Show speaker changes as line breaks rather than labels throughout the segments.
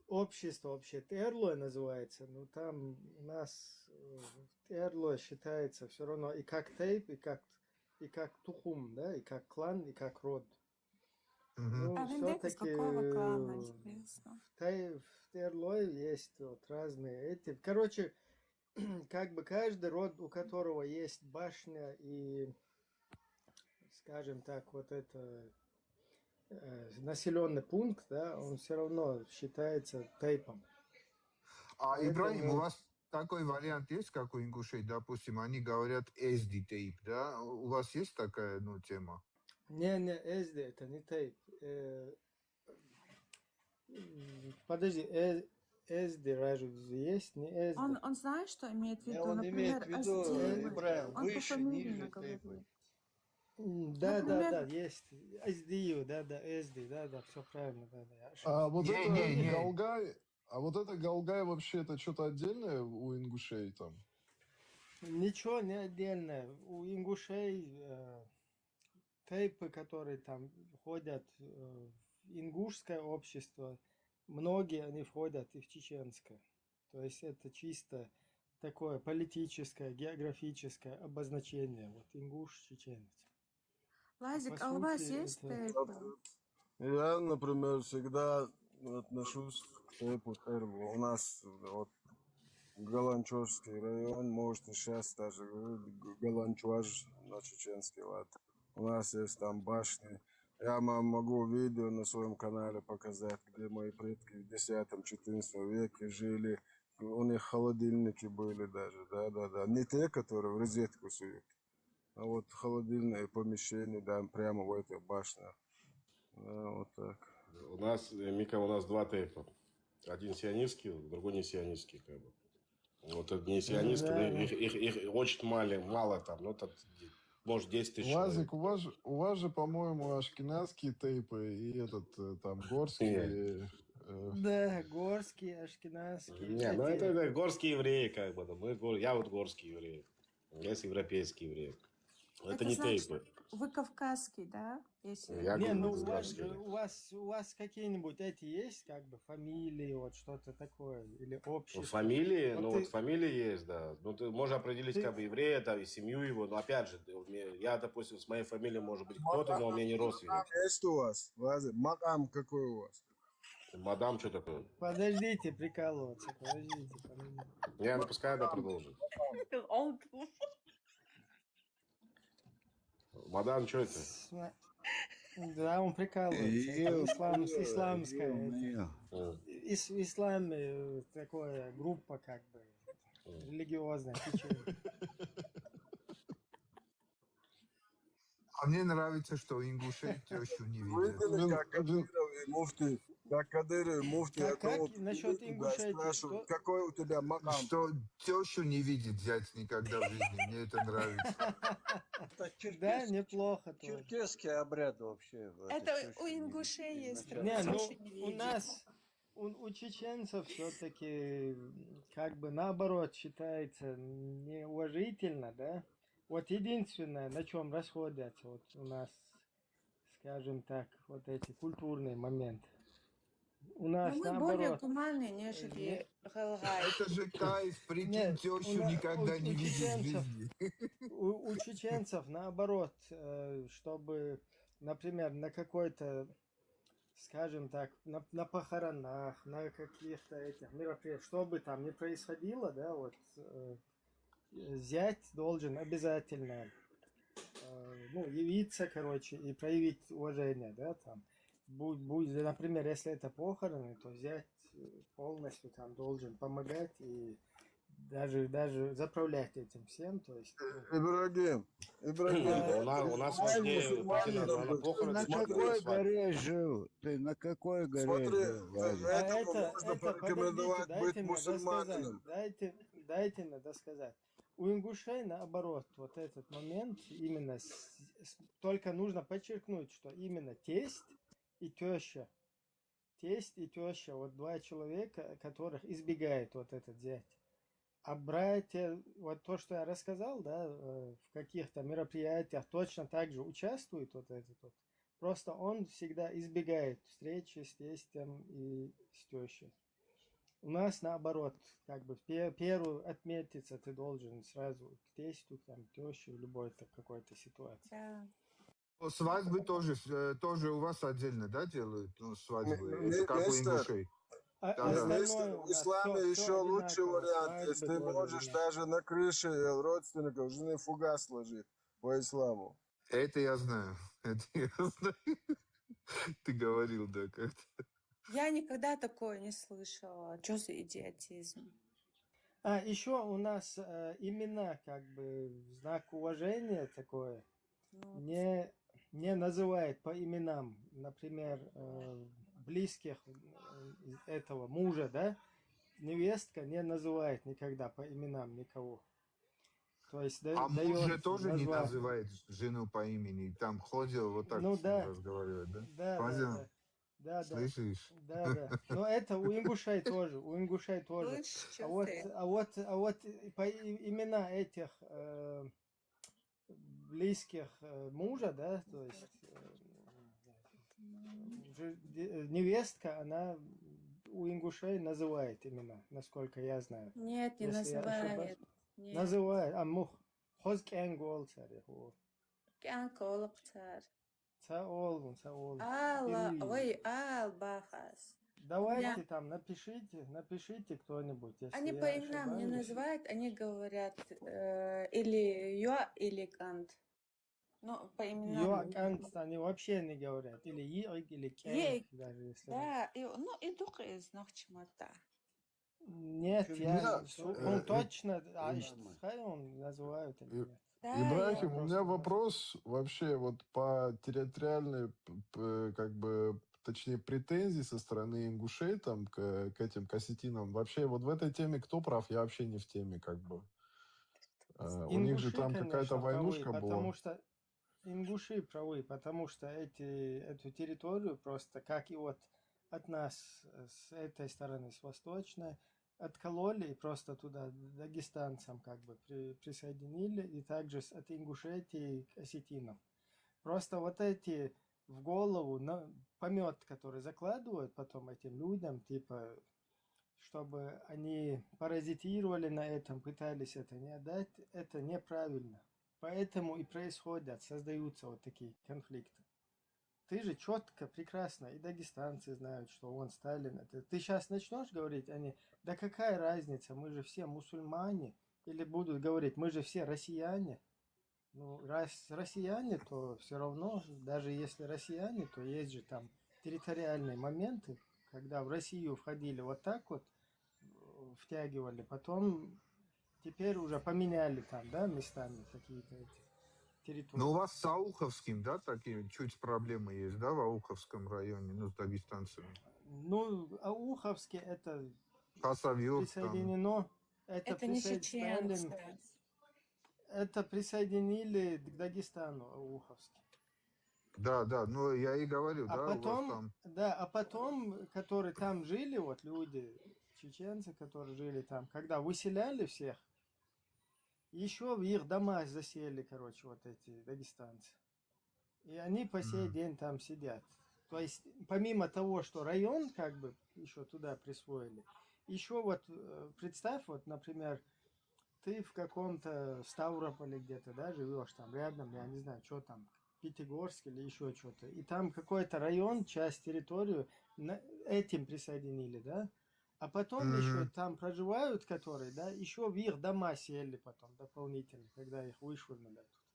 общество вообще Терлой называется, но там у нас Терлой считается все равно и как тейп, и как тухум, да, и как клан, и как род.
Мгм.
Ну,
А Вендетта из
все-таки
какого клана, интересно?
в Терлой есть вот разные эти. Короче, как бы каждый род, у которого есть башня и, скажем так, вот это населенный пункт, да, он все равно считается тейпом.
Ибрагим, у
Поэтому,
вас такой вариант есть, как у ингушей, допустим, они говорят SD тейп, да? У вас есть такая, ну, тема?
не, SD, это не тейп. Подожди, SD разве есть, не SD?
Он знает, что имеет в
Не,
виду,
он имеет в
например,
виду,
Аздиевы.
Ибраим,
Он
выше,
пофамильно
ниже тейпы.
говорит.
Да,
Например,
есть. SDU, да, SD, да, все правильно, да, я
А
ошибся.
вот это
Не-не-не.
Галгай, вообще это что-то отдельное у ингушей там?
Ничего не отдельное. У ингушей тейпы, которые там входят в ингушское общество, многие они входят и в чеченское. То есть это чисто такое политическое, географическое обозначение. Вот ингуш, чеченец. А по
Лазик, а у
сути
вас есть
это...
тейпы?
Я, например, всегда отношусь к тейпу Терву. У нас вот Галанчожский район, может и сейчас даже Галанчуаж на чеченский лад. У нас есть там башни. Я могу видео на своем канале показать, где мои предки в X-XIV веке жили. У них холодильники были даже, да. Не те, которые в розетку суют, а вот холодильные помещения, да, прямо в этой башне. Да, вот так.
У нас, Мика, у нас два тейпа. Один сионистский, другой не сионистский, как бы. Вот это не сионистский, но
Да.
их очень мало там, ну, так, может, 10 тысяч человек.
Лазик, у вас же, по-моему, ашкеназские тейпы и этот там горский.
Да, горские, ашкеназские.
Не, ну это горские евреи, как бы. Я вот горский еврей. Есть европейский еврей. Это не
значит,
тейпы.
вы кавказский, да? Если...
Я
Не, ну
государственный.
у вас какие-нибудь эти есть, как бы фамилии, вот что-то такое, или общество?
Фамилии,
Вот
ну
ты-
вот фамилии есть, да. Ну ты можешь определить как бы еврея, там, и семью его, но опять же, я, допустим, с моей фамилией может быть кто-то, но он мне не родственник.
Макам есть у вас? Лазер? Макам какой у вас?
Мадам, что такое?
Подождите прикалываться, подождите.
Я пускай она продолжит. Мадам, что это?
Да, он прикалывается. Это исламская.
Ё-моё.
Ислам такое группа как бы религиозная течение.
А мне нравится, что ингушей тещу не видят.
Видели, как Кадыров и Муфти? Как Кадыров и Муфти одного
насчет ингушетии?
спрашивают, какой у тебя макам?
Что тещу не видит зять никогда в жизни. Мне это нравится.
Это
Да, неплохо тоже.
черкесский обряд вообще.
Это у ингушей есть
Не,
традиция.
ну у нас, у чеченцев все-таки как бы наоборот считается неуважительно, да? Вот единственное, на чем расходятся вот у нас, скажем так, вот эти культурные моменты. У
Но
нас
мы более
наоборот.
гуманны, нежели Галгай.
Это же кайф, прикинь,
Нет,
тещу никогда не видит в жизни.
У чеченцев наоборот, чтобы, например, на какой-то, скажем так, на похоронах, на каких-то этих мероприятиях, что бы там ни происходило, да, вот зять должен обязательно явиться, короче, и проявить уважение, да, там. Например, если это похороны, то зять полностью там должен помогать и даже заправлять этим всем, то есть...
Ибрагим,
У нас везде на похороны.
На какой горе жил? Ты на какой горе
Смотри,
жил, Лазик?
этому можно порекомендовать быть
дайте мне
мусульманином.
дайте мне досказать. У ингушей, наоборот, вот этот момент, именно только нужно подчеркнуть, что именно тесть и теща, вот два человека, которых избегает вот этот зять. А братья, вот то, что я рассказал, да, в каких-то мероприятиях точно так же участвуют, вот этот вот Просто он всегда избегает встречи с тестем и с тещей. У нас наоборот, как бы первую отметиться ты должен сразу к тестю, там, теще, в любой какой-то ситуации.
Да.
Ну, свадьбы тоже у вас отдельно, да, делают? Ну, свадьбы. Это как у
Мистер,
ингушей. Да-да.
Остальное
мистер,
у
в
нас
исламе
все
еще лучший
одинаково,
вариант, если
свадьбы
ты
тоже
можешь
одинаково.
даже на крыше родственников жены фугас сложить по исламу.
Это я знаю. Это я знаю. Ты говорил, да, как-то.
Я никогда такое не слышала. Что за идиотизм?
Еще у нас имена, как бы, в знак уважения такое,
Ну,
не называет по именам, например, близких этого мужа, да, невестка не называет никогда по именам никого. То есть
А муж
дает
же тоже не
название.
называет жену по имени. Там ходил, вот так
Ну
с ним
да,
разговаривает, да?
да,
Понял?
да.
Слышишь?
Да. Но это у ингушей тоже,
слышь,
А
что
вот,
ты?
по имена этих близких мужа, да, то есть невестка, она у ингушей называет имена, насколько я знаю.
Нет, не
Если я ошибаюсь.
называет. Нет.
Называет. Хозкен голцари.
Колоптар.
Саол.
Ой, бахас.
Давайте там напишите кто-нибудь, если
Они
я
по именам не
ошибаюсь.
называют, они говорят или Йоа, или Кант. Ну, по именам.
Йоакант они вообще не говорят. Или Йорик, или Кен, даже если.
Да, и дух из Нохчмата.
Нет, точно, он называют или нет.
Ибрахим, у меня
просто
вопрос вообще вот по территориальной, как бы, точнее, претензии со стороны ингушей там к этим к осетинам. Вообще вот в этой теме кто прав? Я вообще не в теме, как бы. У них же
Ингуши,
там какая-то
конечно, правы,
войнушка
потому
была.
что ингуши правы, потому что эту территорию просто, как и вот от нас, с этой стороны, с восточной, откололи и просто туда дагестанцам как бы присоединили, и также от Ингушетии к осетинам. Просто вот эти в голову помет, который закладывают потом этим людям, типа, чтобы они паразитировали на этом, пытались это не отдать, это неправильно. Поэтому и создаются вот такие конфликты. Ты же четко, прекрасно, и дагестанцы знают, что он Сталин. Ты сейчас начнешь говорить, да какая разница, мы же все мусульмане, или будут говорить, мы же все россияне. Ну, раз россияне, то все равно, даже если россияне, то есть же там территориальные моменты, когда в Россию входили вот так вот, втягивали, потом теперь уже поменяли там, да, местами какие-то эти территории.
Ну, у вас с Ауховским, да, такие чуть проблемы есть, да, в Ауховском районе, ну, с дагестанцами?
Ну, Ауховске это
Хасавюрт там.
присоединено.
Это не чеченцы.
Это присоединили к Дагестану, Ауховске.
Да, ну я и говорю, да, у вас там.
Да, а потом, которые там жили, вот люди, чеченцы, которые жили там, когда выселяли всех, еще в их дома засели, короче, вот эти дагестанцы. И они по сей день там сидят. То есть, помимо того, что район как бы еще туда присвоили, еще вот представь, вот, например, ты в каком-то Ставрополе где-то, да, живешь там рядом, я не знаю, что там, Пятигорск или еще что-то. И там какой-то район, часть территорию этим присоединили, да. А потом еще там проживают, которые, да, еще в их дома сели потом дополнительно, когда их вышвырнули оттуда.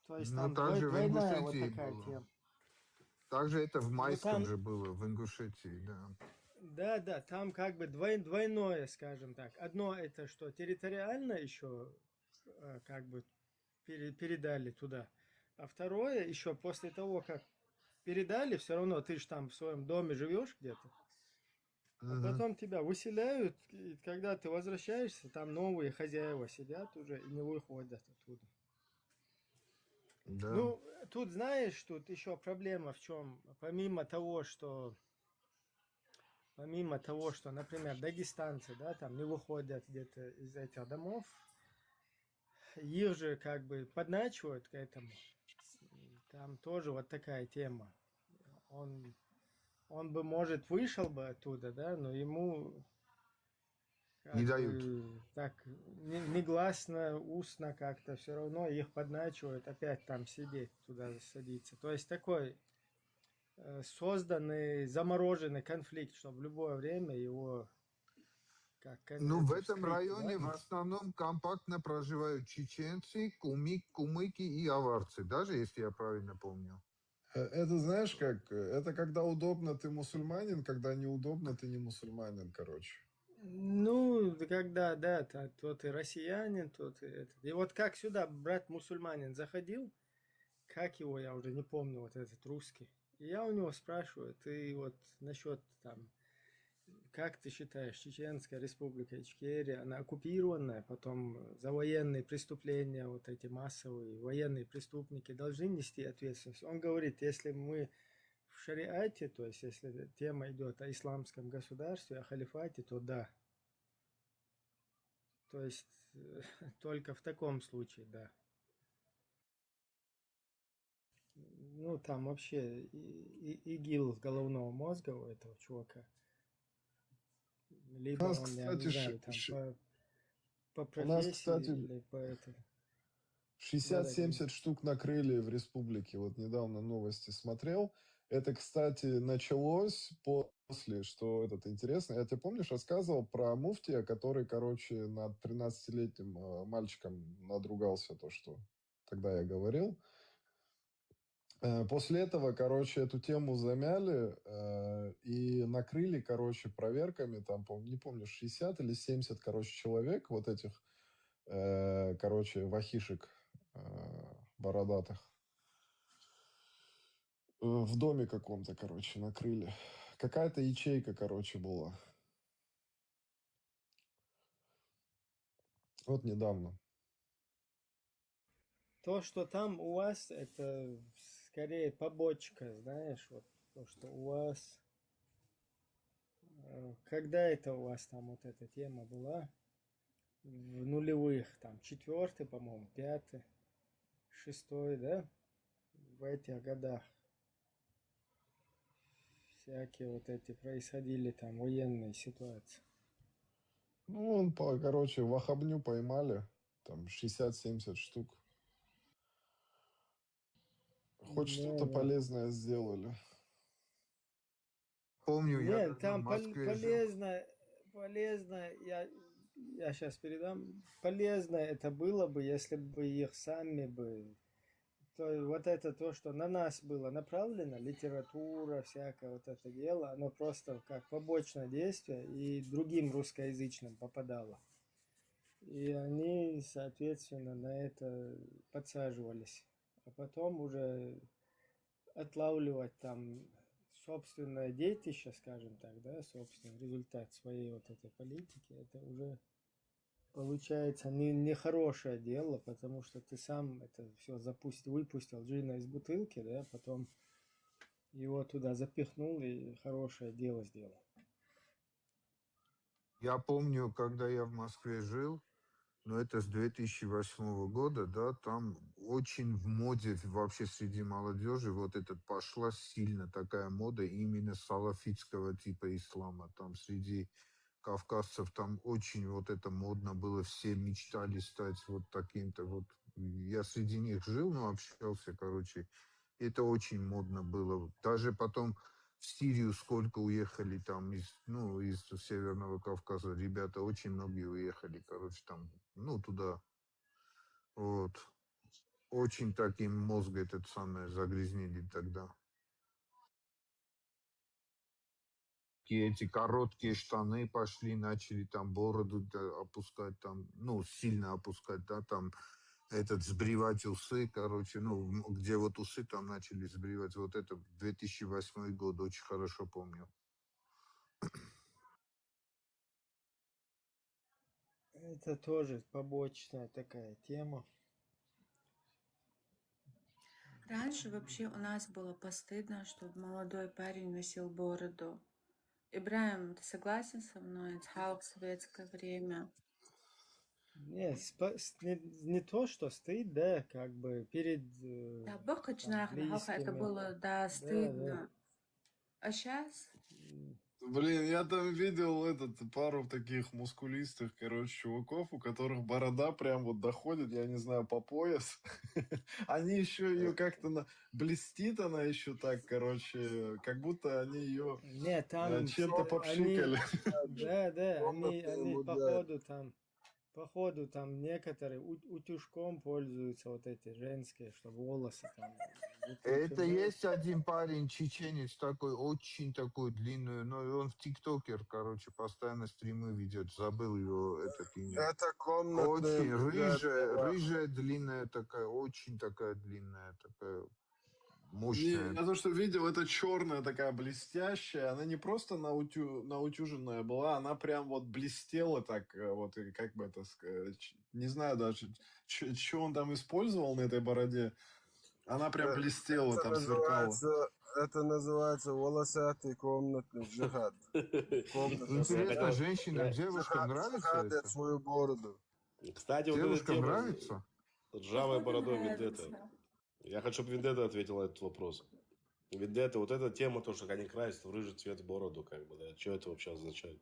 То есть там двойная вот такая тема.
Также это в Майском же было, в Ингушетии, да.
Да, там как бы двойное, скажем так. Одно это, что территориально еще как бы передали туда. А второе, еще после того, как передали, все равно ты же там в своем доме живешь где-то. А потом тебя выселяют, и когда ты возвращаешься, там новые хозяева сидят уже и не выходят оттуда.
Да.
Ну, тут знаешь, тут еще проблема в чем? Помимо того, что, например, дагестанцы, да, там не выходят где-то из этих домов, их же как бы подначивают к этому. Там тоже вот такая тема. Он бы, может, вышел бы оттуда, да, но ему
Не
как
дают.
бы так негласно, устно как-то все равно их подначивают опять там сидеть, туда садиться. То есть такой созданный, замороженный конфликт, чтобы в любое время его
Ну, в этом
вскрыть, да?
районе в основном компактно проживают чеченцы, кумыки и аварцы, даже если я правильно помню.
Это знаешь как? Это когда удобно ты мусульманин, когда неудобно ты не мусульманин, короче.
Ну, когда, да, тот и россиянин, тот и этот. И вот как сюда брат мусульманин заходил, как его, я уже не помню, вот этот русский. И я у него спрашиваю, ты вот насчет там, как ты считаешь, Чеченская республика Ичкерия, она оккупированная, потом за военные преступления, вот эти массовые военные преступники должны нести ответственность? Он говорит, если мы в шариате, то есть если тема идет о исламском государстве, о халифате, то да. То есть только в таком случае, да. Ну, там вообще ИГИЛ с головного мозга у этого чувака. Либо
У нас,
он, я не
кстати,
знаю, там по
у нас,
профессии
кстати,
или по это. Да-да, говори.
60-70 штук накрыли в республике. Вот недавно новости смотрел. Это, кстати, началось после, что этот интересно. Я тебе, помнишь, рассказывал про муфтия, который, короче, над 13-летним мальчиком надругался, то, что тогда я говорил. После этого, короче, эту тему замяли и накрыли, короче, проверками, там, не помню, 60 или 70, короче, человек, вот этих, короче, вахишек бородатых. В доме каком-то, короче, накрыли. Какая-то ячейка, короче, была. Вот недавно.
То, что там у вас, это скорее побочка, знаешь, вот то, что у вас... Когда это у вас там вот эта тема была? В нулевых, там, 4-й, по-моему, 5-й, 6-й, да? В этих годах всякие вот эти происходили там военные ситуации.
Ну, короче, вахабню поймали. Там 60-70 штук. Хоть
Да,
что-то
да.
полезное сделали.
Помню, я
Нет,
когда в
там
Москве жил.
полезно, я сейчас передам, полезно это было бы, если бы их сами бы, то вот это то, что на нас было направлено, литература, всякое вот это дело, оно просто как побочное действие и другим русскоязычным попадало. И они, соответственно, на это подсаживались. А потом уже отлавливать там собственное детище, скажем так, да, собственный результат своей вот этой политики, это уже получается не хорошее дело, потому что ты сам это все выпустил джина из бутылки, да, потом его туда запихнул и хорошее дело сделал.
Я помню, когда я в Москве жил, но это с 2008 года, да, там очень в моде вообще среди молодежи вот этот пошла сильно такая мода именно салафитского типа ислама. Там среди кавказцев там очень вот это модно было, все мечтали стать вот таким-то вот. Я среди них жил, ну, общался, короче. Это очень модно было. Даже потом в Сирию сколько уехали там из Северного Кавказа. Ребята очень многие уехали, короче, там, ну, туда. Вот. Очень таким мозг этот самый загрязнили тогда. И эти короткие штаны пошли, начали там бороду опускать, там, ну, сильно опускать, да, там, сбривать усы, короче, ну, где вот усы там начали сбривать, вот это 2008 год, очень хорошо помню.
Это тоже побочная такая тема.
Раньше вообще у нас было постыдно, чтобы молодой парень носил бороду. Ибраим, ты согласен со мной? Это в советское время.
Не, не то, что стыд, да, как бы перед
Да, бахач,
там,
наверное, это
близкими.
было, да,
Да, да.
стыдно. А сейчас?
Блин, я там видел пару таких мускулистых, короче, чуваков, у которых борода прям вот доходит, я не знаю, по пояс. Они еще ее как-то блестит, она еще так, короче, как будто они ее
Не, там
чем-то
все, они,
попшикали.
да,
Комнатные
они
мудряки.
походу там некоторые утюжком пользуются вот эти женские, чтобы волосы там
Это
утюжать.
есть один парень, чеченец такой, очень такой длинный, но он в ТикТокер, короче, постоянно стримы ведет, забыл его этот имя.
Это комнатные
Очень
мудряки.
рыжая, длинная такая, очень такая длинная, такая
Не,
мощная.
я то, что видел, это черная такая блестящая, она не просто наутюженная была, она прям вот блестела так, вот, и как бы это сказать, не знаю даже, что он там использовал на этой бороде, она прям блестела,
Это
там сверкала.
называется волосатый комнатный джихад. Комната
Интересно,
мудряк.
женщинам, девушкам нравится
Джихадят
это?
свою бороду.
Кстати, вот эта
Девушкам
тема
нравится?
с ржавой
Походу
бородой
нравится.
Вендетта. Я хочу, чтобы Вендетта ответила на этот вопрос. Вендетта, вот эта тема, то, что они красят в рыжий цвет бороду, как бы, да, что это вообще означает?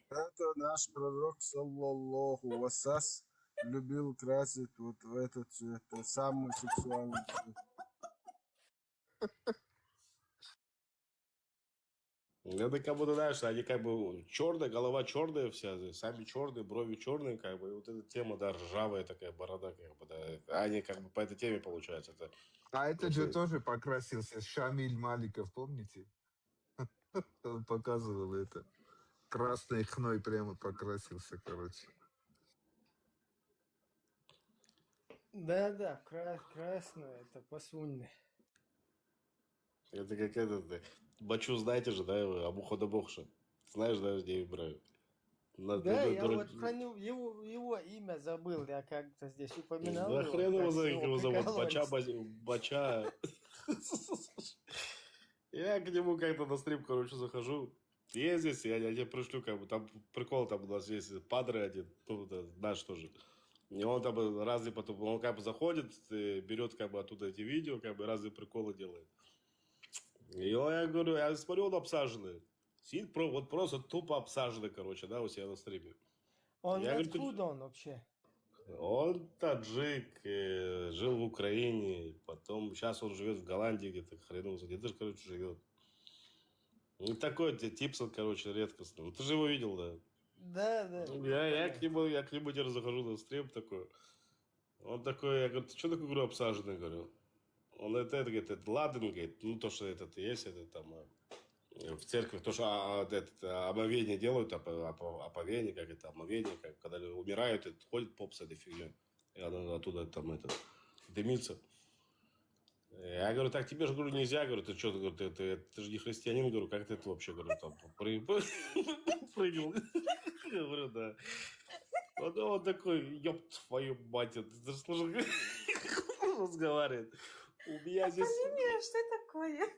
Это наш пророк, саллаллаху вассас, любил красить вот в этот цвет. Это самый сексуальный цвет.
Это как будто, знаешь, они как бы черная, голова черная вся, сами черные, брови черные, как бы, и вот эта тема, да, ржавая такая борода, как бы, да, они как бы по этой теме, получается, это...
А этот же
Если-
тоже покрасился, Шамиль Маликов, помните? Он показывал это. Красной хной прямо покрасился, короче.
Да, красную, это посульный.
Это как этот... Бачу, знаете же, да, Абу Ходабохша. Знаешь, да, где я браю?
Да, я вот про его имя забыл, я как-то здесь упоминал
Да
его,
хрен его
как с
знает, как
него
его зовут.
прикалывались.
Бача. Я к нему как-то на стрим, короче, захожу. Есть здесь, я тебе пришлю, как бы, там прикол, там у нас есть падре один, ну, да, наш тоже. И он там разные потом, он как бы заходит, берет как бы оттуда эти видео, как бы разные приколы делает. И я говорю, я смотрю, он обсаженный. Сидит, вот просто тупо обсаженный, короче, да, у себя на стриме.
Он
Я говорю,
откуда он вообще?
он таджик, жил в Украине, потом сейчас он живет в Голландии где-то, хрен где-то, короче, живет. Ну, такой Типсон, короче, редкостный. Ну, ты же его видел, да?
Да.
Я к нему теперь захожу на стрим такой. Он такой, я говорю, ты что такой, говорю, обсаженный, говорю. Он это говорит, это ладен, говорит, ну, то, что это есть, это там в церкви, то, что омовение делают, оповение, как это, омовение, как, когда люди умирают, ходит поп с этой фигней. И она оттуда там это дымится. Я говорю, так тебе же, говорю, нельзя, говорю, ты что, говорю, ты же не христианин, говорю, как ты это вообще, говорю, там прыгал. Говорю, да. Он такой, ёб твою мать, ты слушай, разговаривает. У меня здесь...
Оповение, что такое?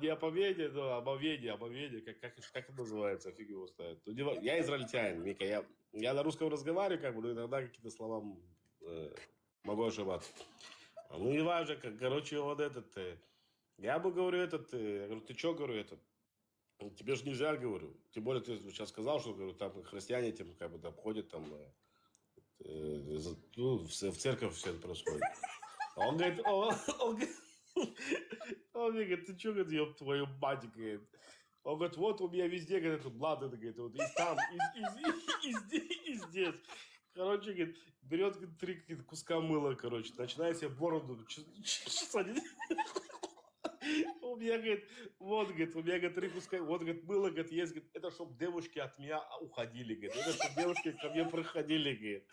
Не оповение, но омовение, как это называется, фиг его знает. Я израильтянин, Мика, я на русском разговариваю, как бы, но иногда какие-то слова могу ошибаться. Ну, не важно, короче, вот этот, я бы говорю, я говорю, ты что, говорю, тебе же нельзя, говорю, тем более ты сейчас сказал, что, говорю, там христиане, тем, как бы, там ходят, там, ну, в церковь все это происходит. А он говорит, он мне говорит, ты что, говорит, ёб твою мать, говорит. Он говорит, вот у меня везде, говорит, ладно, говорит, вот и там, и здесь. Короче, говорит, берет, говорит, 3 куска мыла, короче, начинает себе бороду чесать. У меня, говорит, вот, говорит, у меня, говорит, 3 куска, вот, говорит, мыло, говорит, есть, говорит, это чтобы девушки от меня уходили, говорит, это чтобы девушки ко мне проходили, говорит.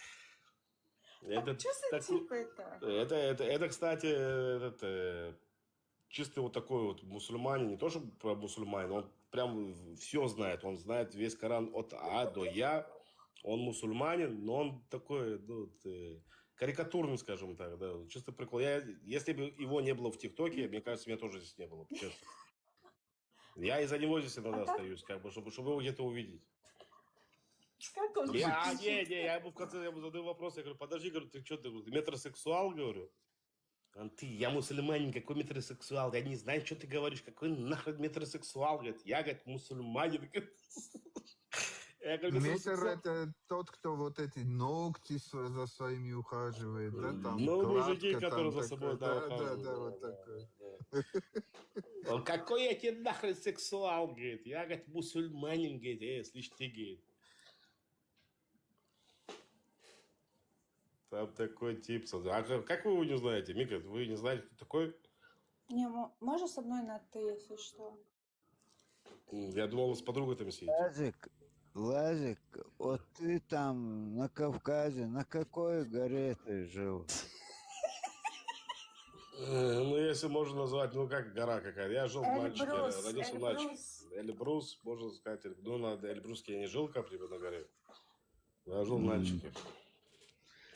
Это,
Что за тип это?
это, кстати, чисто вот такой вот мусульманин, не то чтобы мусульманин, он прям все знает, он знает весь Коран от А до Я, он мусульманин, но он такой, ну, карикатурный, скажем так, да, чисто прикол. Если бы его не было в ТикТоке, мне кажется, меня тоже здесь не было, честно. Я из-за него здесь иногда остаюсь, как бы, чтобы его где-то увидеть.
Как он
Я ему в конце я ему задаю вопрос, я говорю, подожди, говорю, ты что, ты метросексуал, говорю? Он, я мусульманин, какой метросексуал? Я не знаю, что ты говоришь, какой нахрен метросексуал? Говорит, я, говорит, мусульманин. Я говорю,
Метр
метросексуал.
это тот, кто вот эти ногти за своими ухаживает, да, там
Ну, мужики,
кладка
которые
там
за
такая,
собой, да,
да, да,
ухаживают.
да, вот
Да,
такой.
да, да. Он, какой я тебе нахрен сексуал, говорит. Я, говорит, мусульманин, говорит, слышь ты, говорит. Там такой тип. А как вы его не знаете, Мика? Вы не знаете, кто такой?
Не, можешь со мной на «ты», если что?
Я думал, вы с подругой там сидите.
Лазик, вот ты там на Кавказе, на какой горе ты жил?
Ну, если можно назвать, ну, как гора какая-то. Я жил в Нальчике,
Эльбрус,
родился в Нальчике.
Эльбрус.
Эльбрус, можно сказать. Ну, на Эльбруске я не жил, как на горе. Я жил в
М.
Нальчике.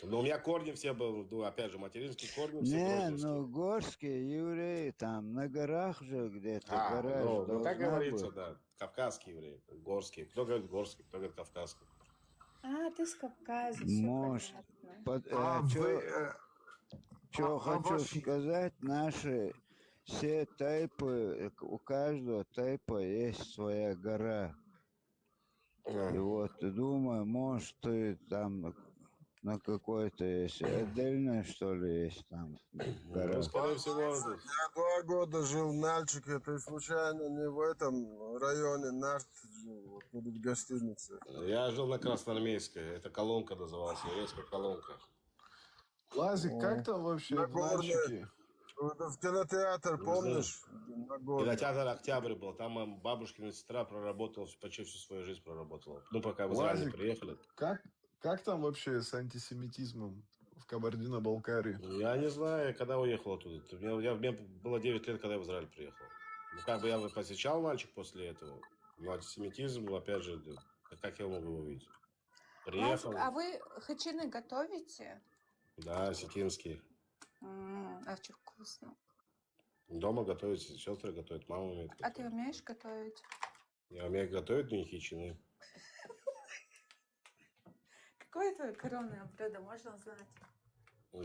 Но у меня корни все были, ну, опять же, материнские корни все
Не,
грозненские.
ну горские евреи там на горах же где-то, гора же
Ну, как
должна
говорится,
быть.
да. Кавказские евреи, горские. Кто говорит горские, кто говорит кавказские.
А, ты с Кавказа, все
Может,
А вы,
что хочу
ваши...
сказать, наши все тайпы, у каждого тайпа есть своя гора. И вот думаю, может, ты там на какой-то есть отдельно, что ли, есть там
Ну,
гора.
скорее всего, это...
Я 2 года жил в Нальчике, ты случайно не в этом районе Нарт жил, вот перед гостиницей?
Я жил на Красноармейской. Это колонка называлась, еврейская колонка.
Лазик, как там вообще в
Нагорный,
Нальчике?
в кинотеатр,
Не знаю.
помнишь? Нагорный.
Кинотеатр «Октябрь» был. Там моя бабушкина сестра проработала, почти всю свою жизнь проработала. Ну, пока в Израиль не
Лазик,
приехали.
как там вообще с антисемитизмом в Кабардино-Балкарии?
Я не знаю, когда уехал оттуда. Мне было 9 лет, когда я в Израиль приехал. Ну, как бы я бы посещал мальчик после этого. Но антисемитизм, опять же, как я мог его увидеть?
Лазик,
Приехал,
а вы хачины готовите?
да, осетинский.
Очень вкусно.
Дома готовят, сестры готовят, мама умеет
А ты
готовить.
умеешь готовить?
Я умею готовить, но не хичины.
Какое твое коронное блюдо, можно узнать?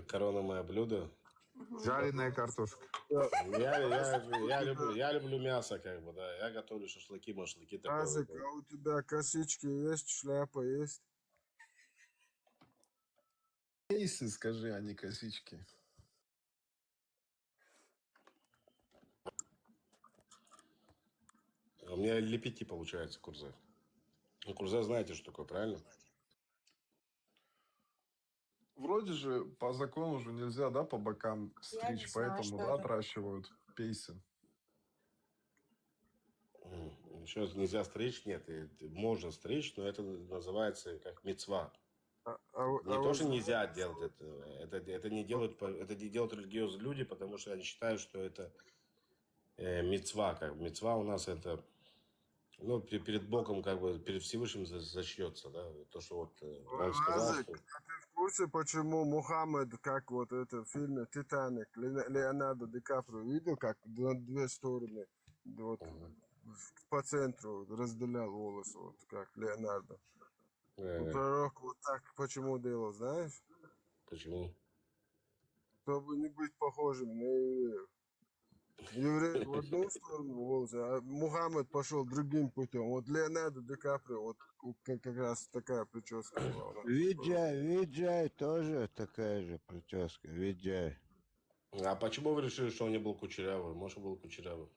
Корона моя блюдо.
Жареная картошка.
Я люблю мясо, как бы, да. Я готовлю шашлыки, машлыки такое.
Азик, а у тебя косички есть, шляпа есть?
Пейсы, скажи, а не косички.
У меня лепити получается, курза. Ну, курза знаете, что такое, правильно?
Вроде же по закону же нельзя, да, по бокам
Я не
стричь,
знаю,
поэтому,
что
да,
это.
отращивают пейсы.
Еще нельзя стричь, нет, можно стричь, но это называется как мицва. Не то, что нельзя делать это не делают, религиозные люди, потому что они считают, что это мицва, как бы. Мицва у нас это, ну, перед Богом, как бы, перед Всевышним зачтется, да, то, что вот он сказал,
Азик,
что...
а ты в курсе, почему Мухаммед, как вот это в фильме «Титаник», Леонардо Ди Каприо, видел, как на 2 стороны, вот, по центру разделял волосы, вот как Леонардо. Пророк вот так почему делал, знаешь?
Почему?
Чтобы не быть похожим на евреев. Еврей в одну сторону волосы, а Мухаммед пошел другим путем. Вот Леонардо Ди Каприо, вот как раз такая прическа была у нас.
Виджай тоже такая же прическа, Виджай.
А почему вы решили, что он не был кучерявый? Может, он был кучерявый?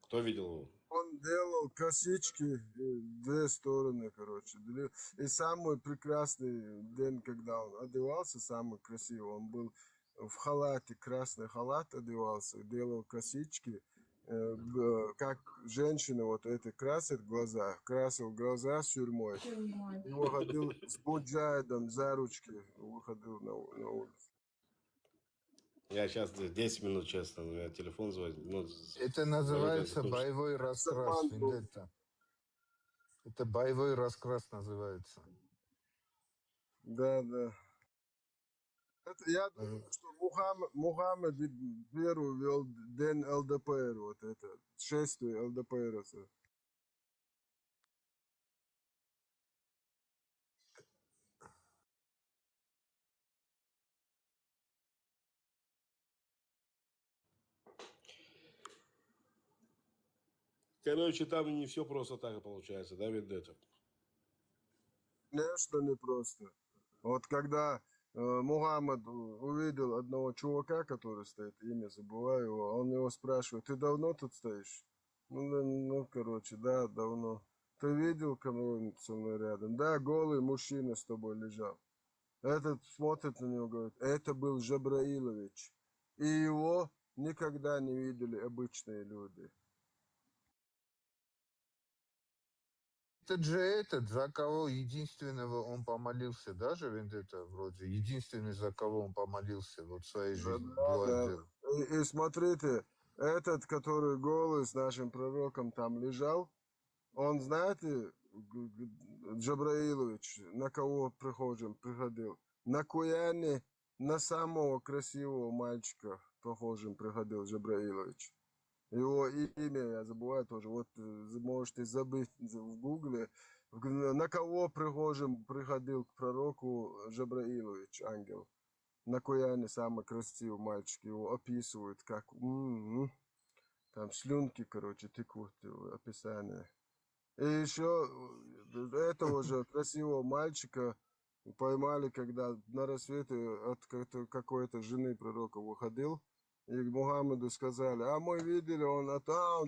Кто видел его?
Он делал косички, 2 стороны, короче. И самый прекрасный день, когда он одевался, самый красивый, он был в халате, красный халат одевался, делал косички, как женщины вот эти красят глаза, красил глаза сюрьмой. И выходил с буджаидом за ручки, выходил на улицу.
Я сейчас 10 минут, честно, у меня телефон звонит. Ну,
Это называется боевой раскрас,
Сапан был.
Вендетта. Это боевой раскрас называется.
Да. Это, я думаю, что Мухаммед первый вел день ЛДПР, вот это, шествие ЛДПР.
Короче, там не все просто так получается, да, Вендетта?
Конечно, не просто. Вот когда Мухаммад увидел одного чувака, который стоит, имя забываю его, он его спрашивает: ты давно тут стоишь? Короче, да, давно. Ты видел кого-нибудь со мной рядом? Да, голый мужчина с тобой лежал. Этот смотрит на него, говорит: это был Жабраилович. И его никогда не видели обычные люди.
Этот же этот, за кого единственного он помолился, даже Вендетта вроде, единственный, за кого он помолился вот в своей
Да,
жизни,
да,
дважды.
да. И смотрите, этот, который голый с нашим пророком там лежал, он, знаете, Джабраилович, на кого приходил? На Куяне, на самого красивого мальчика похожим приходил Джабраилович. Его имя я забываю тоже. Вот можете забыть в гугле. На кого прихожим приходил к пророку Джабраилович, ангел. На Куяне самый красивый мальчик. Его описывают как... там слюнки, короче, текут, описание. И еще этого же красивого мальчика поймали, когда на рассвете от какой-то жены пророка выходил. И Мухаммеду сказали: а мы видели, он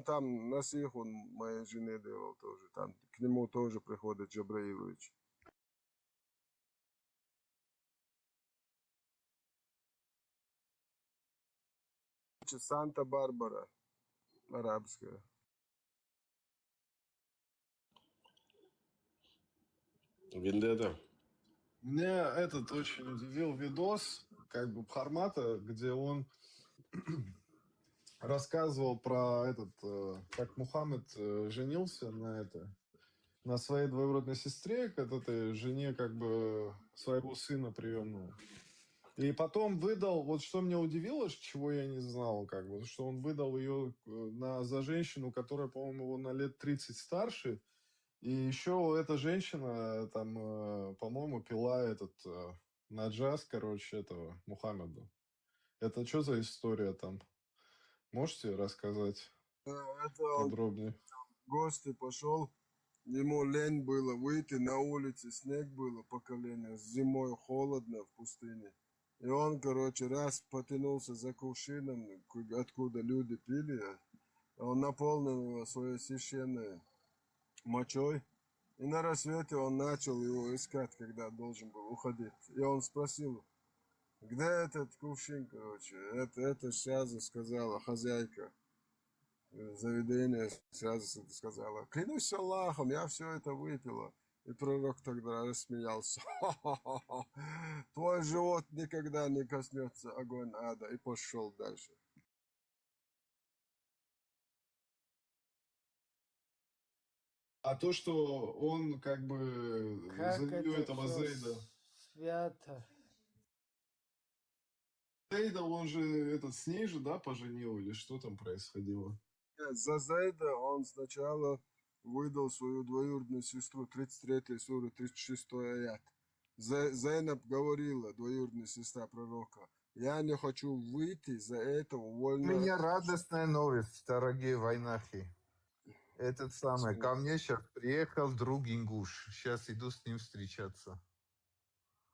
там насих он моей жене делал тоже. Там к нему тоже приходит Джабраилович. Санта-Барбара, арабская.
Вендетта.
Меня этот очень удивил видос, как бы формата, где он рассказывал про как Мухаммед женился на своей двоюродной сестре, к этой жене как бы своего сына приемного. И потом выдал, вот что меня удивило, чего я не знал, как бы, что он выдал ее за женщину, которая, по-моему, его на лет 30 старше. И еще эта женщина там, по-моему, пила наджаз, короче, этого Мухаммеда. Это что за история там? Можете рассказать
Это он
подробнее?
в гости пошел, ему лень было выйти на улице, снег было по колено, зимой холодно в пустыне. И он, короче, раз потянулся за кувшином, откуда люди пили, он наполнил его своей священной мочой. И на рассвете он начал его искать, когда должен был уходить. И он спросил: где этот кувшин, короче? Это сразу сказала хозяйка заведения, сразу сказала: клянусь Аллахом, я все это выпила. И пророк тогда рассмеялся: твой живот никогда не коснется огонь ада. И пошел дальше.
А то, что он как бы за
Как
нее
это
этого
все
Зейда.
свято.
Зейда, он же с ней же, да, поженил, или что там происходило?
За Зайда он сначала выдал свою двоюродную сестру, 33 сура, 36 аят. Зайнаб говорила, двоюродная сестра пророка: я не хочу выйти за этого
У
вольно.
меня радостная новость, дорогие войнахи. Этот самый, ко мне сейчас приехал друг ингуш. Сейчас иду с ним встречаться.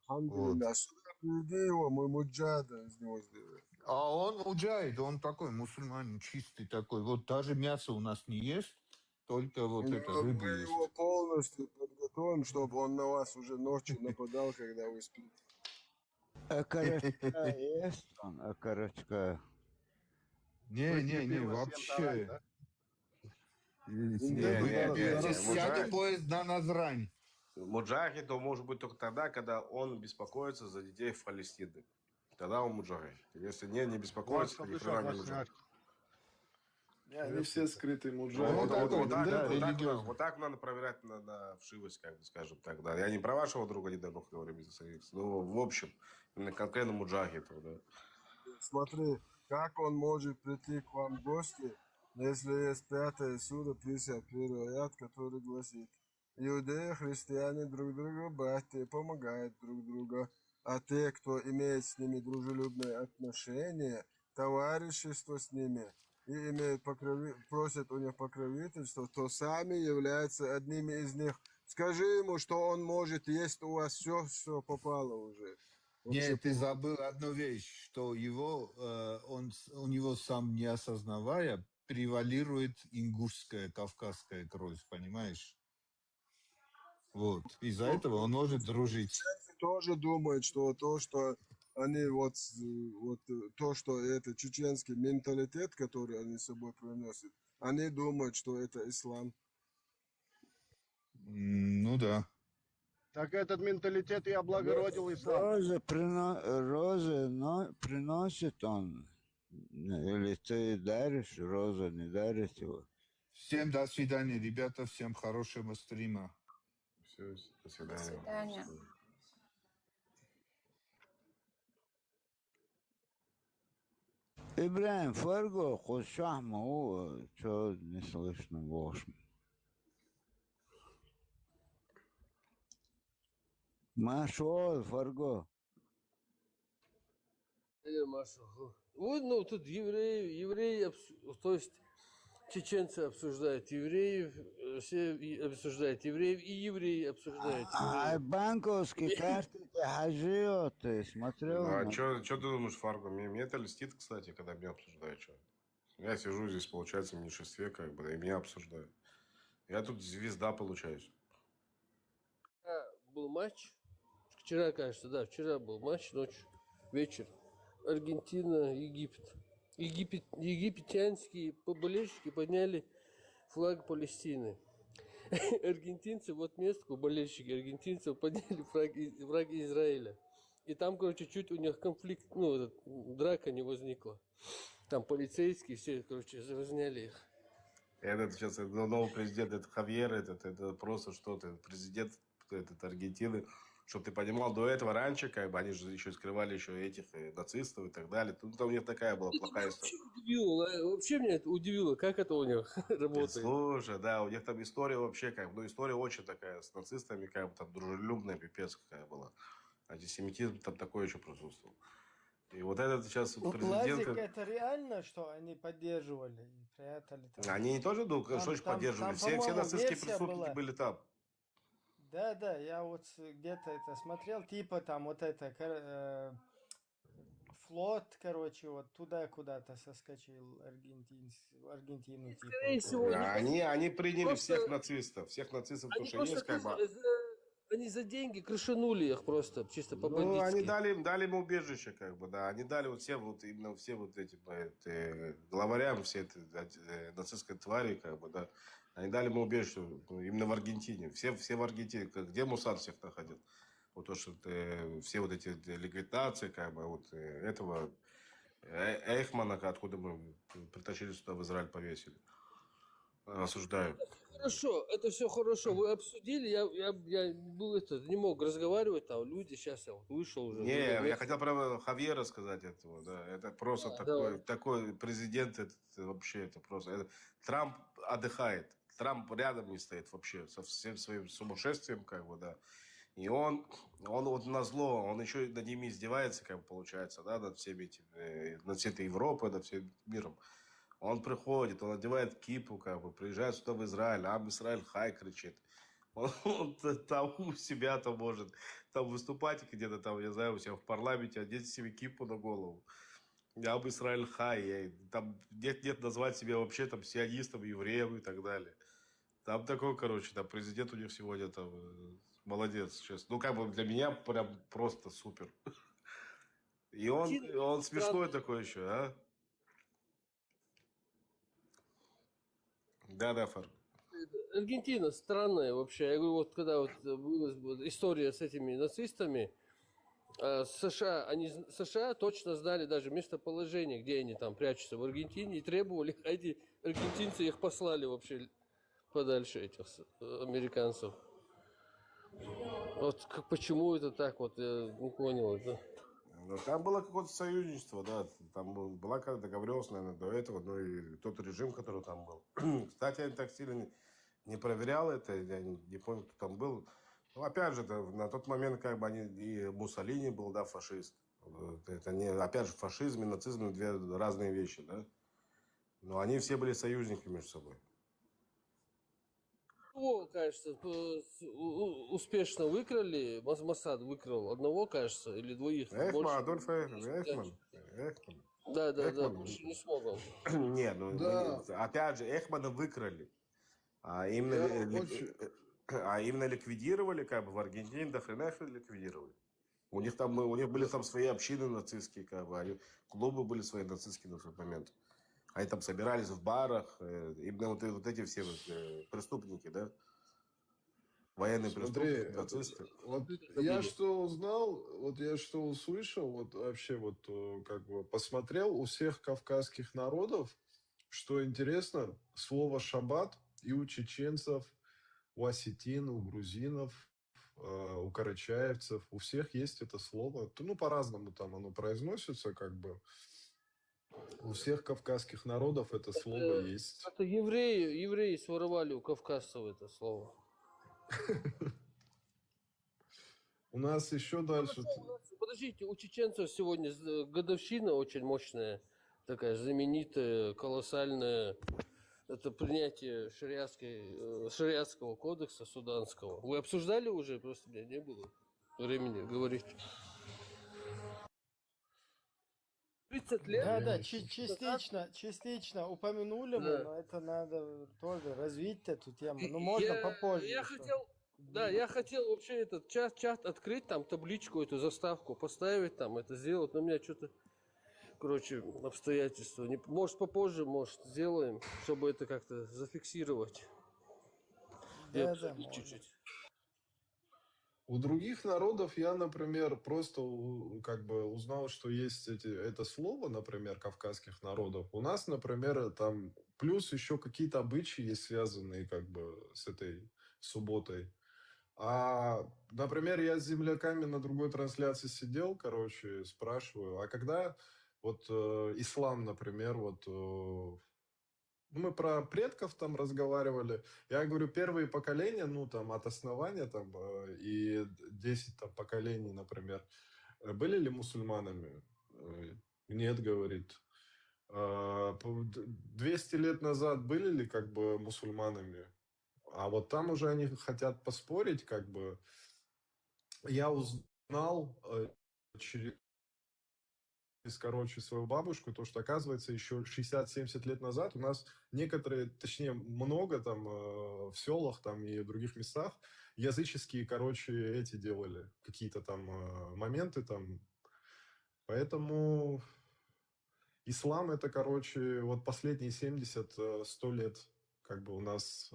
Вот.
Алхамдулилля. Сюда приведи его, мы муджада из него сделаем.
А он муджахид, он такой мусульманин, чистый такой. Вот даже мясо у нас не ест, только вот это,
Мы
рыбу
его
ест.
полностью подготовим, чтобы он на вас уже ночью нападал, когда вы спите.
Окорочка есть он, окорочка.
Не, вообще.
Не,
Тогда,
не, не, не.
Сядем поезд на Назрань.
Муджахид он может быть только тогда, когда он беспокоится за детей в Палестине. Тогда он муджахид. Если не беспокоится, то ни хрена не муджахид.
они все скрытые
Ну,
муджахиды.
такой, да, религиозный.
Вот так надо проверять на вшивость, как бы, скажем так. Да. Я не про вашего друга недавно говорю, ну, в общем, именно конкретно муджахидов, да.
Смотри, как он может прийти к вам в гости, если есть 5 сура, 51 аят, который гласит: иудеи, христиане друг друга братья, помогают друг другу, а те, кто имеет с ними дружелюбные отношения, товарищество с ними, и имеют просят у них покровительство, то сами являются одними из них. Скажи ему, что он может есть у вас все, что попало уже. Вообще
Нет, ты забыл одну вещь, что у него сам не осознавая, превалирует ингушская, кавказская кровь, понимаешь? Вот. Из-за этого он может дружить.
тоже думают, что то, что они то, что это чеченский менталитет, который они с собой приносят, они думают, что это ислам.
Ну да.
Так этот менталитет и облагородил ислам.
Розы приносит он. Или ты даришь розу, не даришь его.
Всем до свидания, ребята. Всем хорошего стрима.
Все, до
До
свидания.
свидания.
Ибраим Фарго, Хошахму, что не слышно в Машол, Фарго.
Вот, ну, тут евреи, то есть чеченцы обсуждают евреев, все обсуждают евреев, и евреи обсуждают
А
евреев.
банковские карты Хаджио, ты смотрел?
Ну, а что ты думаешь, Фарго? Мне это льстит, кстати, когда меня обсуждают. Что? Я сижу здесь, получается, в меньшинстве, как бы, и меня обсуждают. Я тут звезда получаюсь.
Был матч, вчера, кажется, да, вчера был матч, ночью, вечер. Аргентина, Египет. Египетянские болельщики подняли флаг Палестины. Аргентинцы, вот местку, болельщики аргентинцев подняли флаг Израиля. И там, короче, чуть у них конфликт, драка не возникла. Там полицейские все, короче, разняли их.
Этот сейчас новый президент, это Хавьер, это просто что-то. Президент Аргентины, чтобы ты понимал, до этого раньше, как бы, они же еще скрывали еще этих нацистов и так далее. Тут у них такая была плохая история.
Вообще меня это удивило, как это у них работает.
Слушай, да, у них там история вообще, как бы, история очень такая с нацистами, как бы, там дружелюбная, пипец какая была. Антисемитизм там такой еще присутствовал. И вот этот сейчас президент...
Лазик, это реально, что они поддерживали и прятали там?
Они тоже, что ж поддерживали. Все
по-моему,
нацистские
версия
преступники
была.
были там.
Да, я вот где-то это смотрел, типа там вот это флот, короче, вот туда куда-то соскочил Аргентину, типа.
Скорее всего,
Они приняли
просто-
всех нацистов, потому
Они
что
просто
есть как бы...
они за деньги крышанули их просто, чисто
Ну,
по-бандитски.
они дали им убежище, как бы, да. Они дали вот именно все вот этим главарям, все это нацистской твари, как бы, да. Они дали ему убежище именно в Аргентине. Все в Аргентине. Где Мусад всех находил? Вот то, что все вот эти ликвидации, как бы, вот этого Эйхмана, откуда мы притащили сюда, в Израиль повесили. Осуждаю.
Хорошо, это все хорошо. Вы обсудили, я не мог разговаривать, там люди, сейчас я вот вышел уже.
Не, я хотел про Хавьера сказать этого, да. Это просто такой президент, это вообще, это просто... Трамп отдыхает. Трамп рядом не стоит вообще со всем своим сумасшествием, как бы, да. И он вот назло, он еще над ними издевается, как бы, получается, да, над всеми этими, над всей этой Европой, над всем миром. Он приходит, он одевает кипу, как бы, приезжает сюда в Израиль, Израиль хай кричит. Он там у себя там может там выступать где-то там, я знаю, у себя в парламенте, одеть себе кипу на голову. Израиль хай. Там нет назвать себя вообще там сионистом, евреем и так далее. Там такой, короче, там президент у них сегодня там молодец, честно. Ну, как бы для меня прям просто супер. И он смешной такой еще, а? Да, Фар.
Аргентина странная вообще. Я говорю, вот когда вот была история с этими нацистами, США точно знали даже местоположение, где они там прячутся в Аргентине, и требовали, а эти аргентинцы их послали вообще подальше, этих американцев. Вот почему это так, вот я не понял это.
Ну, там было какое-то союзничество, да. Там была какая-то договоренность, наверное, до этого, ну и тот режим, который там был. Кстати, я так сильно не проверял это, я не помню, кто там был. Ну, опять же, на тот момент, как бы, и Муссолини был, да, фашист. Это не, опять же, фашизм и нацизм — две разные вещи, да. Но они все были союзники между собой.
Одного, кажется, успешно выкрали, Масад выкрал одного, кажется, или двоих,
Эхман,
больше.
Адольф Эхман. Эхман.
Да,
Эхман.
больше не смог он.
Нет, ну,
Да,
опять же, Эхмана выкрали. А именно,
я очень...
а именно ликвидировали, как бы в Аргентине до хрена их ликвидировали. У них были там свои общины нацистские, как бы, клубы были свои нацистские на тот момент. Они там собирались в барах, именно вот эти все преступники, да, военные
Смотри,
преступники, нацисты.
вот я что узнал, вот я что услышал, вот вообще вот как бы посмотрел у всех кавказских народов, что интересно, слово «шаббат» и у чеченцев, у осетин, у грузинов, у карачаевцев, у всех есть это слово. Ну, по-разному там оно произносится, как бы. У всех кавказских народов это слово есть.
Это евреи своровали у кавказцев это слово.
У нас еще дальше...
Подождите, у чеченцев сегодня годовщина очень мощная, такая знаменитая, колоссальная. Это принятие шариатского кодекса суданского. Вы обсуждали уже? Просто у меня не было времени говорить. 30 лет?
Да,
Я
частично упомянули мы,
Да.
но это надо тоже развить эту тему. Ну, можно попозже
Я
еще.
хотел, да, я хотел вообще этот чат открыть, там табличку, эту заставку поставить, там это сделать, но у меня что-то, короче, обстоятельства. Может попозже, может сделаем, чтобы это как-то зафиксировать. И
Да,
обсудить
можно.
чуть-чуть.
У других народов я, например, просто как бы узнал, что есть это слово, например, кавказских народов. У нас, например, там плюс еще какие-то обычаи есть, связанные как бы с этой субботой. Например, я с земляками на другой трансляции сидел, короче, спрашиваю, а когда вот ислам, например, вот мы про предков там разговаривали. Я говорю, первые поколения, ну, там, от основания, там, и 10 там, поколений, например, были ли мусульманами? Нет, говорит. 200 лет назад были ли, как бы, мусульманами? А вот там уже они хотят поспорить, как бы. Я узнал через, короче, свою бабушку, то, что, оказывается, еще 60-70 лет назад у нас некоторые, точнее, много там в селах там и в других местах языческие, короче, эти делали, какие-то там моменты там. Поэтому ислам это, короче, вот последние 70-100 лет как бы у нас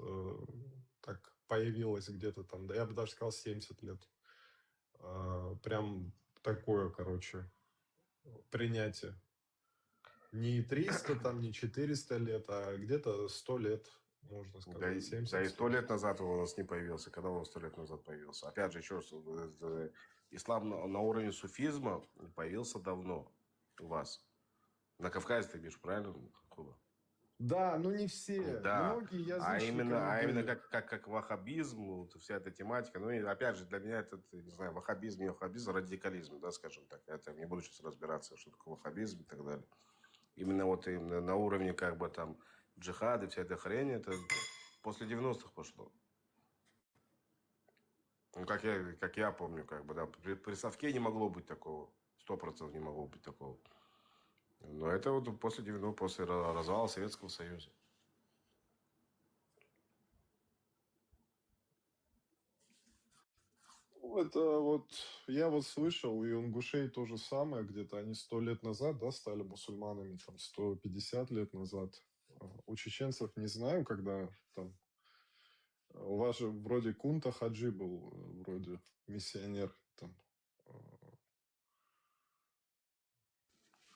так появилось где-то там, да я бы даже сказал 70 лет. Прям такое, короче, принятие. Не 300, там, не 400 лет, а где-то 100 лет, можно сказать.
Да и
70
100 лет назад он у нас не появился. Когда он 100 лет назад появился? Опять же, еще раз, ислам на уровне суфизма появился давно у вас. На Кавказе ты видишь, правильно, Хуба?
Да, ну не все.
Да,
Многие язычниками
именно
были.
как ваххабизм, вот вся эта тематика. Ну и опять же, для меня это, не знаю, ваххабизм, не ваххабизм, радикализм, да, скажем так. Это не буду сейчас разбираться, что такое ваххабизм и так далее. Именно на уровне как бы там джихада, вся эта хрень, это после 90-х пошло. Ну, как я помню, как бы, да, при Совке не могло быть такого. 100% не могло быть такого. Но это вот после развала Советского Союза.
Ну, это вот, я вот слышал, и у ингушей то же самое, где-то они 100 лет назад, да, стали мусульманами, там, 150 лет назад. У чеченцев не знаю, когда там. У вас же вроде Кунта Хаджи был, вроде миссионер там.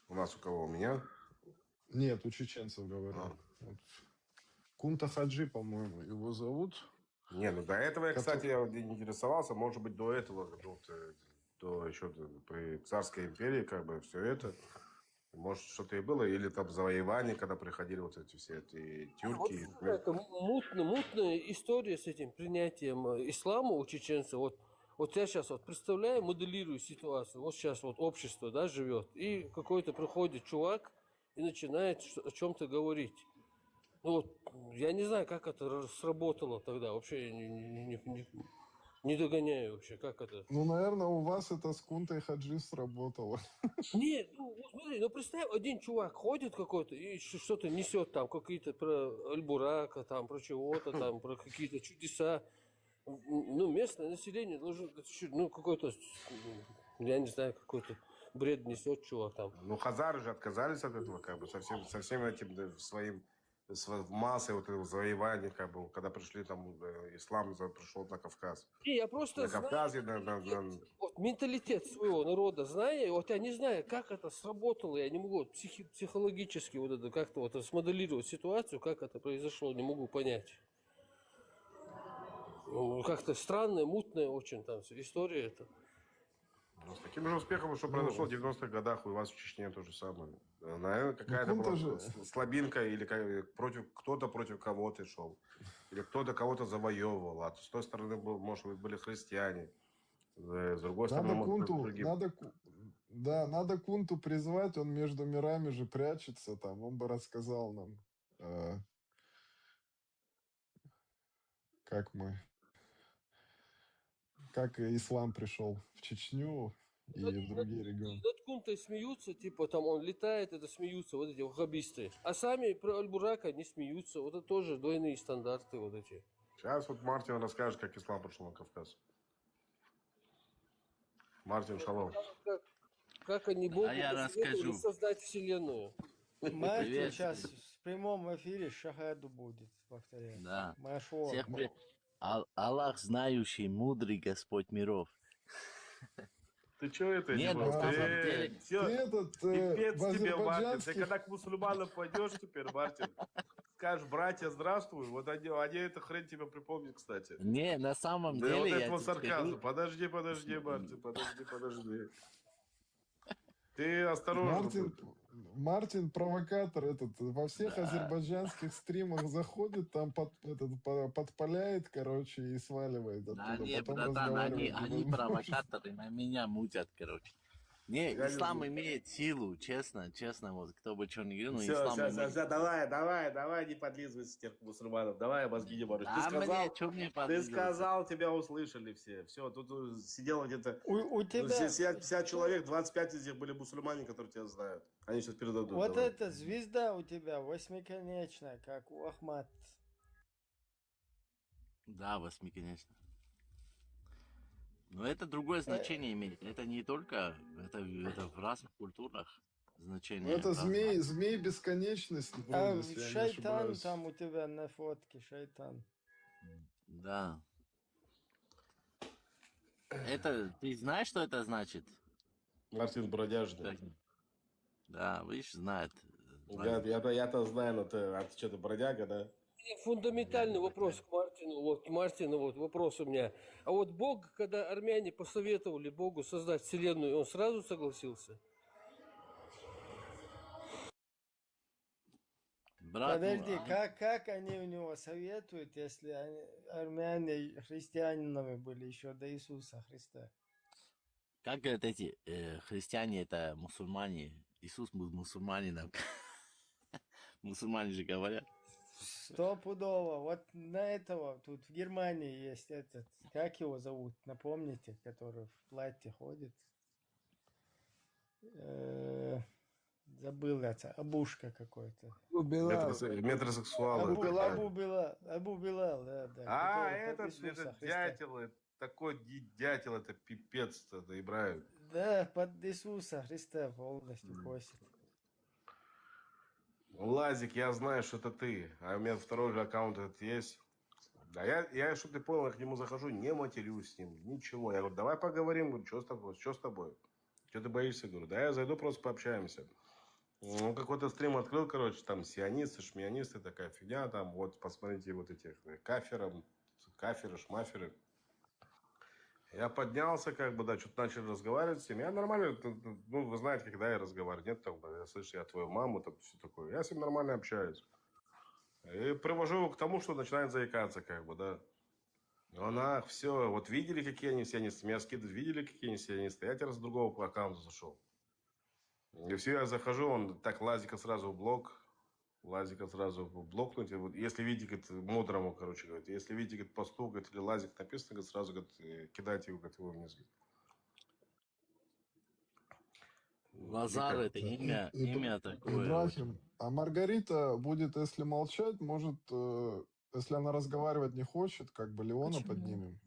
У нас у кого? У меня?
Нет, у чеченцев говорю.
А.
Вот. Кунта Хаджи, по-моему, его зовут.
Не, ну до этого я,
Который-
кстати, я вот интересовался, может быть, до этого, до еще при царской империи, как бы, все это. Может, что-то и было, или там завоевания, когда приходили вот эти все эти
Вот
тюрки.
какая-то мутная история с этим принятием ислама у чеченцев. Вот я сейчас вот представляю, моделирую ситуацию. Вот сейчас вот общество, да, живет. И какой-то приходит чувак, и начинает о чем-то говорить. Ну вот, я не знаю, как это сработало тогда. Вообще я не догоняю вообще, как это.
Ну, наверное, у вас это с Кунтой Хаджи сработало.
Нет, ну вот смотри, ну представь, один чувак ходит какой-то и что-то несет там, какие-то про Альбурака, там, про чего-то там, про какие-то чудеса. Ну, местное население должно, ну, какой-то, я не знаю, какой-то бред несет чувак там.
Ну, хазары же отказались от этого, как бы, со всем этим да, своим массой вот этого завоевания, как бы, когда пришли там, ислам пришел на Кавказ.
И я просто
На
знаю
Кавказе,
вот, менталитет своего народа, знаю, вот я не знаю, как это сработало, я не могу вот, психологически вот это как-то вот смоделировать ситуацию, как это произошло, не могу понять. Ну, как-то странная, мутная очень там история эта.
Ну, с таким же успехом, что произошло в 90-х годах, у вас в Чечне то же самое. Наверное,
Ну,
какая-то
Кунта
была
же...
слабинка, или кто-то против кого-то шел, или кто-то кого-то завоевывал, а с той стороны, может быть, были христиане, с другой стороны,
Надо
может быть,
Кунту,
другим.
да, надо Кунту призвать, он между мирами же прячется там, он бы рассказал нам, как ислам пришел в Чечню и в другие регионы.
Над Кунтой смеются, типа там он летает, это смеются вот эти ваххабисты. А сами про Аль-Бурака не смеются. Вот это тоже двойные стандарты вот эти.
Сейчас вот Мартин расскажет, как ислам пришел на Кавказ. Мартин, шалом.
Как они Богу
А я
посоветовали
расскажу.
создать вселенную.
Мартин
Привет.
сейчас в прямом эфире шахаду будет повторять.
Да.
Машор.
Всех Аллах знающий, мудрый Господь миров.
Ты что это,
Нет,
Дима?
на самом деле...
Ты этот,
Пипец
в
тебе, Мартин. Ты
азербайджанских...
когда к мусульманам пойдешь теперь, Мартин, скажешь, братья, здравствуй, вот они эту хрень тебе припомнят, кстати.
Не, на самом
Да
деле
вот
я
этого
тебе
сарказма.
скажу,
Подожди, Мартин, подожди. Ты осторожно будь.
Мартин провокатор этот, во всех азербайджанских стримах заходит, там подпаляет, короче, и сваливает
да
оттуда.
не,
Потом
братан,
разговаривать
они
невозможно.
провокаторы, на меня мутят, короче. Не,
Я
ислам
люблю.
имеет силу, честно, вот кто бы что ни говорил, но
Все,
ислам имеет...
давай, не подлизывайся теперь к мусульманам. Давай, мозги не морочь.
Да, мне, что мне
Ты
подлизываться?
сказал, тебя услышали все. Все, тут сидело где-то
У тебя
50 человек, 25 из них были мусульмане, которые тебя знают. Они сейчас передадут.
вот
давай.
эта звезда у тебя восьмиконечная, как у Ахмад.
Да, восьмиконечно. Но это другое значение имеет. Это не только, это в разных культурах
Ну,
значение.
это
разное.
змей бесконечности,
А
вроде, если я не
шайтан
ошибаюсь.
там у тебя на фотке, шайтан.
Да. Это, ты знаешь, что это значит?
Мартин бродяжный.
Да, видишь, знает.
Я-то знаю, но ты что, ты бродяга, да?
Фундаментальный вопрос к Мартину. Вот, Мартину, вот вопрос у меня. А вот Бог, когда армяне посоветовали Богу создать вселенную, он сразу согласился?
Брат,
Подожди, как они у него советуют, если армяне христианами были еще до Иисуса Христа?
как говорят эти христиане, это мусульмане. Иисус был мусульманином. Мусульмане же говорят.
Стопудово. Вот на этого тут в Германии есть этот, как его зовут, напомните, который в платье ходит. Забыл это, Абушка какой-то.
Метросексуалы.
Абу Билал, да.
А,
который под
этот
Иисуса Христа.
дятел, такой дятел, это пипец, это Ибраим.
Да, под Иисуса Христа полностью косит.
Лазик, я знаю, что это ты. А у меня второй же аккаунт этот есть. Да я чтобы ты понял, я к нему захожу, не матерюсь с ним, ничего. Я говорю, давай поговорим, говорю, что с тобой? Что ты боишься? Говорю, да я зайду, просто пообщаемся. Он какой-то стрим открыл, короче, там сионисты, шмионисты, такая фигня, там, вот, посмотрите, вот этих каферы, шмаферы. Я поднялся, как бы, да, что-то начали разговаривать с ним. Я нормально, ну, вы знаете, когда я разговариваю, нет, там, я слышу, я твою маму, там, все такое. Я с ним нормально общаюсь. И привожу его к тому, что начинает заикаться, как бы, да. Она, все, вот видели, какие они сионисты, меня скидывают, видели, какие они сионисты. Я теперь с другого аккаунта зашел. И все, я захожу, он так Лазика сразу в блок. Лазика сразу блокнуть. И вот, если видите, говорит, мудрому, короче, говорит, если видите, говорит, посту, говорит, или Лазик написано, говорит, сразу, говорит, кидайте его, говорит, его вниз.
Лазар
Никак.
это имя такое.
Ибрахим, а Маргарита будет, если молчать, может, если она разговаривать не хочет, как бы Леона
Почему?
поднимем.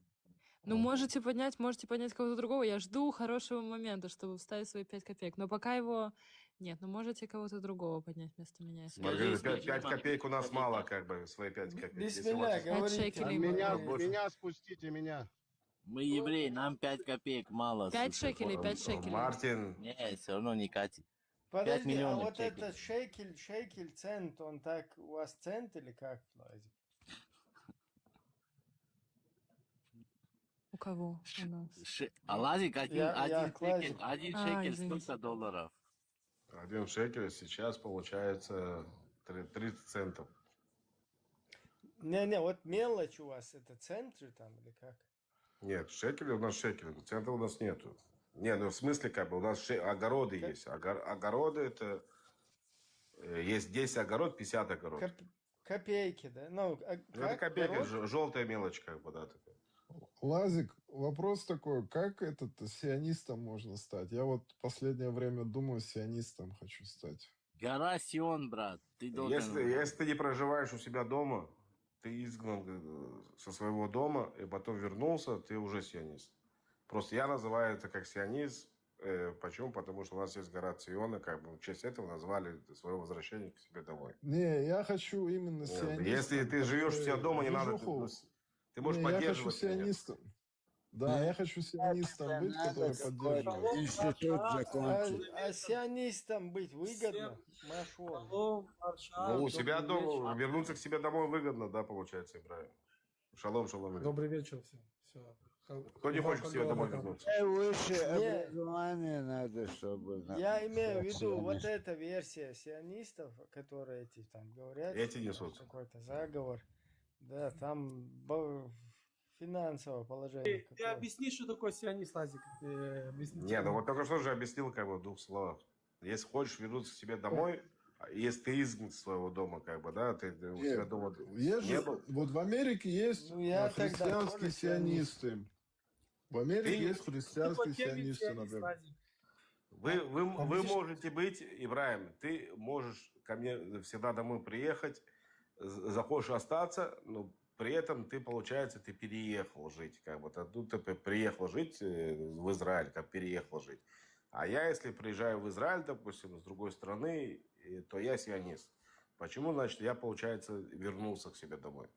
Ну, можете поднять кого-то другого. Я жду хорошего момента, чтобы вставить свои 5 копеек. Но пока его нет, но можете кого-то другого поднять вместо меня. Если
Маргарита,
Скажи,
5 копеек у нас
Маргарита.
мало, как бы, свои 5 копеек. Если у
Бисмилля,
вас есть-
5
говорите.
А
шекелей.
меня,
больше.
меня спустите, меня.
Мы евреи, нам 5 копеек мало.
5
слушай.
шекелей, 5 шекелей.
Мартин,
Не, все равно не катит. 5
Подожди, а
миллионов
вот
шекелей.
этот шекель, цент, он так, у вас цент или как, Лазик?
У кого? У нас.
А Лазик один
Я к
шекель,
Лазику.
1
А,
шекель
извините.
сколько долларов?
1 шекель сейчас получается 30 центов.
Не, вот мелочь у вас, это центры там или как?
Нет, шекели у нас шекели, центра у нас нету. Не, ну в смысле, как бы, у нас огороды
Как-
есть. Огороды это... Есть 10 огород, 50 огород.
Копейки, да? Ну,
Ну, это копейка,
Город?
желтая мелочь, как бы, да, такая.
Лазик, вопрос такой, как сионистом можно стать? Я вот в последнее время думаю, сионистом хочу стать.
Гора Сион, брат. Ты должен...
Если ты не проживаешь у себя дома, ты изгнан со своего дома, и потом вернулся, ты уже сионист. Просто я называю это как сионист. Почему? Потому что у нас есть гора Сиона, как бы в честь этого назвали свое возвращение к себе домой.
Не, я хочу именно сионистом.
Если ты живешь у себя дома, не надо...
движуху.
Ты можешь
Не, я хочу
поддерживать меня.
сионистом. Да, я хочу сионистом быть, который
Надо
поддерживает.
какой-то институт закончить.
А сионистам быть выгодно? Машон.
Ну, у себя дома, вернуться к себе домой выгодно, да, получается, Ибрахим. Шалом, шалом.
Добрый вечер всем. Все.
Кто не хочет к себе домой вернуться?
Высшее
Не.
образование надо, чтобы...
Я имею в виду
сионист.
вот эта версия сионистов, которые эти там говорят.
Эти
там
несут.
Какой-то заговор. Да, там финансовое положение.
Ты
какое.
объясни, что такое сионист, Лазик. Объясни.
Не, ну вот только что же объяснил, как бы, в 2 словах. Если хочешь вернуться к себе домой, если ты изгнан из своего дома, как бы, да, ты у себя дома
Есть
не
же,
был.
вот в Америке есть
Ну, я тогда
христианские
тоже сионист.
сионисты. В Америке
Ты-
есть
Что
христианские
такое термин
сионисты,
сионист,
например.
Лазик?
Вы можете быть, Ибрахим, ты можешь ко мне всегда домой приехать, захочешь остаться, но при этом ты, получается, ты переехал жить, как бы, тут ты приехал жить в Израиль, как переехал жить. А я, если приезжаю в Израиль, допустим, с другой страны, то я сионист. Почему? Значит, я, получается, вернулся к себе домой.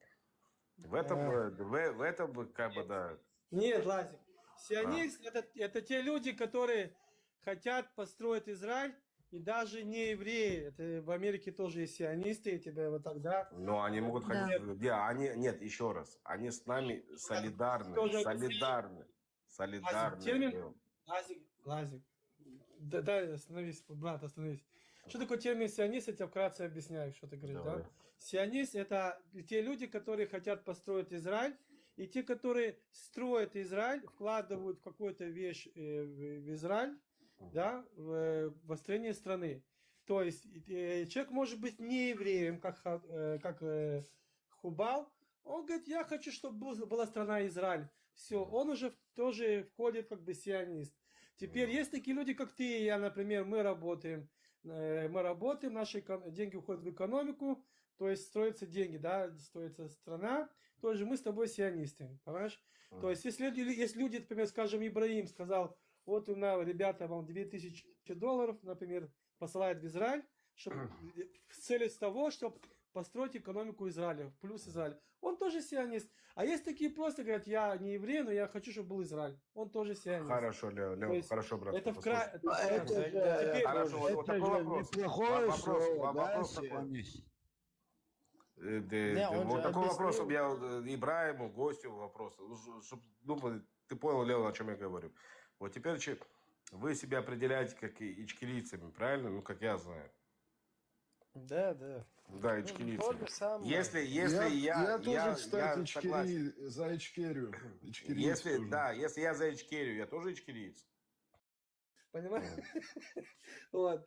В этом как бы, да.
Нет, Лазик. Сионист это те люди, которые хотят построить Израиль, и даже не евреи. Это в Америке тоже есть сионисты, и тебе вот тогда.
Но они могут
Да.
ходить... Нет, еще раз. Они с нами солидарны.
Тоже
Солидарны.
термин? Лазик. Да, остановись, брат, остановись. Что такое термин сионист? Я тебе вкратце объясняю, что ты говоришь,
Давай.
да? Сионист это те люди, которые хотят построить Израиль, и те, которые строят Израиль, вкладывают в какую-то вещь в Израиль, да, в строение страны. То есть человек может быть не евреем, как Хубал. Он говорит, я хочу, чтобы была страна Израиль. Все, он уже тоже входит как бы сионист. Теперь есть такие люди, как ты и я, например, мы работаем, наши деньги уходят в экономику, то есть строятся деньги, да, строится страна, тоже мы с тобой сионисты, понимаешь? То есть если люди, например, скажем, Ибраим сказал, вот у нас, ребята, вам $2000, например, посылают в Израиль, чтобы, с целью того, чтобы построить экономику Израиля, плюс Израиль. Он тоже сионист. А есть такие просто говорят, я не еврей, но я хочу, чтобы был Израиль. Он тоже сионист.
Хорошо,
То
Лео,
есть
хорошо, брат.
это
послушай.
Теперь,
Хорошо, вот такой вопрос.
Неплохое
Вопрос
слово, да,
такой.
сионист?
Не, он
Вот
же
такой вопрос у
объяснил.
меня Ибраиму, гостю вопрос. Чтобы ты понял, Лео, о чем я говорю. Вот теперь вы себя определяете как ичкерийцами, правильно? Ну, как я знаю.
Да.
Да,
Ну,
ичкерийцами.
то же самое.
Если
Я тоже, кстати,
согласен.
за Ичкерию.
Если я за Ичкерию, я тоже ичкериец.
Понимаешь? Вот.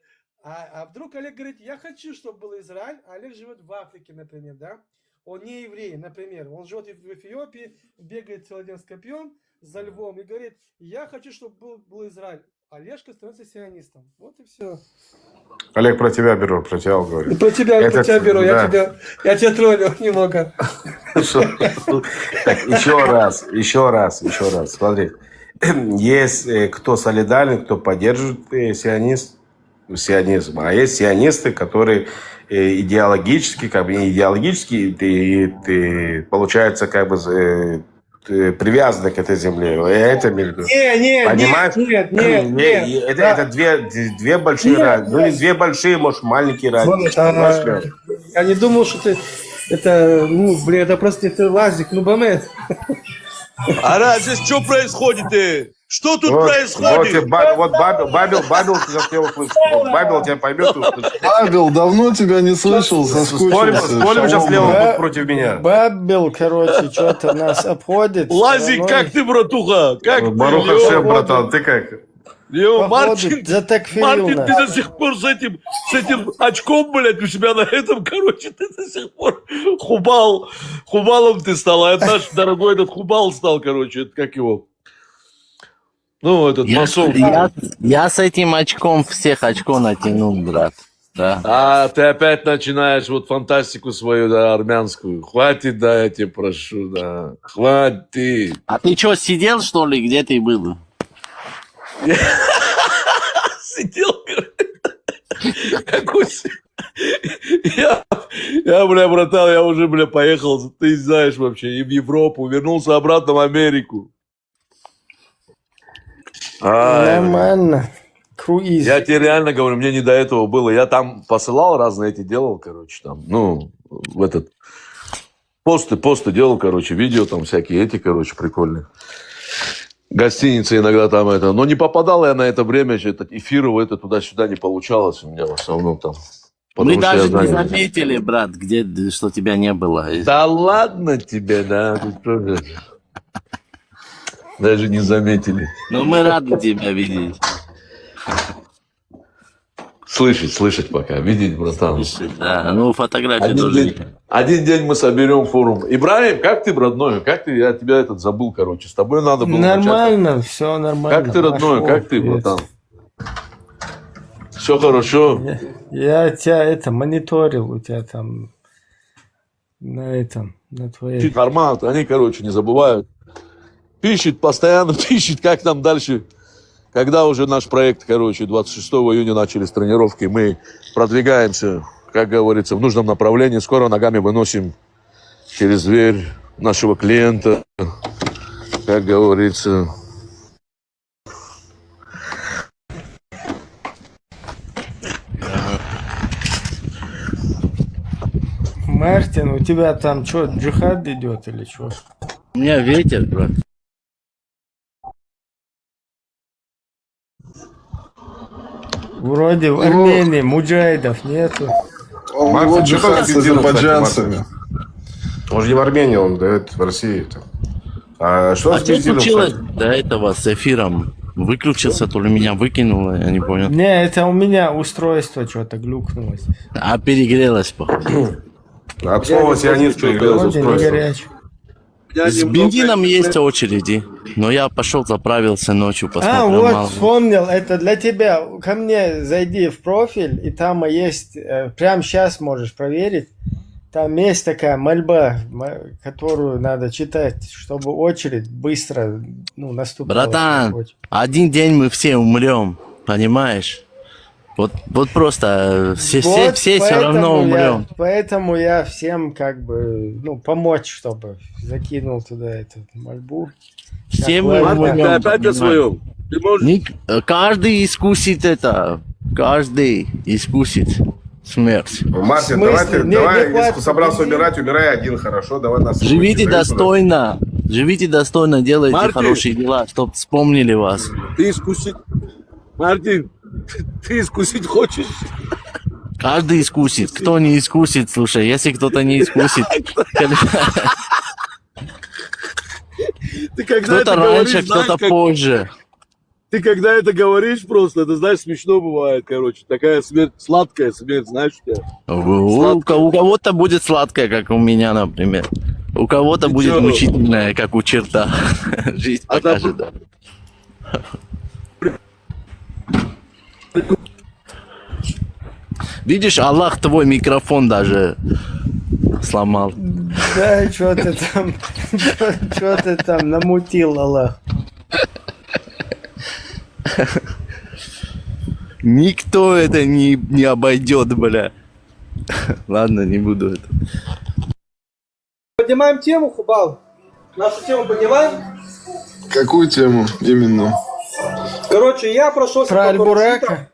А вдруг Олег говорит, я хочу, чтобы был Израиль, а Олег живет в Африке, например, да? Он не еврей, например. Он живет в Эфиопии, бегает целый день с копьем, за львом и говорит, я хочу, чтобы был Израиль. Олежка становится сионистом. Вот и все.
Олег, про тебя беру, про тебя говорю.
Про тебя беру, да. я тебя троллю немного.
Так, еще раз. Смотри. Есть кто солидарен, кто поддерживает сионизм. А есть сионисты, которые идеологически, как бы не идеологически, ты получается, как бы привязаны к этой земле. Я это имею в виду. Понимаешь? Нет. Это две большие разницы. Ну, не две большие, может, маленькие разницы.
Я не думал, что ты... Это, это просто это лазик, бомет.
А здесь что происходит? Что тут происходит?
Вот Бабел хотел услышать. Бабел тебя поймет.
Бабел, давно тебя не слышал, соскучился.
Спорим сейчас левым против меня.
Бабел, короче, что-то нас обходит.
Лазик, как ты, братуха? Как ты?
Баруха Шем, братан, ты как?
Мартин, ты до сих пор с этим очком, блядь, у себя на этом, короче, ты до сих пор Хубалом ты стал, а наш дорогой этот Хубал стал, короче, это как его? Ну, этот масон.
Я с этим очком всех очков натянул, брат. Да.
А ты опять начинаешь вот фантастику свою, да, армянскую. Хватит, да, я тебя прошу, да. Хватит.
А ты что, сидел, что ли? Где ты был?
Сидел, какой... Я, бля, братан, я уже, бля, поехал, ты знаешь вообще, и в Европу, вернулся обратно в Америку.
Нормально. Круиз.
Я тебе реально говорю, мне не до этого было. Я там посылал разные эти делал, короче, там, в этот... Посты делал, короче, видео там всякие эти, короче, прикольные. Гостиницы иногда там это. Но не попадал я на это время, эфиров это туда-сюда не получалось у меня в основном там.
Мы даже не заметили, брат, что тебя не было.
Да ладно тебе, да. Даже не заметили.
Но мы рады тебя видеть.
Слышать пока, видеть, братан.
Да, фотографии тоже.
Один день мы соберем форум. Ибраим, как ты, родной? Как ты? Я тебя забыл, короче. С тобой надо было
нормально, все нормально.
Как ты, родной? Как ты, братан? Все хорошо?
Я тебя мониторил, у тебя там на твоей...
Формат, они, короче, не забывают. Постоянно пишет, как там дальше. Когда уже наш проект, короче, 26 июня начались тренировки, мы продвигаемся, как говорится, в нужном направлении. Скоро ногами выносим через дверь нашего клиента, как говорится.
Мартин, у тебя там что, джихад идет или что?
У меня ветер, брат.
Вроде в Армении муджахидов нету.
Вот джихад с азербайджанцами.
Он же не в Армении, он дает в России. А что
случилось до этого с эфиром? Выключился, то ли меня выкинуло, я не понял.
Не, это у меня устройство что-то глюкнулось.
А перегрелось, походу.
От слова сионист перегрелось устройство.
С бензином есть очереди, но я пошел, заправился ночью, посмотрел.
Вот вспомнил, это для тебя. Ко мне зайди в профиль, и там есть, прямо сейчас можешь проверить, там есть такая мольба, которую надо читать, чтобы очередь быстро наступала.
Братан, один день мы все умрем, понимаешь? Вот просто все все равно умрем.
Поэтому я всем как бы помочь, чтобы закинул туда эту мольбу.
Все мы умрем.
Опять о своем.
Каждый искусит это. Каждый искусит смерть.
Мартин, давай, если собрался умирать, умирай один, хорошо? Давай нас.
Живите достойно. Живите достойно, делайте хорошие дела, чтобы вспомнили вас.
Ты искусить. Мартин, ты искусить хочешь?
Каждый искусит. Кто не искусит, слушай, если кто-то не искусит. Кто-то раньше, кто-то позже.
Ты когда это говоришь просто, это, знаешь, смешно бывает, короче. Такая смерть, сладкая смерть, знаешь, у тебя.
У кого-то будет сладкое, как у меня, например. У кого-то
Ты
будет
чё?
мучительное, как у черта. Жизнь
А там
покажет. Да. Видишь, Аллах твой микрофон даже сломал.
Да, что ты там, что ты там намутил, Аллах.
Никто это не обойдет, бля. Ладно, не буду это.
Поднимаем тему, Хубал. Нашу тему поднимаем.
Какую тему именно?
Короче, я прошелся
Про
по
Аль-Бурека?
Курашитам.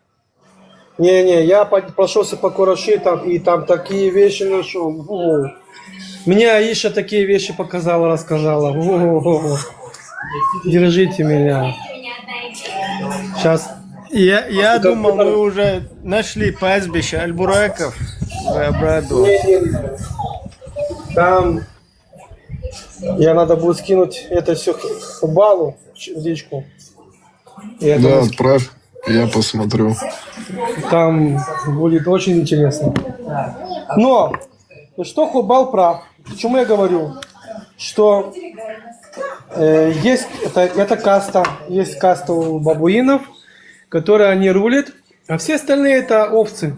Не, я прошелся по Курашитам, и там такие вещи нашел. О. Мне Аиша такие вещи показала, рассказала. О. Держите меня. Сейчас.
Я думал, мы уже нашли пастбище Аль-Буреков. Вы обрадовались.
Там я надо будет скинуть это все Хубалу в личку.
Да, отправь, я посмотрю.
Там будет очень интересно. Но что Хубал прав? Почему я говорю, что есть это каста, есть каста у бабуинов, которые они рулят, а все остальные это овцы.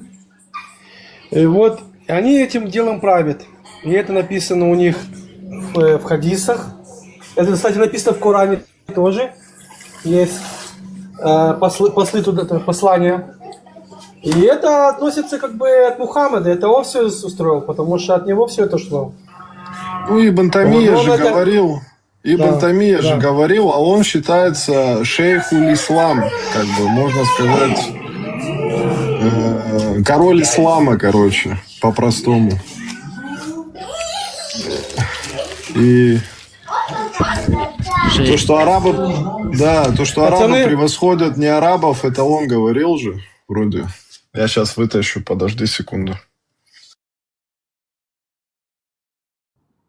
И вот они этим делом правят. И это написано у них в хадисах. Это, кстати, написано в Коране тоже. Есть послы туда, послания. И это относится как бы от Мухаммеда. Это он все устроил, потому что от него все это шло.
Ну, Ибн Тамия
Он
же
это-
говорил, Ибн Тамия же говорил, а он считается шейхуль ислам, как бы, можно сказать, король ислама, короче, по-простому. И то, что арабы, да, то, что арабы
Пацаны.
превосходят не арабов, это он говорил же, вроде. Я сейчас вытащу, подожди секунду.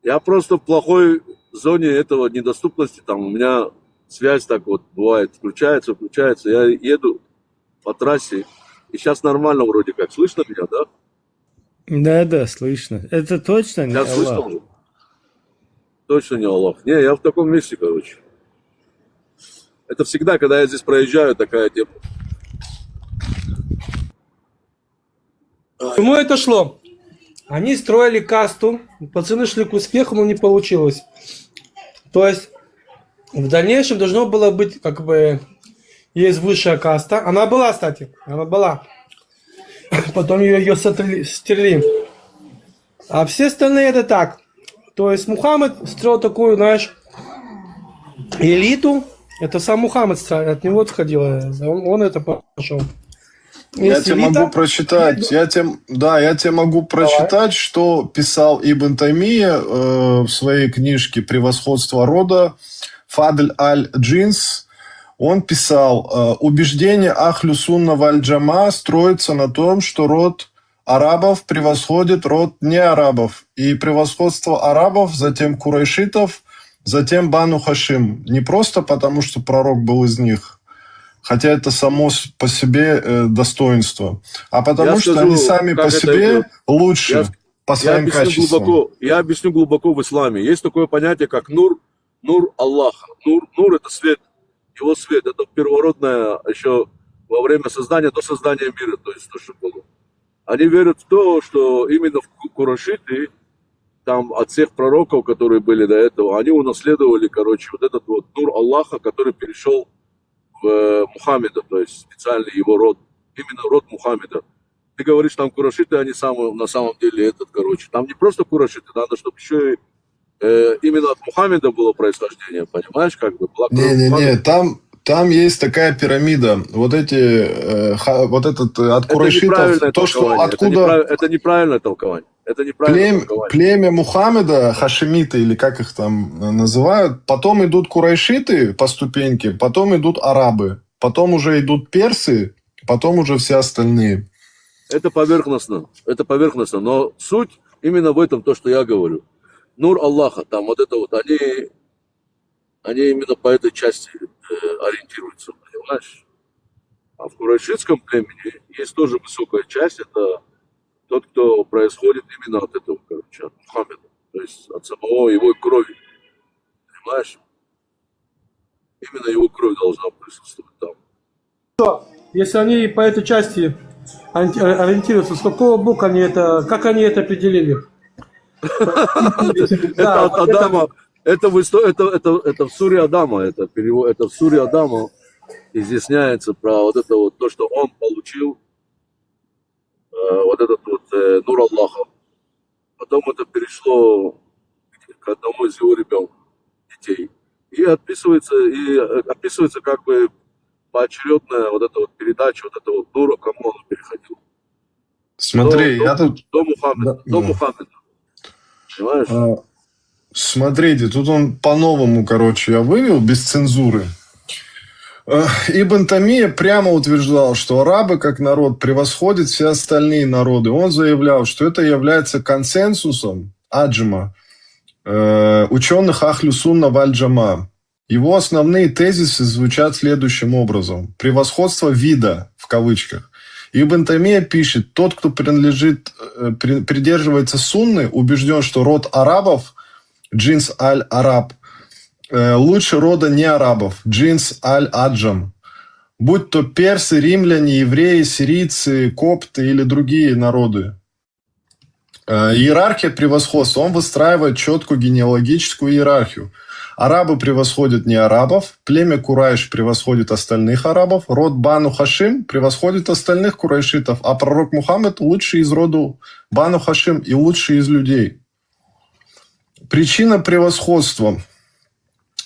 Я просто в плохой зоне этого недоступности, там у меня связь так вот бывает, включается, я еду по трассе, и сейчас нормально вроде как. Слышно меня, да?
Да, слышно. Это точно не
Сейчас слышно
Аллах?
уже? Точно не Аллах. Не, я в таком месте, короче. Это всегда, когда я здесь проезжаю, такая тема.
К чему это шло? Они строили касту, пацаны шли к успеху, но не получилось. То есть в дальнейшем должно было быть как бы есть высшая каста. Она была, кстати, она была. Потом ее стерли. А все остальные это так. То есть Мухаммед строил такую, знаешь, элиту. Это сам Мухаммед строил, от него отходило. Он это пошел.
Я
Есть
тебе
элита.
могу прочитать, я тебе могу прочитать, что писал Ибн Таймия в своей книжке «Превосходство рода», Фадль аль-Джинс. Он писал, убеждение Ахлю Сунна валь Джама строится на том, что род арабов превосходит род неарабов. И превосходство арабов, затем курайшитов, затем Бану Хашим. Не просто потому, что пророк был из них, хотя это само по себе достоинство, а потому
Я
что
скажу,
они сами
как
по
это
себе
идет.
лучше по своим качествам.
Я объясню глубоко в исламе. Есть такое понятие, как нур Аллаха. Нур это свет, его свет. Это первородное еще во время создания, до создания мира, то есть то, что было. Они верят в то, что именно в Курашиты, там от всех пророков, которые были до этого, они унаследовали, короче, вот этот вот нур Аллаха, который перешел в Мухаммеда, то есть специальный его род, именно род Мухаммеда. Ты говоришь, там курашиты, они на самом деле этот, короче, там не просто курашиты, надо, чтобы еще и именно от Мухаммеда было происхождение, понимаешь, как бы?
Не, там есть такая пирамида. Вот этот от курайшитов, то, что откуда...
Это неправильное толкование. Это неправильное толкование.
Племя Мухаммеда, хашемиты, или как их там называют, потом идут курайшиты по ступеньке, потом идут арабы, потом уже идут персы, потом уже все остальные.
Это поверхностно, но суть именно в этом, то, что я говорю. Нур Аллаха, там вот это вот, они именно по этой части ориентируются, понимаешь? Понимаешь? А в курайшитском племени есть тоже высокая часть, это тот, кто происходит именно от этого, короче, от Мухаммеда. То есть от самого его крови. Понимаешь? Именно его кровь должна присутствовать там.
Если они по этой части ориентируются, с какого бока они это, как они это определили?
Это от Адама, это в суре Адама, это в суре Адама изъясняется про вот это вот то, что он получил, вот этот вот нур Аллаха. Потом это перешло к одному из его детей. И описывается как бы поочередная вот эта вот передача, вот этого вот нура, кому он переходил.
Смотри, я тут...
До Мухаммеда. До Мухаммеда. Понимаешь?
Смотрите, тут он по-новому, короче, я вывел, без цензуры. Ибн Тамия прямо утверждал, что арабы как народ превосходят все остальные народы. Он заявлял, что это является консенсусом аджма, ученых Ахлю Сунна валь Джама. Его основные тезисы звучат следующим образом. Превосходство вида, в кавычках. Ибн Тамия пишет, тот, кто придерживается сунны, убежден, что род арабов, джинс аль-араб, лучше рода не арабов, джинс аль-аджам. Будь то персы, римляне, евреи, сирийцы, копты или другие народы. Иерархия превосходства. Он выстраивает четкую генеалогическую иерархию. Арабы превосходят не арабов, племя Курайш превосходит остальных арабов, род Бану Хашим превосходит остальных курайшитов, а пророк Мухаммед лучший из рода Бану Хашим и лучший из людей. Причина превосходства.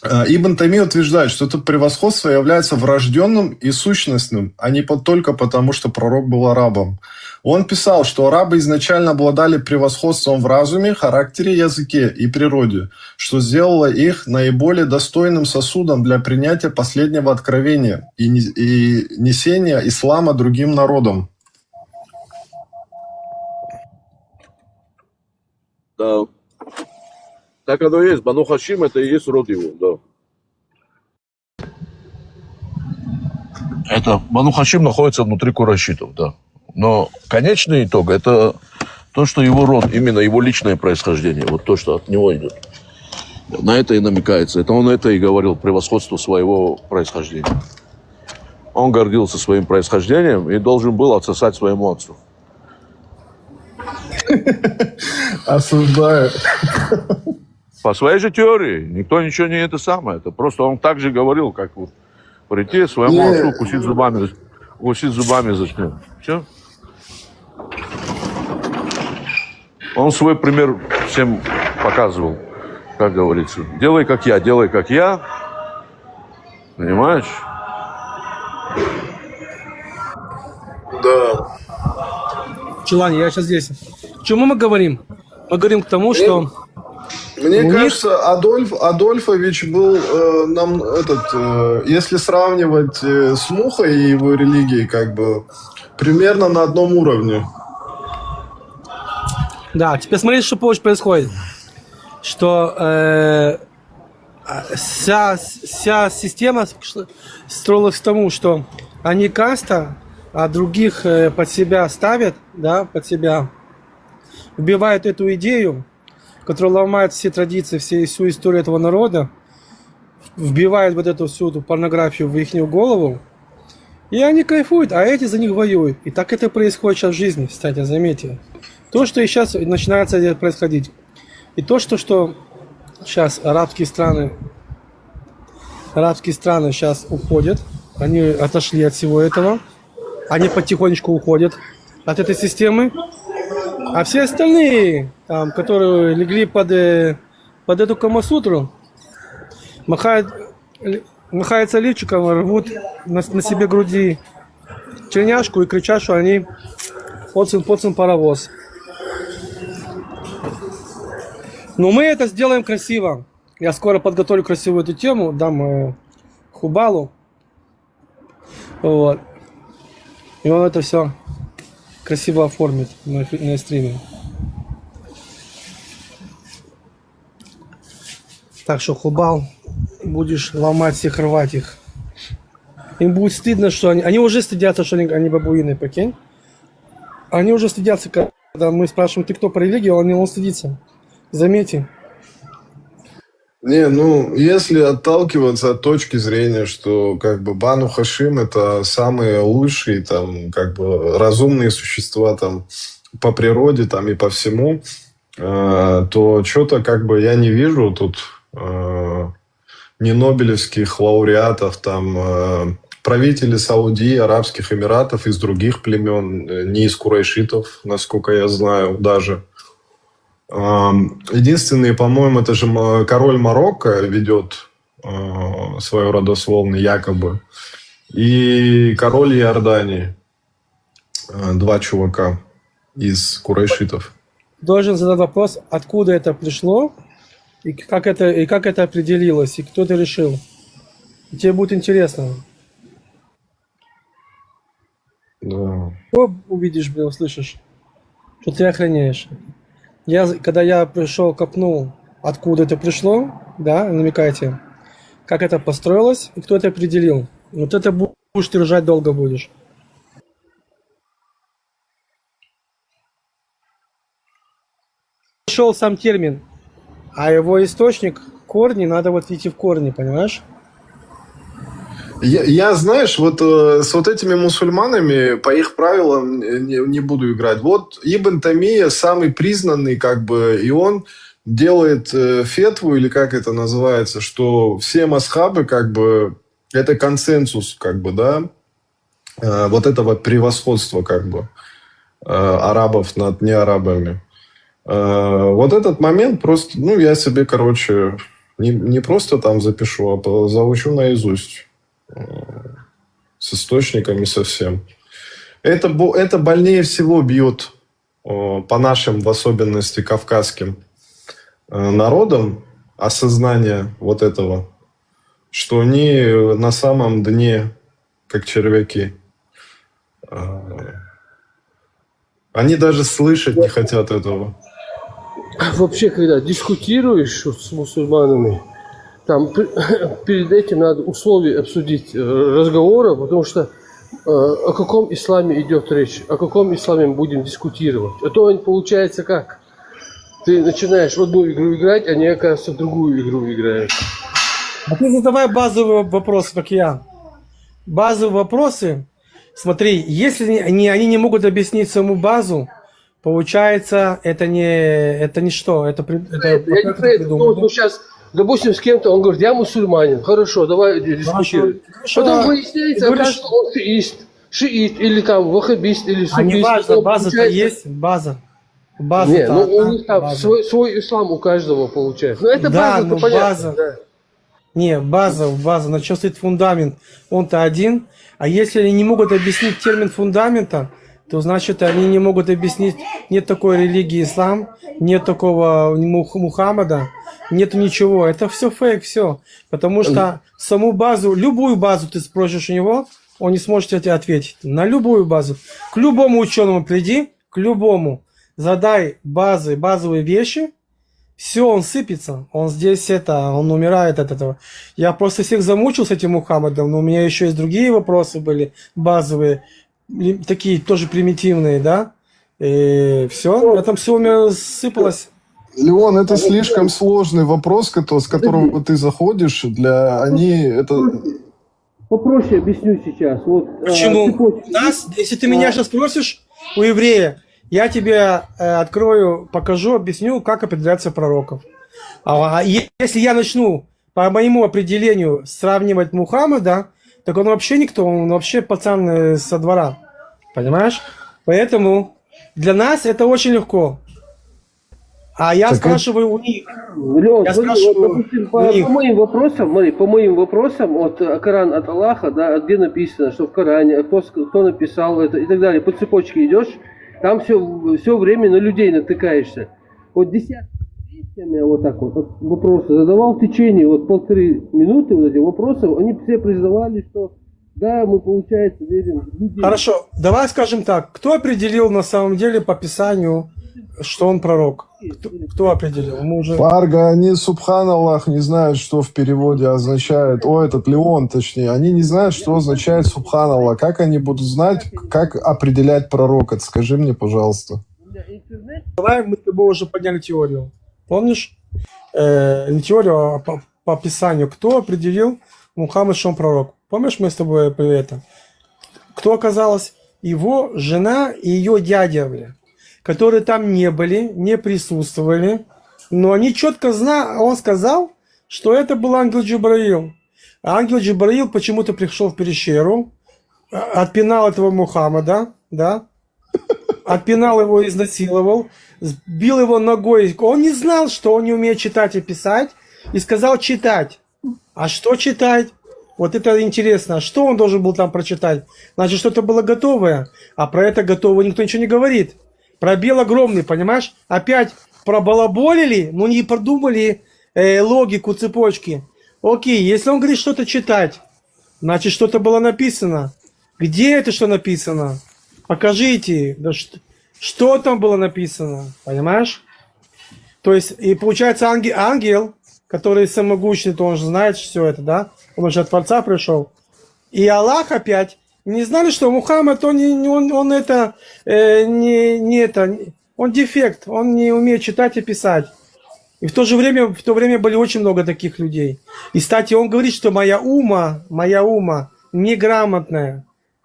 Ибн Тамия утверждает, что это превосходство является врожденным и сущностным, а не только потому, что пророк был арабом. Он писал, что арабы изначально обладали превосходством в разуме, характере, языке и природе, что сделало их наиболее достойным сосудом для принятия последнего откровения и несения ислама другим народам.
Да. Так оно и есть. Бану Хашим это и есть род его, да. Это Бану Хашим находится внутри курайшитов, да. Но конечный итог это то, что его род, именно его личное происхождение, вот то, что от него идет. На это и намекается. Это он это и говорил, превосходство своего происхождения. Он гордился своим происхождением и должен был отсосать своему отцу.
Осуждаю.
По своей же теории. Никто ничего не это самое. Это просто он так же говорил, как вот прийти своему отцу, кусить зубами зачнет. Все. Он свой пример всем показывал, как говорится. Делай как я, делай как я. Понимаешь?
Да.
Челани, я сейчас здесь. К чему мы говорим? Мы говорим к тому, что...
Мне кажется, Адольфович был если сравнивать с Мухой и его религией, как бы примерно на одном уровне.
Да, теперь смотрите, что происходит. Что вся система строилась к тому, что они каста, а других под себя ставят, да, под себя, вбивают эту идею, которая ломает все традиции, всю историю этого народа, вбивает вот эту всю эту порнографию в их голову, и они кайфуют, а эти за них воюют. И так это происходит сейчас в жизни, кстати, заметьте. То, что и сейчас начинается происходить. И то, что сейчас арабские страны сейчас уходят, они отошли от всего этого, они потихонечку уходят от этой системы. А все остальные, там, которые легли под эту камасутру, махаются лифчиком, рвут на себе груди черняшку и кричат, что они поцин паровоз. Но мы это сделаем красиво. Я скоро подготовлю красивую эту тему, дам Хубалу. Вот. И он это все красиво оформит на стриме. Так что, Хубал, будешь ломать всех, рвать их. Им будет стыдно, что они уже стыдятся, что они бабуины, прикинь. Они уже стыдятся, когда мы спрашиваем, ты кто по религии, он стыдится. Заметьте.
Не, ну, если отталкиваться от точки зрения, что как бы Бану Хашим это самые лучшие, там, как бы разумные существа там по природе там и по всему, то что-то как бы я не вижу тут ни нобелевских лауреатов, там, правители Саудии, Арабских Эмиратов из других племен, не из курайшитов, насколько я знаю, даже. Единственный, по-моему, это же король Марокко ведет свою родословную якобы. И король Иордании. Два чувака из курайшитов.
Должен задать вопрос, откуда это пришло, и как это определилось, и кто это решил. И тебе будет интересно.
Да.
Что увидишь, блин, услышишь? Что ты охраняешь? Когда я пришел, копнул, откуда это пришло, да, намекайте, как это построилось и кто это определил. Вот это будешь держать долго будешь. Пришел сам термин, а его источник, корни, надо вот идти в корни, понимаешь?
Я, знаешь, вот с вот этими мусульманами по их правилам не буду играть. Вот Ибн Тамия самый признанный, как бы, и он делает фетву, или как это называется, что все масхабы, как бы, это консенсус, как бы, да, вот этого превосходства, как бы, арабов над неарабами. Вот этот момент просто, ну, я себе, короче, не просто там запишу, а заучу наизусть. С источниками совсем. Это больнее всего бьет по нашим, в особенности кавказским народам, осознание вот этого, что они на самом дне, как червяки. Они даже слышать не хотят этого.
Вообще, когда дискутируешь с мусульманами, там перед этим надо условия обсудить разговора, потому что о каком исламе идет речь, о каком исламе мы будем дискутировать. А то получается как? Ты начинаешь в одну игру играть, а они, оказывается, в другую игру играют.
А ты задавай базовые вопросы, как я. Базовые вопросы. Смотри, если они не могут объяснить саму базу, получается, это не что? Я не про это.
Ну, сейчас, допустим, с кем-то, он говорит, я мусульманин. Хорошо, давай дискутируем. Потом выясняется, оказывается, он шиит, или там ваххабист, или суннист.
А не важно, база-то есть, база.
Не, ну у них там свой ислам у каждого получается. Ну это
да,
база, понятно.
База. Да. Не, база, на чем стоит фундамент, он-то один. А если они не могут объяснить термин фундамента, то значит они не могут объяснить, нет такой религии ислам, нет такого Мухаммада, нет ничего. Это все фейк, все. Потому что саму базу, любую базу ты спросишь у него, он не сможет тебе ответить. На любую базу. К любому ученому приди, к любому. Задай базовые вещи, все, он сыпется, он здесь он умирает от этого. Я просто всех замучил с этим Мухаммадом, но у меня еще есть другие вопросы были базовые, такие тоже примитивные, да, и все, на этом все сыпалось.
Леон, это слишком сложный вопрос, с которого ты заходишь, это...
Попроще объясню сейчас. Вот,
почему? Если ты меня сейчас спросишь у еврея, я тебе открою, покажу, объясню, как определяться пророков. А если я начну по моему определению сравнивать Мухаммада, так он вообще никто, он вообще пацан со двора. Понимаешь? Поэтому для нас это очень легко. А я спрашиваю у них.
Лён, я спрашиваю допустим, по моим вопросам, от Коран от Аллаха, да, где написано, что в Коране, кто написал это и так далее, по цепочке идешь. Там все время на людей натыкаешься. Вот десятками вот так вот вопросы задавал в течение 1,5 минуты вот этих вопросов. Они все признавали, что да, мы, получается, верим в людей.
Хорошо, давай скажем так. Кто определил на самом деле по Писанию что он пророк? Кто определил? Мы уже...
Фарго, они, субханаллах, не знают, что в переводе означает. О, этот Леон, точнее. Они не знают, что означает субханаллах. Как они будут знать, как определять пророка? Скажи мне, пожалуйста.
Давай, мы с тобой уже подняли теорию. Помнишь? Не теорию, а по Писанию. Кто определил Мухаммад, что он пророк? Помнишь, мы с тобой это? Кто оказалось? Его жена и ее дядя, бля, которые там не были, не присутствовали, но они четко знали, он сказал, что это был ангел Джибраил. А ангел Джибраил почему-то пришел в пещеру, отпинал этого Мухаммада, да, отпинал его, изнасиловал, сбил его ногой. Он не знал, что он не умеет читать и писать, и сказал читать. А что читать? Вот это интересно. Что он должен был там прочитать? Значит, что-то было готовое. А про это готовое никто ничего не говорит. Пробел огромный, понимаешь? Опять пробалаболили, но не продумали логику цепочки. Окей, если он говорит что-то читать, значит, что-то было написано. Где это что написано? Покажите. Да что там было написано? Понимаешь? То есть, и получается ангел, который самогущий, то он же знает все это, да? Он уже от Творца пришел. И Аллах опять не знали, что Мухаммад, он дефект, он не умеет читать и писать. И в то время были очень много таких людей. И, кстати, он говорит, что моя ума неграмотная.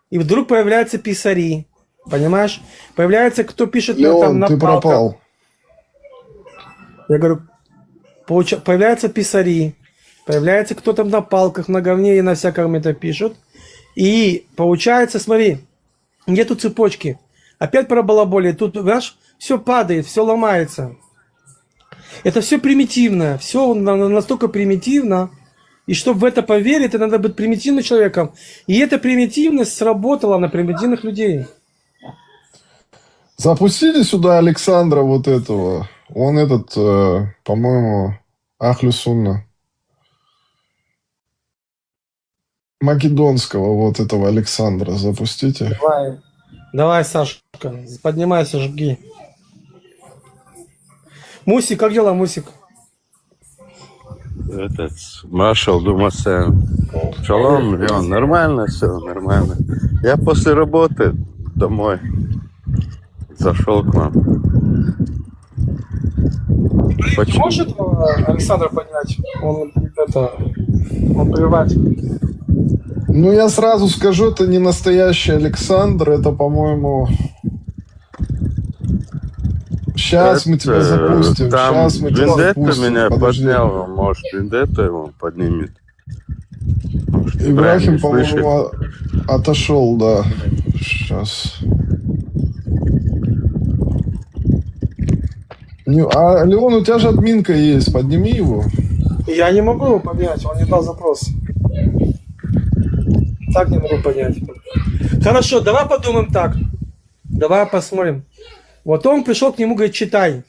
И вдруг появляются писари. Понимаешь? Появляется, кто пишет
Леон,
там на
ты
палках.
пропал.
Я говорю, появляются писари. Появляется кто там на палках, на говне и на всяком это пишут. И получается, смотри, нету цепочки. Опять параболаболия. Тут, понимаешь, все падает, все ломается. Это все примитивно. Все настолько примитивно. И чтобы в это поверить, это надо быть примитивным человеком. И эта примитивность сработала на примитивных людей.
Запустите сюда Александра вот этого. Он этот, по-моему, Ахлю Сунна. Македонского вот этого Александра запустите.
Давай, Сашка, поднимайся, жги. Мусик, как дела, Мусик?
Этот, Маршал Думасен. Шалом, Леон, нормально все, нормально. Я после работы домой зашел к вам.
Не может Александра поднять? Он плевать.
Ну, я сразу скажу, это не настоящий Александр, это, по-моему... Сейчас мы тебя запустим.
Там
Сейчас мы тебя
Вендетта
запустим.
меня
Подожди.
поднял, может, Вендетта его поднимет. Может,
Ибрахим,
не слышит.
по-моему, отошел, да. Сейчас. А, Леон, у тебя же админка есть, подними его.
Я не могу его поднять, он не дал запрос. Так не могу поднять. Хорошо, давай подумаем так. Давай посмотрим. Вот он пришел к нему, говорит, читай.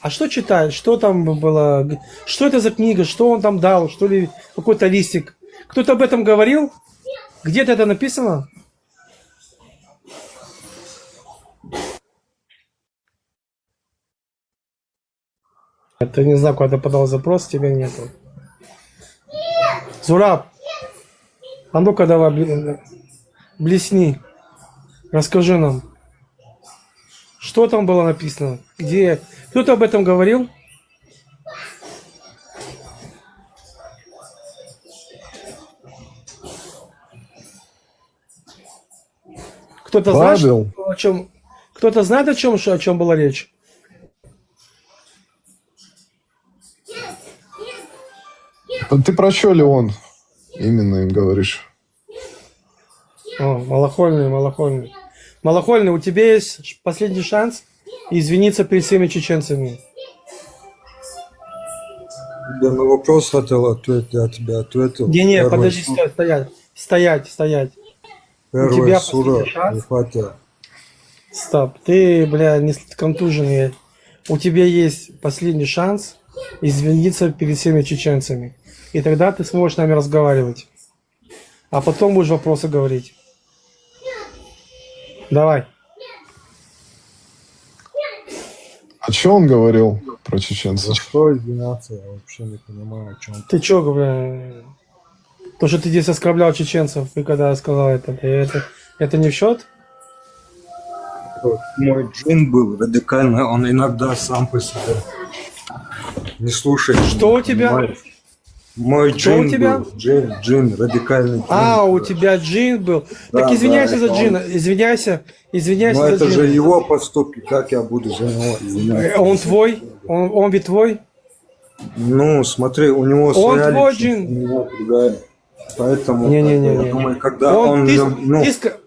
А что читает? Что там было? Что это за книга? Что он там дал? Что ли какой-то листик? Кто-то об этом говорил? Где-то это написано? Это не знаю, куда ты подал запрос, тебя нету. Зураб, а ну-ка давай, блесни. Расскажи нам. Что там было написано? Где? Кто-то об этом говорил? Кто-то знает, о чем? Кто-то знает, о чем была речь?
Ты про что, Леон? Именно им говоришь.
О, малохольный. Малохольный, у тебя есть последний шанс извиниться перед всеми чеченцами.
Я на вопрос хотел ответить, я тебе ответил.
Не, подожди, стоять.
Первая
у тебя
сура,
шанс.
Фатиха.
Стоп, ты, бля, не контуженный. У тебя есть последний шанс извиниться перед всеми чеченцами. И тогда ты сможешь с нами разговаривать. А потом будешь вопросы говорить. Давай.
А что он говорил про чеченцев?
За что извиняться? Я вообще не понимаю, о чем
Ты чё, бля? То, что ты здесь оскорблял чеченцев, и когда сказал это не в счет?
Мой джин был радикальный, он иногда сам по себе. Не слушай.
Что у тебя?
Понимаешь? Мой
Что у
джин
тебя?
был, джин, радикальный джин.
А, у тебя джин был.
Да,
Так извиняйся
да,
за
это
джина,
он.
извиняйся
Но
за
это
джина.
же его поступки, как я буду за него извиняться?
Он твой? Он ведь твой?
Ну, смотри, у него
Он
своя
твой
личность,
джин.
у меня другая. Поэтому,
Не-не-не.
я думаю, когда он...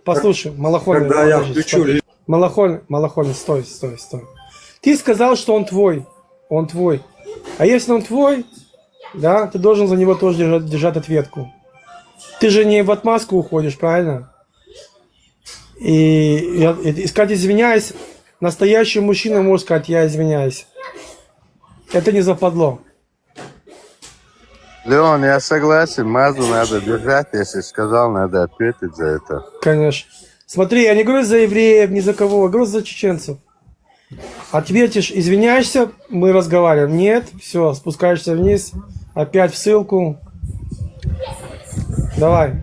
Послушай, Малахольный.
когда я
подожди,
включу...
стой. Малахольный, стой. Ты сказал, что он твой. Он твой. А если он твой, да, ты должен за него тоже держать ответку. Ты же не в отмазку уходишь, правильно? И сказать извиняюсь, настоящий мужчина может сказать, я извиняюсь. Это не западло.
Леон, я согласен, Мазу надо держать, если сказал, надо ответить за это.
Конечно. Смотри, я не говорю за евреев, ни за кого, я говорю за чеченцев. Ответишь, извиняешься, мы разговариваем. Нет, все, спускаешься вниз, опять в ссылку. Давай.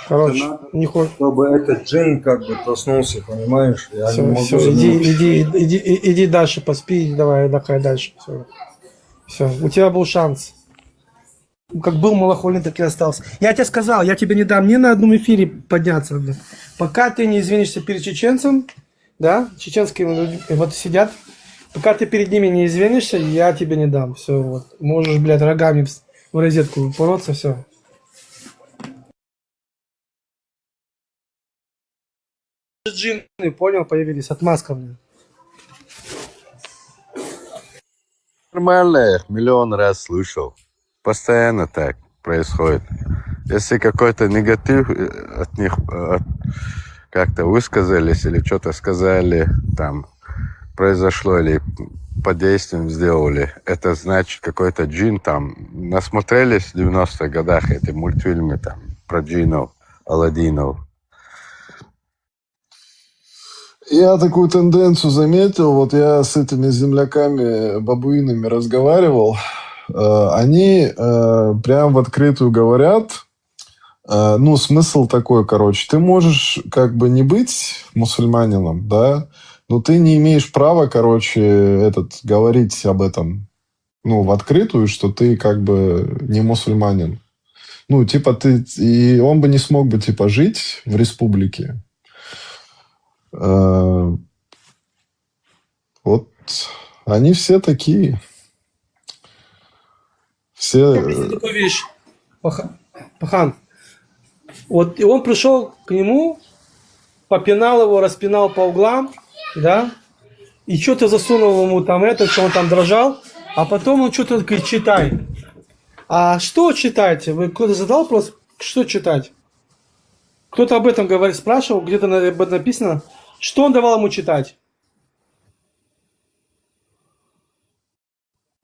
Короче, не хочешь.
Чтобы этот джин как бы проснулся, понимаешь? Я не могу
Все,
заниматься.
иди дальше, поспи, давай, отдыхай дальше. Все, у тебя был шанс. Как был Малахольный, так и остался. Я тебе сказал, я тебе не дам ни на одном эфире подняться. Пока ты не извинишься перед чеченцем, да, чеченские люди вот сидят, пока ты перед ними не извинишься, я тебе не дам. Все, вот. Можешь, блядь, рогами в розетку упороться, все. Джинны, понял, появились, отмазка мне.
Нормально, я их миллион раз слышал. Постоянно так происходит. Если какой-то негатив от них как-то высказались или что-то сказали, там произошло или под действием сделали, это значит какой-то джин там. Насмотрелись в 90-х годах эти мультфильмы там про джинов, Аладдинов.
Я такую тенденцию заметил. Вот я с этими земляками, бабуинами разговаривал. Они прям в открытую говорят. Ну, смысл такой, короче. Ты можешь как бы не быть мусульманином, да, но ты не имеешь права, короче, говорить об этом, ну, в открытую, что ты как бы не мусульманин. Ну, типа и он бы не смог бы, типа, жить в республике. Вот они все такие. Все...
Такую вещь, Пахан. Вот и он пришел к нему, попинал его, распинал по углам, да, и что-то засунул ему там что он там дрожал, а потом он что-то говорит, читай. А что читать? Вы кто-то задал вопрос, что читать? Кто-то об этом говорит, спрашивал, где-то об этом написано. Что он давал ему читать?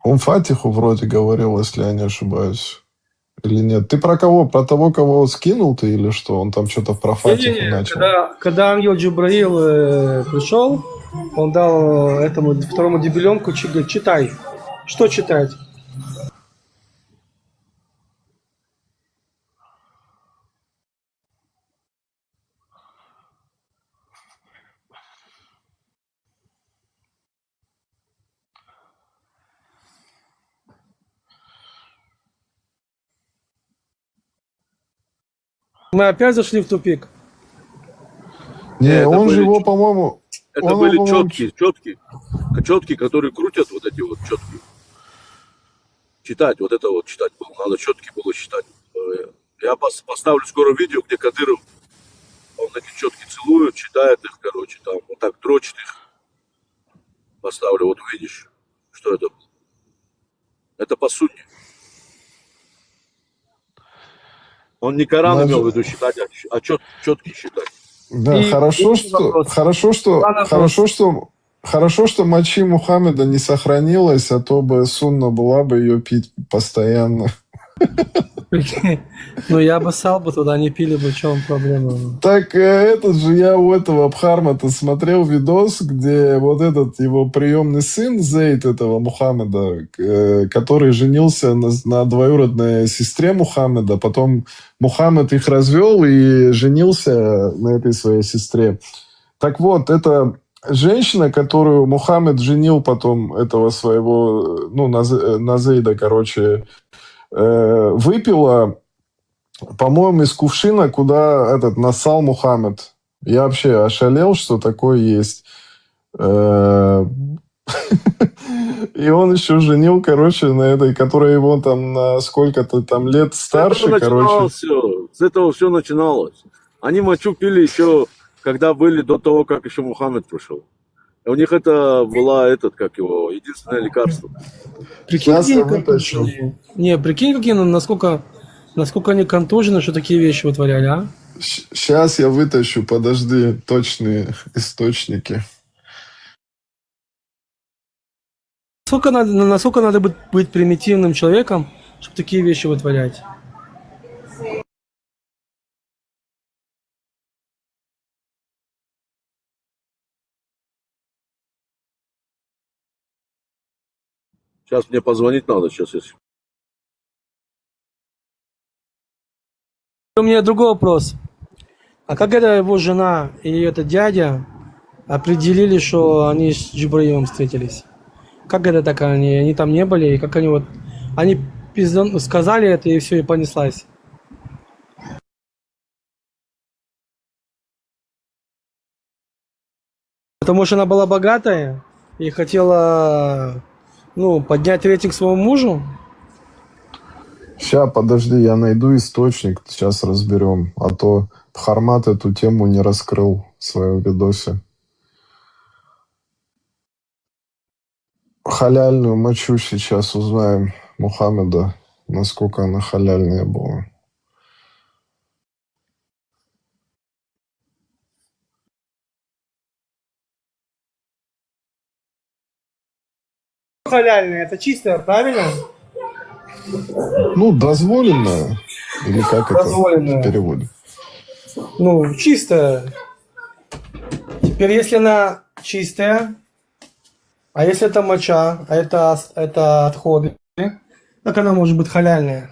Он Фатиху вроде говорил, если я не ошибаюсь. Или нет? Ты про кого? Про того, кого скинул ты или что? Он там что-то про Фатиху начал.
Когда ангел Джибраил пришел, он дал этому второму дебеленку, говорит, читай. Что читать? Мы опять зашли в тупик.
Не, он же его, по-моему...
Это были четкие, которые крутят вот эти вот четкие. Читать, вот это вот читать было. Надо четкие было читать. Я поставлю скоро видео, где Кадыров, он эти четкие целует, читает их, короче, там, вот так дрочит их. Поставлю, вот увидишь, что это было. Это по сунне. Он не Коран имел в виду считать, а четкий считать.
Да, хорошо, что мочи Мухаммеда не сохранилось, а то бы сунна была бы ее пить постоянно.
Прикинь. Ну, я бы ссал бы туда, не пили бы, в чем проблема?
Так этот же я у этого Бхармата смотрел видос, где вот этот его приемный сын Зейд этого Мухаммеда, который женился на двоюродной сестре Мухаммеда, потом Мухаммед их развел и женился на этой своей сестре. Так вот, это женщина, которую Мухаммед женил потом этого своего, ну, на Зейда, короче, выпила, по-моему, из кувшина, куда этот нассал Мухаммед. Я вообще ошалел, что такое есть. И он еще женил, короче, на этой, которая его там на сколько-то там лет старше, короче.
С этого все начиналось. Они мочу пили еще, когда были до того, как еще Мухаммед пришел. У них это было как его, единственное лекарство.
Прикинь,
Сейчас я
какие
вытащу.
Не, прикинь, какие, насколько они контужены, что такие вещи вытворяли, а?
Сейчас я вытащу, подожди, точные источники.
Насколько надо быть примитивным человеком, чтобы такие вещи вытворять?
Сейчас мне позвонить надо, сейчас если.
У меня другой вопрос. А как это его жена и этот дядя определили, что они с Джибраилом встретились? Как это так они там не были? И как они вот... Они сказали это, и все, и понеслась. Потому что она была богатая и хотела, ну, поднять рейтинг своему мужу.
Сейчас, подожди, я найду источник, сейчас разберем. А то Бхармат эту тему не раскрыл в своем видосе. Халяльную мочу сейчас узнаем Мухаммеда, насколько она халяльная была.
Халяльная, это чистая, правильно?
Ну, дозволенная. Или как
Дозволенная.
это в переводе?
Ну, чистая. Теперь, если она чистая, а если это моча, а это отходы, как она может быть халяльная?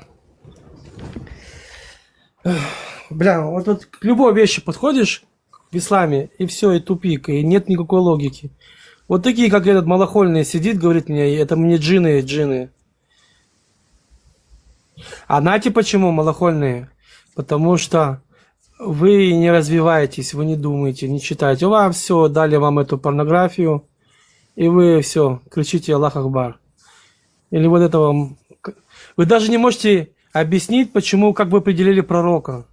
Бля, вот к любой вещи подходишь в исламе, и все, и тупик, и нет никакой логики. Вот такие, как этот малохольный сидит, говорит мне, это мне джинны. А знаете почему малохольные? Потому что вы не развиваетесь, вы не думаете, не читаете. Вам все, дали вам эту порнографию, и вы все, кричите Аллах Акбар. Или вот это вам... Вы даже не можете объяснить, почему, как вы определили пророка.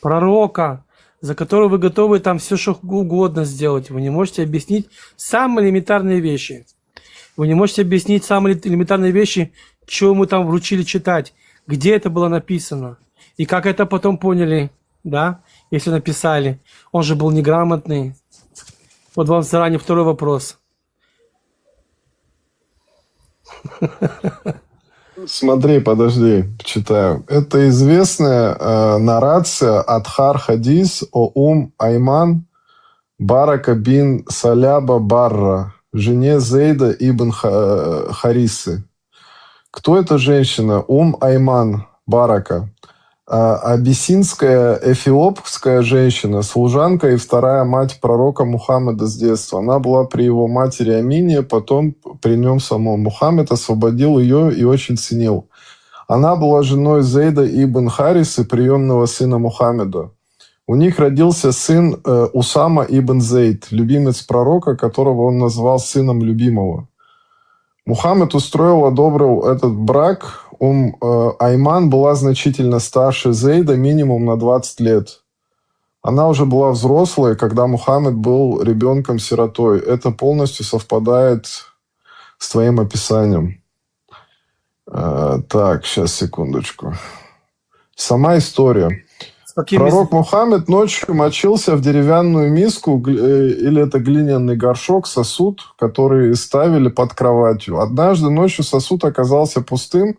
Пророка, за которого вы готовы там все, что угодно сделать. Вы не можете объяснить самые элементарные вещи. Вы не можете объяснить самые элементарные вещи, что ему там вручили читать, где это было написано, и как это потом поняли, да, если написали. Он же был неграмотный. Вот вам заранее второй вопрос.
Смотри, подожди, читаю. Это известная нарация Адхар Хадис о Айман Барака бин Саляба Барра, жене Зейда ибн Харисы. Кто эта женщина? Айман Барака. Абиссинская эфиопская женщина, служанка и вторая мать пророка Мухаммеда с детства. Она была при его матери Амине, потом при нем самом. Мухаммед освободил ее и очень ценил. Она была женой Зейда ибн Харисы, приемного сына Мухаммеда. У них родился сын Усама ибн Зейд, любимец пророка, которого он назвал сыном любимого. Мухаммед одобрил этот брак. Айман была значительно старше Зейда, минимум на 20 лет. Она уже была взрослой, когда Мухаммед был ребенком-сиротой. Это полностью совпадает с твоим описанием. Так, сейчас, секундочку. Сама история. Пророк Мухаммед ночью мочился в деревянную миску, или это глиняный горшок, сосуд, который ставили под кроватью. Однажды ночью сосуд оказался пустым.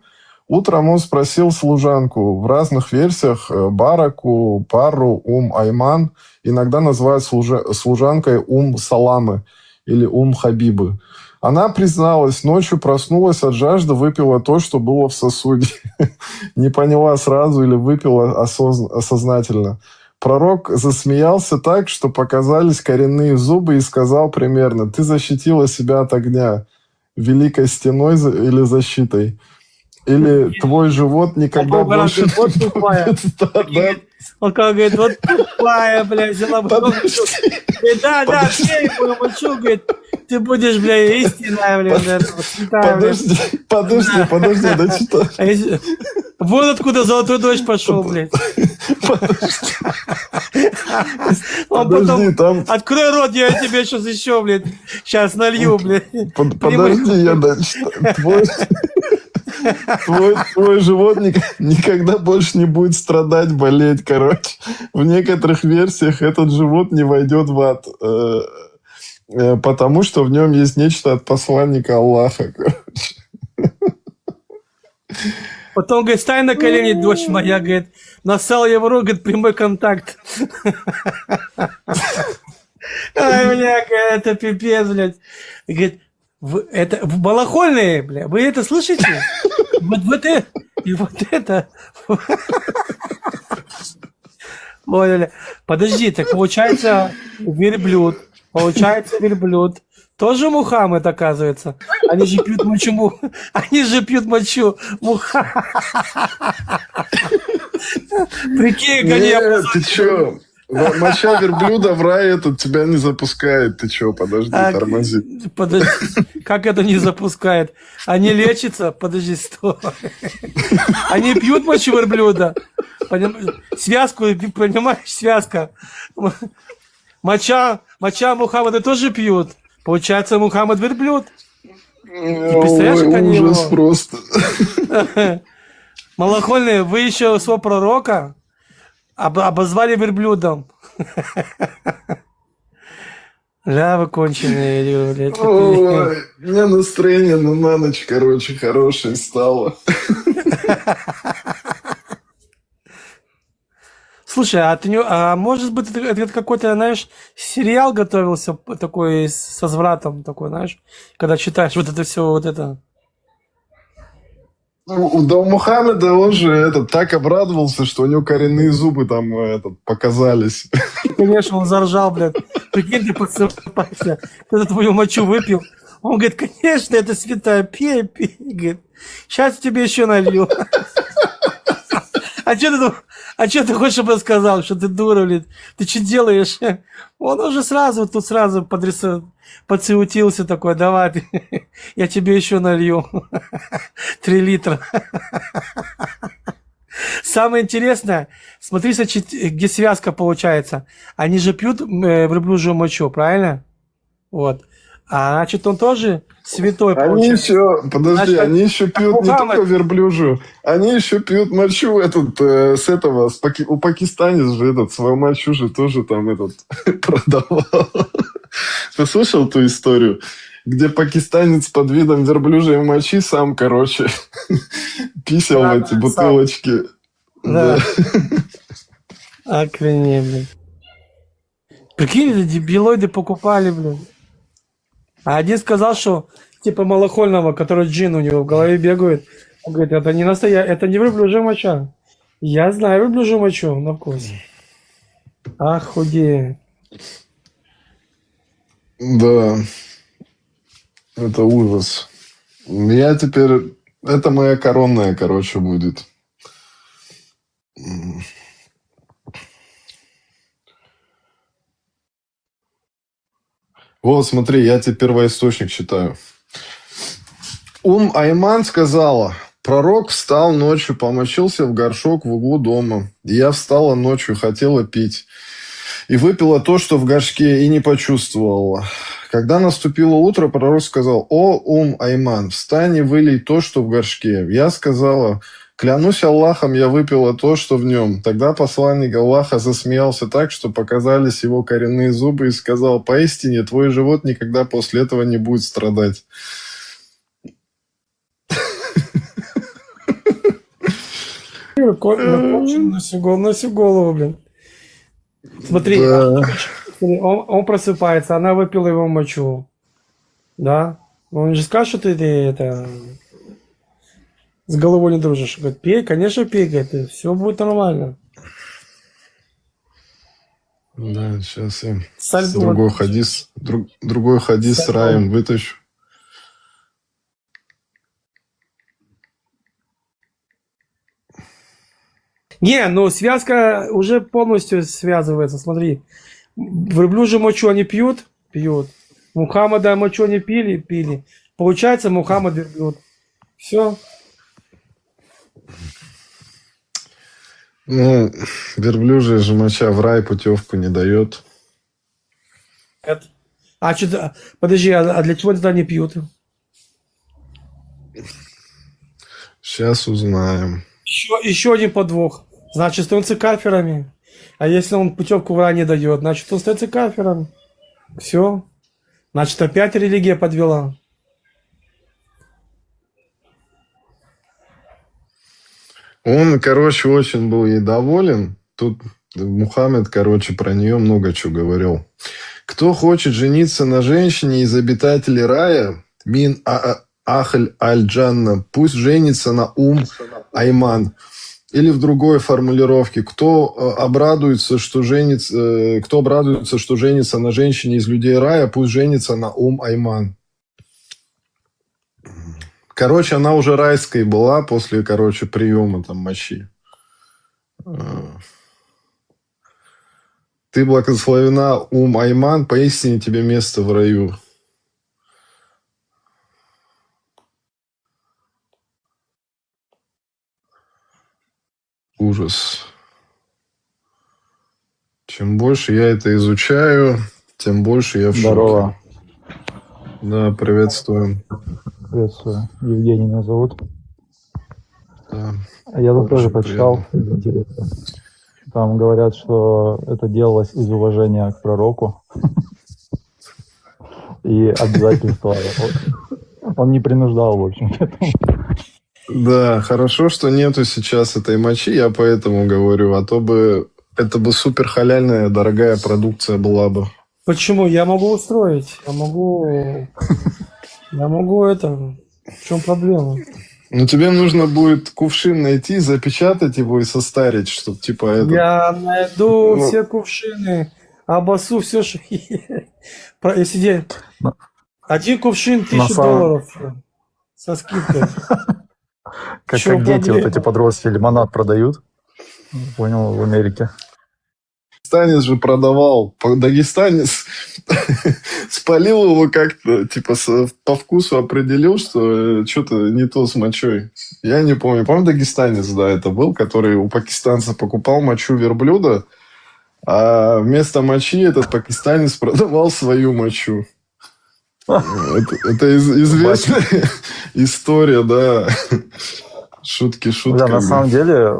Утром он спросил служанку. В разных версиях Бараку, Пару, Айман иногда называют служанкой Саламы или Хабибы. Она призналась, ночью проснулась от жажды, выпила то, что было в сосуде. Не поняла сразу или выпила осознательно. Пророк засмеялся так, что показались коренные зубы и сказал примерно: «Ты защитила себя от огня великой стеной или защитой. Или твой живот никогда больше не будет страдать».
Он как говорит, вот тупая, бля, взяла бы. Да, пей мою мочу, говорит, ты будешь, бля, истинная, бля, святая.
Подожди, дочитай.
Вот откуда золотой дождь пошел, блядь. Он потом, открой рот, я тебе сейчас еще, блядь, сейчас налью, блядь.
Подожди, я дочитаю. Твой живот никогда больше не будет страдать, болеть, короче. В некоторых версиях этот живот не войдет в ад, потому что в нем есть нечто от посланника Аллаха, короче.
Потом, говорит, стань на колени, дочь моя, говорит, нассал я в рот, говорит, прямой контакт. Ай, бля, это пипец, блядь. Говорит, это балахольные, бля, вы это слышите? Вот это, и вот это. Ой, бля. Подожди, так получается верблюд. Тоже Мухаммед, оказывается. Они же пьют мочу. Прикинь, как я...
Ты чё? Моча верблюда в рай этот тебя не запускает. Ты чё, подожди, тормози.
Подожди, как это не запускает? Они лечатся? Подожди, стой. Они пьют мочу верблюда? Связку, понимаешь, связка. Моча Мухаммеда тоже пьют. Получается, Мухаммед верблюд. Ты представляешь, как они
ужас
его...
просто.
Малохольные, вы еще своего пророка обозвали верблюдом. Да, вы конченые, блядь.
Ой, у меня настроение на ночь, короче, хорошее стало.
Слушай, а может быть, это какой-то, знаешь, сериал готовился такой со звратом, такой, знаешь, когда читаешь вот это все, вот это.
Да у Мухаммеда он же так обрадовался, что у него коренные зубы там показались.
Конечно, он заржал, блядь. Прикинь, ты подсыпаешься, кто-то твою мочу выпил. Он говорит, конечно, это святая, пей. Говорит, сейчас тебе еще налью. А что ты хочешь, чтобы я сказал, что ты дура, блядь? Ты что делаешь? Он уже сразу подсуетился такой, давай, я тебе еще налью. 3 литра. Самое интересное, смотри, где связка получается. Они же пьют верблюжью мочу, правильно? Вот. А значит, он тоже святой получается.
Они еще пьют не только верблюжью, они еще пьют мочу у пакистанец же свою мочу же тоже там продавал. Ты слышал ту историю, где пакистанец под видом верблюжьей мочи сам, короче, писал в эти бутылочки.
Да. Охренеть, блин. Прикинь, эти дебилоиды покупали, блин. А один сказал, что типа малохольного, который джин у него в голове бегает. Он говорит, это не настоящее, это не верблюжья моча. Я знаю верблюжью мочу на вкус. Охуеть.
Да. Это ужас. Я теперь... Это моя коронная, короче, будет. Вот, смотри, я тебе первоисточник читаю. Айман сказала: пророк встал ночью, помочился в горшок в углу дома. И я встала ночью, хотела пить. И выпила то, что в горшке, и не почувствовала. Когда наступило утро, пророк сказал: «О, Айман, встань и вылей то, что в горшке». Я сказала: «Клянусь Аллахом, я выпила то, что в нем». Тогда посланник Аллаха засмеялся так, что показались его коренные зубы, и сказал: «Поистине, твой живот никогда после этого не будет страдать».
Накончен на всю голову, блин. Смотри,
Да.
он просыпается, она выпила его мочу. Да? Он же скажет, что ты это с головой не дружишь. Говорит, пей, конечно, пей, говорит, все будет нормально.
Да, сейчас я
Саль-
другой
вот,
хадис, другой хадис с раем вытащу.
Не, ну связка уже полностью связывается. Смотри, верблюжью мочу они пьют? Пьют. Мухаммада мочу они пили? Пили. Получается, Мухаммад верблюд. Все.
Ну, верблюжья же моча в рай путевку не дает.
А что, подожди, а для чего тогда не пьют?
Сейчас узнаем.
Еще один подвох. Значит, становится кафирами. А если он путевку в рай не дает, значит, он становится кафиром. Все. Значит, опять религия подвела.
Он, короче, очень был ей доволен. Тут Мухаммед, короче, про нее много чего говорил. Кто хочет жениться на женщине из обитателей рая, мин ахль аль-джанна, пусть женится на Айман. Или в другой формулировке, кто обрадуется, что женится на женщине из людей рая, пусть женится на Айман. Короче, она уже райской была после, короче, приема там мочи. Ты благословена, Айман, поистине тебе место в раю. Ужас. Чем больше я это изучаю, тем больше я в шоке.
Здорово.
Да, приветствуем.
Приветствую. Евгений меня зовут.
Да.
Я тут тоже
Очень
почитал. Интересно. Там говорят, что это делалось из уважения к пророку. И обязательства. Он не принуждал, в общем, к этому.
Да, хорошо, что нету сейчас этой мочи, я поэтому говорю, а то бы это бы супер халяльная, дорогая продукция была бы.
Почему? Я могу устроить. Я могу это. В чем проблема?
Ну, тебе нужно будет кувшин найти, запечатать его и состарить, чтобы типа это...
Я найду все кувшины, обоссу все, что если один кувшин $1000 со скидкой.
Как дети, вот эти подростки лимонад продают. Понял, в Америке.
Дагестанец же продавал. Дагестанец спалил его как-то, типа по вкусу определил, что что-то не то с мочой. Я не помню. Помню, дагестанец, да, это был, который у пакистанца покупал мочу верблюда, а вместо мочи этот пакистанец продавал свою мочу. Это известная история, да. Шутки шутками.
Да, на самом деле,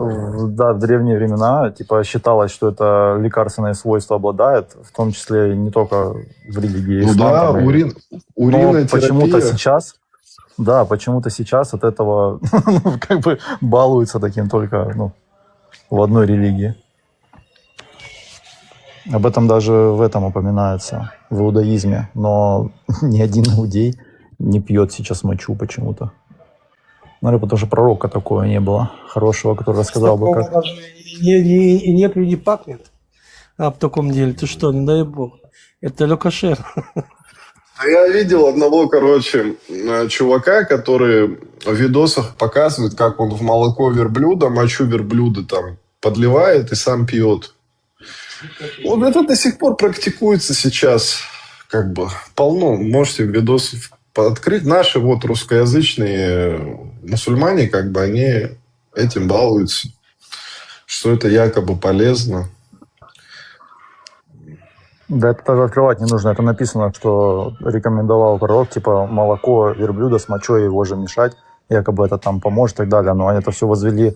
да, в древние времена типа считалось, что это лекарственные свойства обладает, в том числе не только в религии.
Ну да, уринотерапия.
Почему-то сейчас от этого как бы балуются таким только в одной религии. Об этом даже в этом упоминается, в иудаизме. Но ни один иудей не пьет сейчас мочу почему-то. Наверное, потому что пророка такого не было хорошего, который рассказал бы, как...
Даже и нет, и не пахнет. А в таком деле, ты что, не дай бог. Это лёкашер.
Я видел одного, короче, чувака, который в видосах показывает, как он в молоко верблюда, мочу верблюда там подливает и сам пьет. Вот это до сих пор практикуется сейчас. Как бы полно. Можете видосы открыть. Наши вот русскоязычные мусульмане, как бы они этим балуются. Что это якобы полезно.
Да, это даже открывать не нужно. Это написано, что рекомендовал пророк, типа, молоко верблюда с мочой его же мешать. Якобы это там поможет и так далее. Но они это все возвели.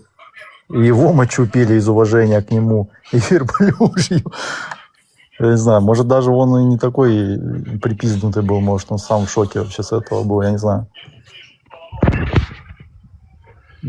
И его мочу пили из уважения к нему. И верблюжью. Я не знаю, может, даже он и не такой припизднутый был. Может, он сам в шоке вообще с этого был, я не знаю.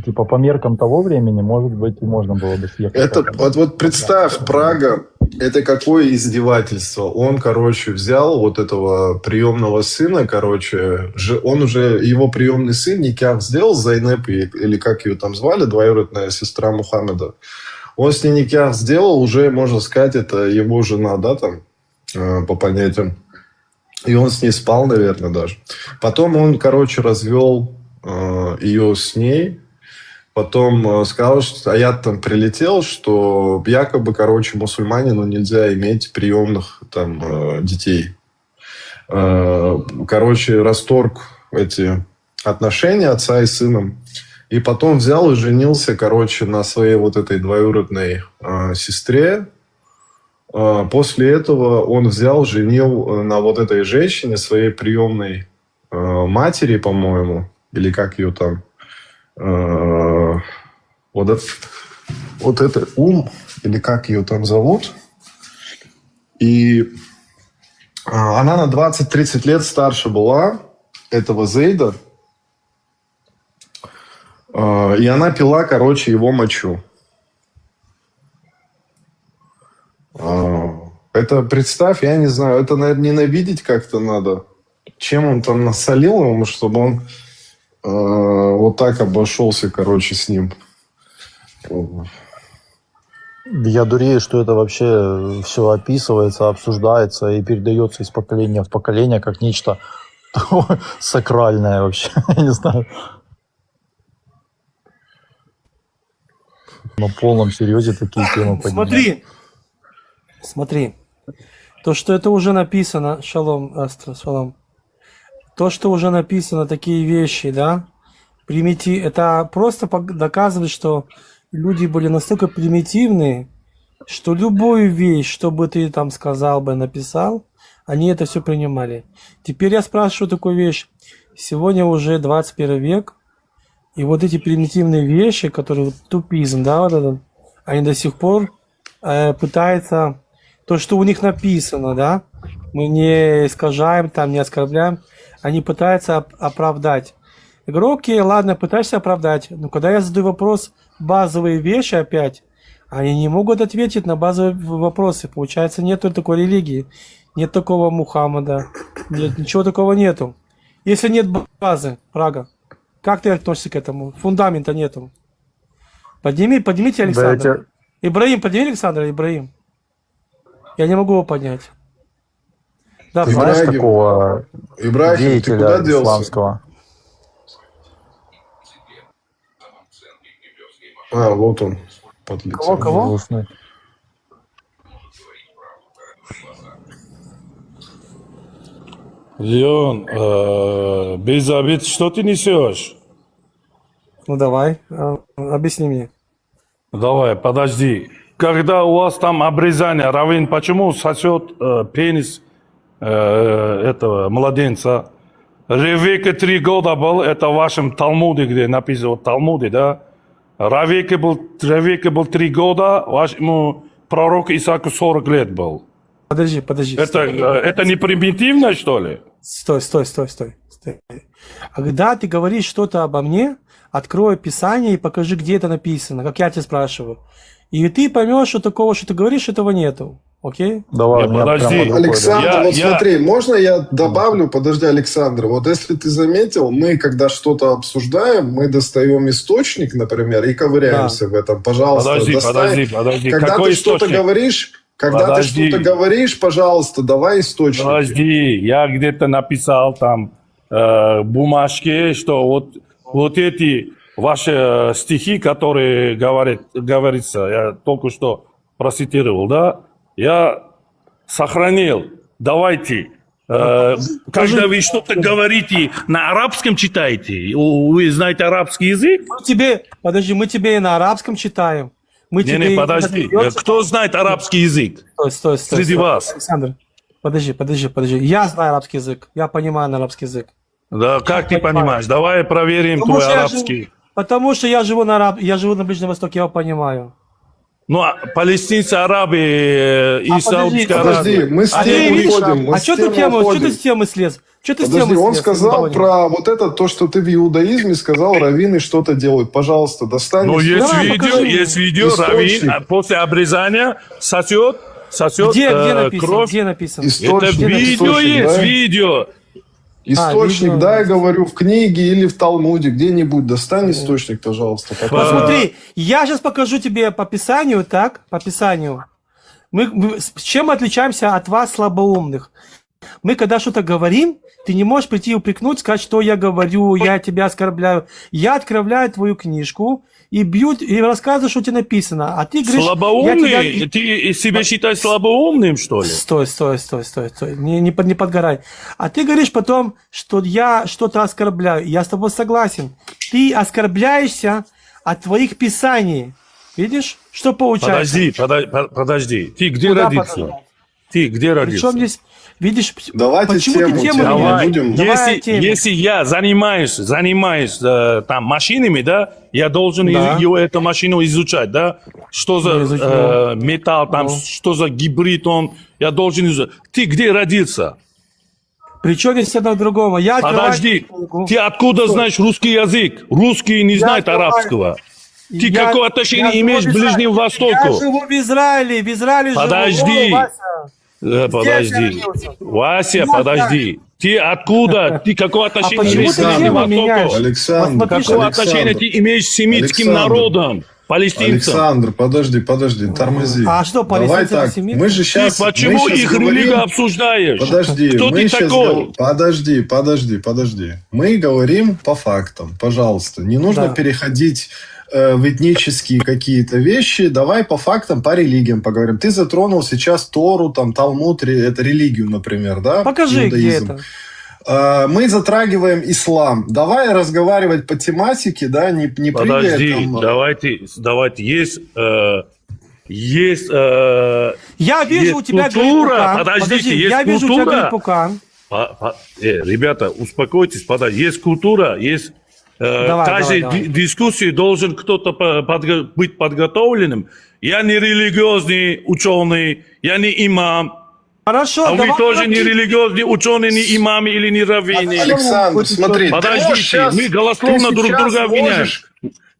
Типа по меркам того времени, может быть, и можно было бы съехать.
Это, вот представь, Прага, это какое издевательство. Он, короче, взял вот этого приемного сына, короче, он уже, его приемный сын никак сделал, Зайнеп, или как ее там звали, двоюродная сестра Мухаммеда. Он с ней никак сделал, уже, можно сказать, это его жена, да, там, по понятиям. И он с ней спал, наверное, даже. Потом он, короче, развел ее с ней. Потом сказал, что аят там прилетел, что якобы, короче, мусульманину нельзя иметь приемных там детей. Короче, расторг эти отношения отца и сыном. И потом взял и женился, короче, на своей вот этой двоюродной сестре. После этого он взял, женил на вот этой женщине, своей приемной матери, по-моему, или как ее там. Вот это или как ее там зовут. И она на 20-30 лет старше была этого Зейда. И она пила, короче, его мочу. Это, представь, я не знаю, это, наверное, ненавидеть как-то надо. Чем он там насолил ему, чтобы он вот так обошелся, короче, с ним.
Я дурею, что это вообще все описывается, обсуждается и передается из поколения в поколение как нечто сакральное вообще. Я не знаю. На полном серьезе такие темы поднимают.
Смотри. То, что это уже написано, шалом, Астра, шалом. То, что уже написано, такие вещи, да, это просто доказывает, что люди были настолько примитивные, что любую вещь, что бы ты там сказал бы, написал, они это все принимали. Теперь я спрашиваю такую вещь. Сегодня уже 21 век, и вот эти примитивные вещи, которые тупизм, да, вот этот, они до сих пор пытаются, то, что у них написано, да, мы не искажаем, там, не оскорбляем, они пытаются оправдать. Я говорю, окей, ладно, пытаешься оправдать. Но когда я задаю вопрос, базовые вещи опять, они не могут ответить на базовые вопросы. Получается, нету такой религии, нет такого Мухаммада, нет, ничего такого нету. Если нет базы, Прага, как ты относишься к этому? Фундамента нету. Поднимите Александра. Ибраим, подними Александра, Ибраим. Я не могу его поднять. Да,
ты знаешь такого деятеля исламского?
Вот он. Подлетел.
Кого?
Леон, без обид, что ты несешь?
Ну давай, объясни мне.
Давай, подожди. Когда у вас там обрезание, раввин, почему сосет пенис этого младенца? Ревека 3 года был, это в вашем Талмуде, где написано в Талмуде, да? Ревека был 3 года, вашему пророку Исааку 40 лет был.
Подожди.
Это не примитивно, что ли?
Стой. А когда ты говоришь что-то обо мне, открой Писание и покажи, где это написано, как я тебя спрашиваю. И ты поймешь, что такого, что ты говоришь, этого нету. Окей?
Давай,
подожди.
Александр, смотри, можно я добавлю? Подожди, Александр. Вот если ты заметил, мы, когда что-то обсуждаем, мы достаем источник, например, и ковыряемся в этом. Пожалуйста,
подожди.
Когда
Какой
ты что-то говоришь, ты что-то говоришь, пожалуйста, давай источник.
Подожди, я где-то написал там бумажке, что вот эти ваши стихи, которые говорится, я только что процитировал, да, я сохранил. Давайте, когда вы что-то говорите, на арабском читаете, вы знаете арабский язык?
Мы тебе и на арабском читаем.
Подожди, кто знает арабский язык?
Стой.
Среди вас.
Александр, подожди. Я знаю арабский язык, я понимаю арабский язык.
Да, как ты понимаешь? Давай проверим твой арабский.
Потому что я живу на Ближнем Востоке, я его понимаю.
Ну, а палестинцы, арабы и Саудовская
Подожди,
Аравия.
мы с
Они,
темы
видишь,
уходим, мы
а
с
что ты
темы
тему, что ты
уходим.
с темы слез? Что ты с
Подожди,
темы
он
слез?
сказал
Понял.
про вот это, то, что ты в иудаизме сказал, раввины что-то делают. Пожалуйста, достань
Ну, есть
Давай,
видео,
покажи.
есть видео,
источник.
раввин после обрезания сосет
Где написано?
кровь.
Где написано?
Это
Источник,
видео
источник,
есть,
да?
видео.
Источник,
видео.
да, я говорю, в книге или в Талмуде, где-нибудь достань источник, пожалуйста. покажи.
Посмотри, я сейчас покажу тебе по Писанию, так, по Писанию. С чем мы отличаемся от вас, слабоумных? Мы, когда что-то говорим, ты не можешь прийти и упрекнуть, сказать, что я говорю, я тебя оскорбляю. Я открываю твою книжку и бьют, и рассказываю, что у тебя написано. А ты говоришь...
Слабоумный?
я тебя-
Ты себя считаешь слабоумным, что ли?
Стой. Не подгорай. А ты говоришь потом, что я что-то оскорбляю. Я с тобой согласен. Ты оскорбляешься от твоих писаний. Видишь, что получается?
Подожди. Ты где
Куда
родился?
подождать?
Ты где родился?
Причем здесь, видишь,
Давайте
почему
тему,
ты тему
тему.
меняешь?
Давай.
будем-
Давай тему.
Если я занимаюсь там машинами, да, я должен
Да.
эту машину изучать, да? Что за металл там, что за гибрид он, я должен изучать. Ты где родился?
Причем здесь одно к другому? Я открываю
Подожди,
книгу.
ты откуда
Что?
знаешь русский язык? Русский не знает
открываю-
арабского. Ты
Я-
какое
я
отношение
живу
имеешь
в
к Ближнему
Израиле.
Востоку?
Я живу в Израиле живу.
Подожди.
О, Вася. Здесь
Подожди.
я родился.
Вася,
Я
подожди. Ты откуда? Ты какое отношение
почему
имеешь к
ты
Ближнему
тему меняешь?
Востоку?
Александр,
Посмотри,
Какое
Александр,
отношение ты имеешь с семитским
Александр.
народом, палестинцам?
Александр, подожди, тормози.
А что,
Давай
палестинцы
так,
семиты?
мы же сейчас...
Ты почему их религию обсуждаешь?
Подожди,
Кто
мы
ты
щас
такой?
Подожди. Мы говорим по фактам, пожалуйста. Не нужно
Да.
переходить в этнические какие-то вещи. Давай по фактам, по религиям поговорим. Ты затронул сейчас Тору, там, Талмуд, это религию, например, да?
Покажи, где
Иудаизм.
это.
Мы затрагиваем ислам. Давай разговаривать по тематике, да, не прыгая
Подожди,
там...
давайте, есть
Я вижу
есть
у тебя
культура.
гриппукан.
Подождите, есть
я вижу у тебя
культура.
гриппукан.
Ребята, успокойтесь, подожди. Есть культура, есть...
Давай,
каждой
давай.
дискуссии должен кто-то быть подготовленным. Я не религиозный ученый, я не имам.
Хорошо,
А вы
давай
тоже не
говори.
религиозный ученый, не имам или не раввины.
Александр, смотри,
Подождите, мы голословно друг друга обвиняем.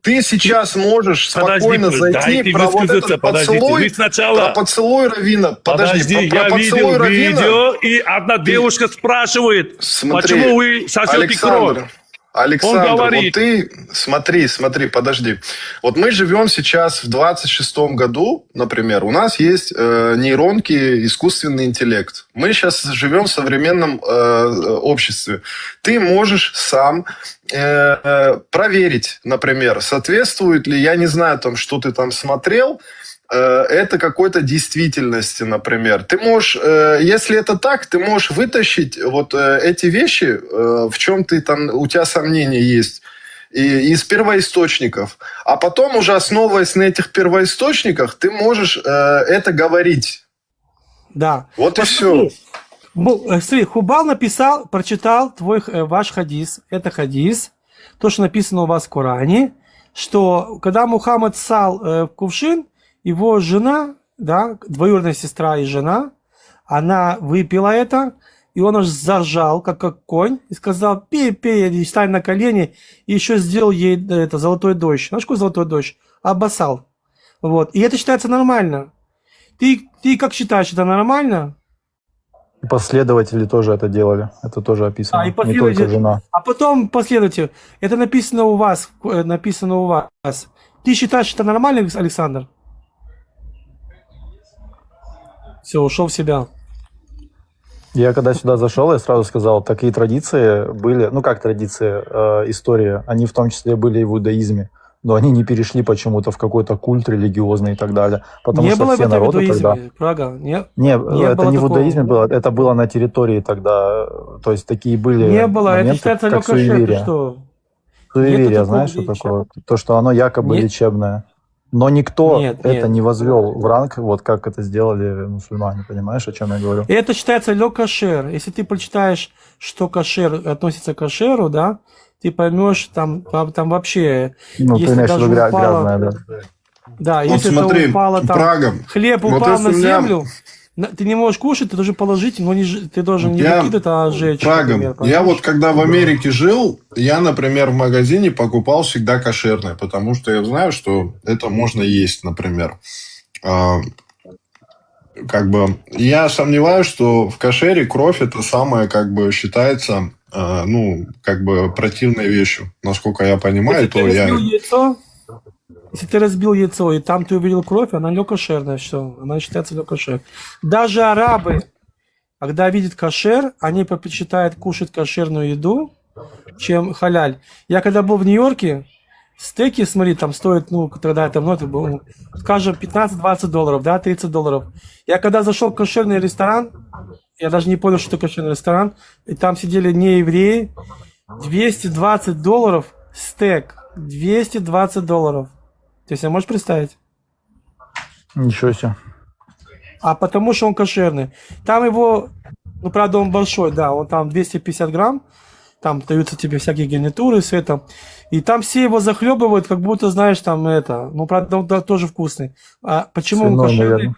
Ты сейчас можешь спокойно
Подожди,
зайти
дайте
про вот
высказаться,
этот
подождите.
поцелуй,
Вы сначала-
про поцелуй раввина.
Подожди,
про
я видел
поцелуй раввина.
видео, и одна девушка спрашивает,
Смотри,
почему вы сосете кровь.
Александр,
Он говорит-
вот ты, смотри, подожди. Вот мы живем сейчас в 26-м году, например, у нас есть нейронки, искусственный интеллект. Мы сейчас живем в современном обществе. Ты можешь сам проверить, например, соответствует ли, я не знаю, там, что ты там смотрел, это какой-то действительности, например. Ты можешь, если это так, ты можешь вытащить вот эти вещи, в чем ты там, у тебя сомнения есть, из первоисточников. А потом уже, основываясь на этих первоисточниках, ты можешь это говорить.
Да.
Вот и все.
Смотри, Хубал написал, прочитал ваш хадис. Это хадис, то, что написано у вас в Коране, что когда Мухаммад ссал в кувшин, его жена, да, двоюродная сестра и жена, она выпила это, и он аж заржал, как конь, и сказал: пей, и встань на колени, и еще сделал ей это золотой дождь. Знаешь, какой золотой дождь? Обоссал. Вот. И это считается нормально. Ты как считаешь, это нормально?
И последователи тоже это делали. Это тоже описано.
и
Не только
последователи.
жена.
А потом последователь. Это написано у вас. Ты считаешь, это нормально, Александр? Все, ушел в себя.
Я когда сюда зашел, я сразу сказал, такие традиции были, ну как традиции, истории, они в том числе были и в иудаизме, но они не перешли почему-то в какой-то культ религиозный и так далее. Потому
Не
что
было в
все
этом
народы
иудаизме,
тогда...
Прага?
Не, это
было
не в
такого.
иудаизме было, это было на территории тогда, то есть такие были
Не было, это
моменты,
считается
как
легкошер, ты
суеверие.
что?
Суеверие,
Нету
знаешь, что
такого
такое? То, что оно якобы
Нет.
лечебное. Но никто
Нет,
это
нет.
не возвел в ранг, вот как это сделали мусульмане, понимаешь, о чем я говорю?
И это считается легкошер. Если ты прочитаешь, что кошер относится к кошеру, да, ты поймешь, там вообще,
Ну, ты
если
имеешь в
даже
виду
упала...
грязное, да.
Да,
Вот
если
смотри,
это упало там,
Прага.
хлеб
Вот
упал
если
на
у меня
землю, ты не можешь кушать, ты должен положить, но ты должен не
Я,
выкидывать, а сжечь, например,
Прага, я вот
понимаешь?
когда в Америке жил, я, например, в магазине покупал всегда кошерное, потому что я знаю, что это можно есть, например. А, Как бы я сомневаюсь, что в кошере кровь это самое, как бы считается, ну, как бы противной вещью. Насколько я понимаю,
Если ты
то я...
разбил яйцо, если ты разбил яйцо, и там ты увидел кровь, она не кошерная, все, она считается не кошер. Даже арабы, когда видят кошер, они предпочитают кушать кошерную еду, чем халяль. Я когда был в Нью-Йорке, стейки, смотри, там стоят, ну, тогда это много, было, скажем, $15-20, да, $30. Я когда зашел в кошерный ресторан, я даже не понял, что это кошерный ресторан, и там сидели не евреи, $220 стейк, $220. Ты себе можешь представить?
Ничего себе.
А потому что он кошерный. Там его, ну, правда, он большой, да, он там 250 грамм, там даются тебе всякие гарнитуры с этим. И там все его захлебывают, как будто, знаешь, там это, ну, правда, он тоже вкусный. А почему он
Свиной,
кошерный?
наверное.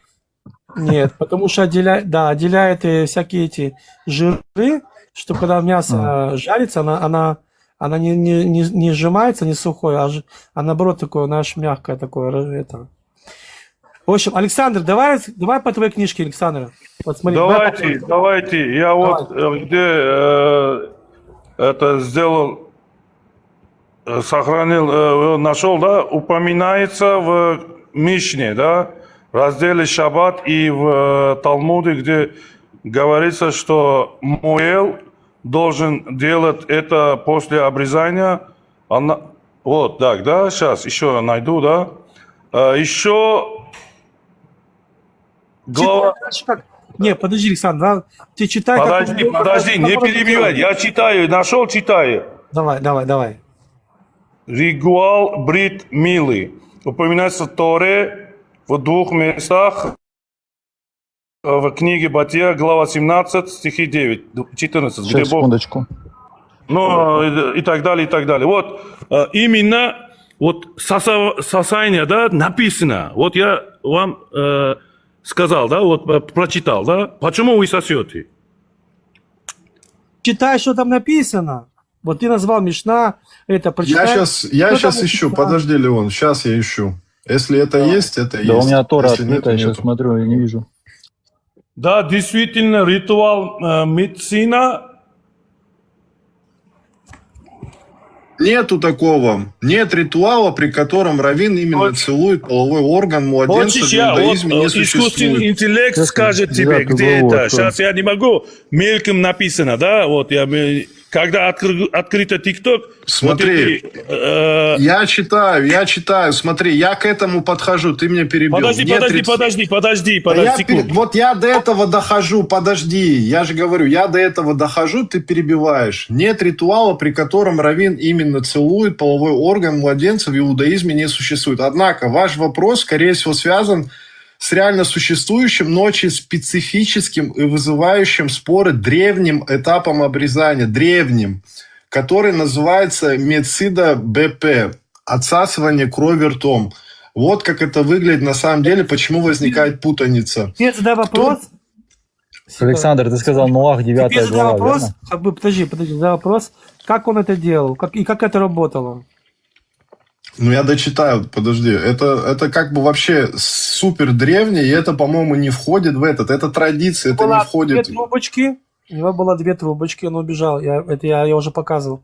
Нет, потому что отделяет всякие эти жиры, что когда мясо жарится, она не сжимается, не сухое, а наоборот такое, знаешь, мягкое такое. Это. В общем, Александр, давай по твоей книжке, Александр. Вот смотри,
Давайте. Я вот где это сделал, сохранил, нашел, да, упоминается в Мишне, да, в разделе Шаббат и в Талмуде, где говорится, что Муэл должен делать это после обрезания. Вот, так, да, сейчас еще найду, да. Еще глава...
Не, подожди, Александр, да? Ты читай...
Подожди, не перебивай, я читаю, нашел, читаю.
Давай.
Ритуал брит милы. Упоминается в Торе в 2 местах. В книге Бытия, глава 17, стихи 9, 14.
Сейчас, секундочку.
Ну, и так далее. Вот именно вот сосание, да, написано. Вот я вам сказал, да, вот прочитал, да. Почему вы сосете?
Читай, что там написано. Вот ты назвал Мишна, это прочитай.
Я сейчас ищу, подожди, Леон, сейчас я ищу. Если это есть, это есть.
Да у меня Тора
Если
открыта, я
нет,
сейчас
нету.
смотрю и не вижу.
Да, действительно, ритуал медицина.
Нету такого. Нет ритуала, при котором раввин именно целует половой орган младенца.
Вот
В
сейчас,
иудаизме не
искусственный
существует.
интеллект скажет тебе, где это. Сейчас я не могу, мельком написано, да, вот я, когда открыто ТикТок.
Смотри,
вот
я читаю, смотри, я к этому подхожу, ты меня перебил.
Подожди, секунду.
Вот я до этого дохожу, подожди, я же говорю, я до этого дохожу, ты перебиваешь. Нет ритуала, при котором раввин именно целует половой орган младенца, в иудаизме не существует. Однако ваш вопрос, скорее всего, связан с реально существующим, но очень специфическим и вызывающим споры древним этапом обрезания, который называется Мецида БП, отсасывание крови ртом. Вот как это выглядит на самом деле, почему возникает путаница.
Теперь задай вопрос.
Александр, ты сказал Ноах 9
Теперь задай
глава,
вопрос,
верно?
подожди, задай вопрос, как он это делал, как это работало?
Ну, я дочитаю, подожди. Это как бы вообще супер древнее, и это, по-моему, не входит в этот. Это традиция, это не входит...
У него было 2 трубочки, он убежал. Я уже показывал.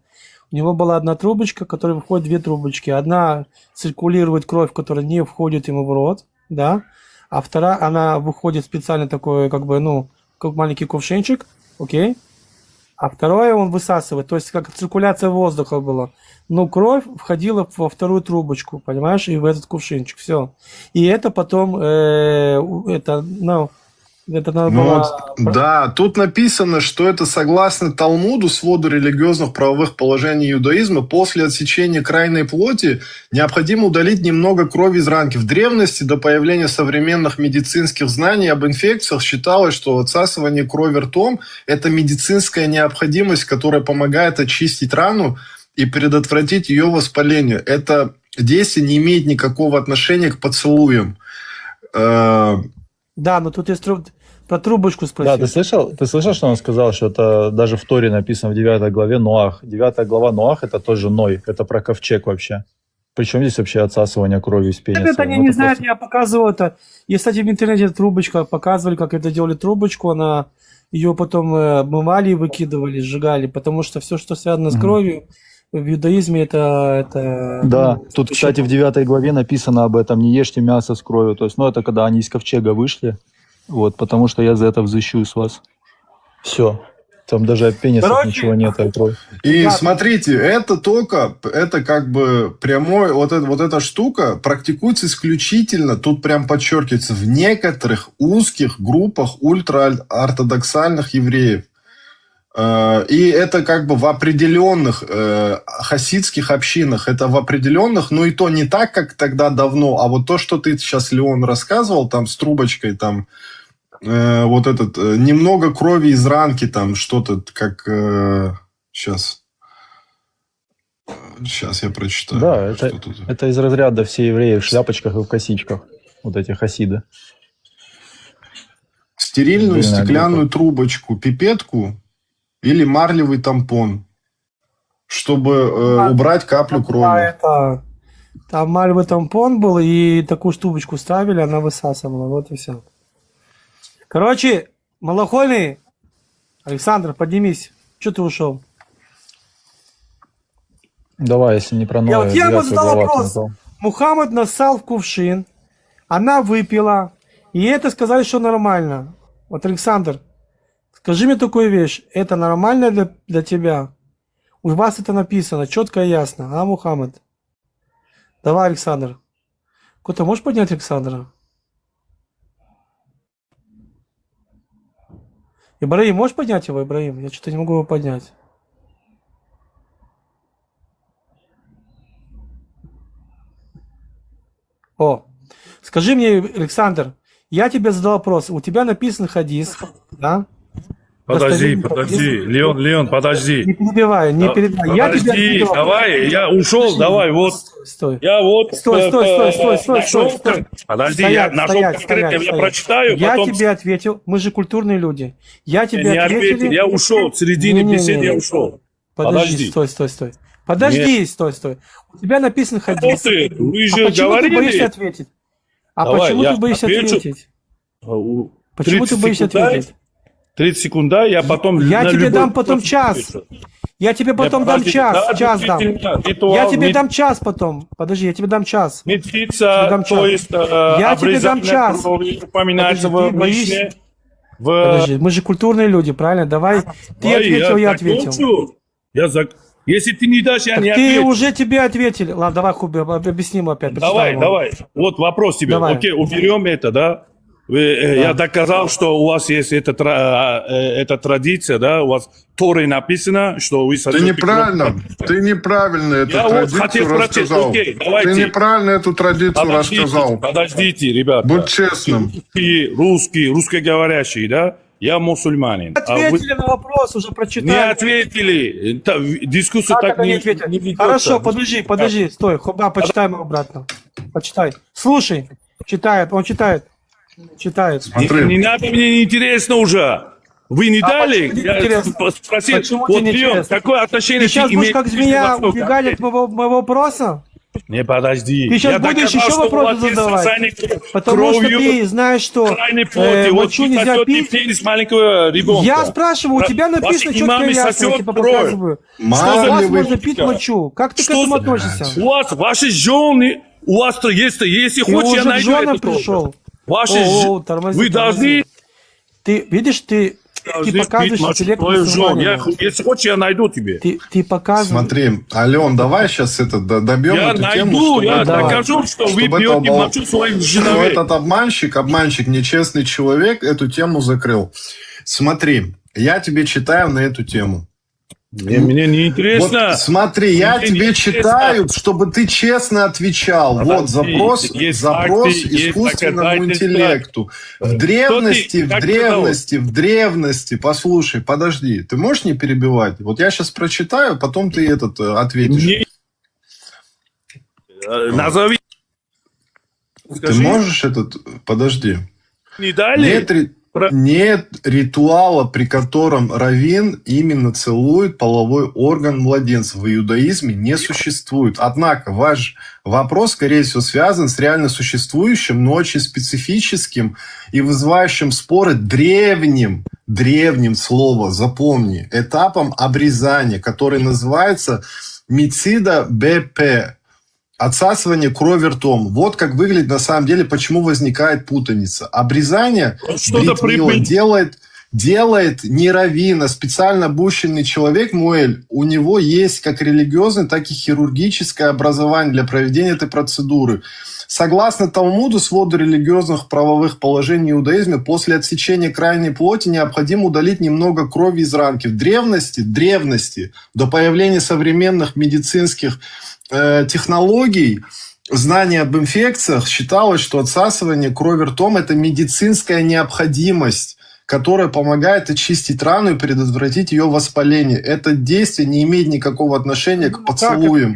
У него была 1 трубочка, в которой выходит 2 трубочки. Одна циркулирует кровь, которая не входит ему в рот, да, а вторая, она выходит специально такой, как бы, ну, как маленький кувшинчик, окей, а второе он высасывает, то есть как циркуляция воздуха была. Но кровь входила во 2 трубочку, понимаешь, и в этот кувшинчик, все. И это потом,
Да, тут написано, что это согласно Талмуду, своду религиозных правовых положений иудаизма, после отсечения крайней плоти необходимо удалить немного крови из ранки. В древности, до появления современных медицинских знаний об инфекциях, считалось, что отсасывание крови ртом – это медицинская необходимость, которая помогает очистить рану и предотвратить ее воспаление. Это
действие не имеет никакого отношения к поцелуям.
Да, но тут есть про трубочку
Да,
спросил.
ты слышал, что он сказал, что это даже в Торе написано в 9 главе Ноах. 9 глава Ноах это тоже Ной, это про ковчег вообще. Причем здесь вообще отсасывание крови из пениса?
Это они
Ну,
не
это
знают,
просто-
я показывал это. И, кстати, в интернете трубочка, показывали, как это делали трубочку, она ее потом обмывали и выкидывали, сжигали, потому что все, что связано с
Мгм.
кровью, в иудаизме это
Да,
ну,
тут, кстати, в 9 главе написано об этом, не ешьте мясо с кровью. То есть, ну, это когда они из ковчега вышли, вот, потому что я за это взыщу с вас. Все. Там даже от пенисов
Короче,
ничего нет, а кровь.
И
Да.
смотрите, это как бы прямой, вот эта штука практикуется исключительно, тут прям подчеркивается, в некоторых узких группах ультраортодоксальных евреев. И это как бы в определенных хасидских общинах, это в определенных, но и то не так, как тогда давно, а вот то, что ты сейчас, Леон, рассказывал, там с трубочкой, там вот этот, немного крови из ранки, там что-то, как, сейчас я прочитаю.
Да,
что тут.
это из разряда все евреи в шляпочках и в косичках. Вот эти хасиды.
Стерильную
Отдельная
стеклянную трубочку, пипетку или марлевый тампон, чтобы убрать каплю
А
крови.
это там мальвы тампон был, и такую штучку ставили, она высасывала, вот и все. Короче, малохольный, Александр, поднимись. Че ты ушел?
Давай, если не про
Я
Ноя,
вот я ему
9
задал
глава ты
вопрос.
назвал.
Мухаммад насал в кувшин, она выпила, и это сказали, что нормально. Вот, Александр, скажи мне такую вещь, это нормально для тебя? У вас это написано четко и ясно, а, Мухаммад? Давай, Александр. Кто-то можешь поднять Александра? Ибраим, можешь поднять его, Ибраим? Я что-то не могу его поднять. О, скажи мне, Александр, я тебе задал вопрос. У тебя написан хадис, да?
Подожди,
Достоверный
подожди,
хадис.
Леон, подожди.
Не перебивай, не перебивай. Я тебе
Подожди,
ответил.
давай, я ушел,
Подожди.
давай, вот.
Стой.
Я вот...
Стой.
нашел Подожди, я нашел конкретно, я
стоять.
прочитаю,
Я
потом...
тебе ответил, мы же культурные люди. Я тебе
не
ответил.
ответил, я ушел, в середине беседы я ушел.
Подожди, стой. Подожди, стой. У тебя написан хадис.
Что ты? Вы же
А почему ты
говорили.
боишься ответить? А
Давай,
почему
я
ты боишься
отвечу.
ответить? Почему ты
30
боишься
секунд дай.
ответить?
30 секунд, да, я потом...
Я
на
тебе
любой
дам потом
вопрос
час.
отвечу.
Я тебе потом дам
подожди,
час.
да,
Час дам.
действительно, ритуал
Я тебе
не-
дам час потом. Подожди, я тебе дам час.
Медведица,
дам
то
час.
есть
Я тебе дам
обрезание
час.
крови упоминается
Подожди,
в
ты боишься?
Мишне.
Подожди, мы же культурные люди, правильно? Давай. Ты
Ой,
ответил, я ответил.
закончу. Если ты не дашь, я
Так
не
ты
отвечу.
уже тебе ответили. Ладно, давай, Хуби, объясни ему опять. почитай ему.
Давай. Вот вопрос тебе.
Давай.
Окей, уберем это, да? Я доказал, что у вас есть эта традиция, да? У вас в Торе написано, что вы...
Ты неправильно эту
Я вот хотел
традицию
спросить,
рассказал.
окей,
Ты
давайте.
неправильно эту традицию рассказал.
Подождите, ребята.
Будь честным.
Русскоговорящий, да? Я мусульманин. А вы
Ответили на вопрос, уже прочитали.
не ответили. Дискуссия
Как
так
это
не
не ответили?
ведется.
Хорошо, подожди, стой. Хуба, почитай ему обратно. Почитай. Слушай, он читает.
Не надо, мне не интересно уже. Вы не дали?
почему не
Я
интересно?
спросил,
Почему
вот
тебе не
Леон,
интересно?
какое отношение
Ты сейчас
ты
будешь
имеешь
как
к
змея
Ближнему
убегать от
Востоку?
моего вопроса?
Не, подожди.
Ты сейчас
Я
будешь
доказал,
еще
что у
вопросы
вас есть
задавать.
сосание
Потому что
кровью,
ты знаешь, что
крайней плоти. Вот
мочу нельзя
сосет
пить.
пенис маленького ребенка.
Я спрашиваю, у тебя написано
Ваши
четко
имамы
и ясно, я
сосет
тебе
кровь.
показываю. Что у вас можно пить мочу. Как ты к этому относишься?
У вас, ваши жены, у вас то есть, если
Ты
хочешь, я
уже к
найду
женам
это тоже.
пришел.
Ваши
тормози,
вы должны
Ты видишь, ты показываешь интеллект мусульманина.
Если хочешь, я найду тебе.
Ты показываешь.
Смотри, Ален, давай сейчас добьем
Я
эту
найду,
тему, чтобы
я
это-
докажу, что вы
чтобы
пьете
это
мочу своих
что
женовей.
этот обманщик, нечестный человек эту тему закрыл. Смотри, я тебе читаю на эту тему.
Мне не интересно.
Вот смотри, я
Мне
тебе
не
читаю, чтобы ты честно отвечал.
Подожди,
Вот запрос
есть
запрос
факты, есть
искусственному
доказательства.
интеллекту. В
Что
древности,
ты-
в древности, послушай, подожди, ты можешь не перебивать? Вот я сейчас прочитаю, потом ты ответишь.
Мне- Назови.
Ты
Скажи.
можешь этот... Подожди.
Не дали?
Нет ритуала, при котором раввин именно целует половой орган младенца. В иудаизме не существует. Однако ваш вопрос, скорее всего, связан с реально существующим, но очень специфическим и вызывающим споры древним слово, запомни, этапом обрезания, который называется мицида БП. Отсасывание крови ртом. Вот как выглядит на самом деле, почему возникает путаница. Обрезание бритвила делает не раввин, а специально обученный человек, Муэль. У него есть как религиозное, так и хирургическое образование для проведения этой процедуры. Согласно Талмуду, своду религиозных правовых положений в иудаизме, после отсечения крайней плоти необходимо удалить немного крови из ранки. В древности, до появления современных медицинских технологий, знание об инфекциях, считалось, что отсасывание крови ртом – это медицинская необходимость, которая помогает очистить рану и предотвратить ее воспаление. Это действие не имеет никакого отношения к поцелуям.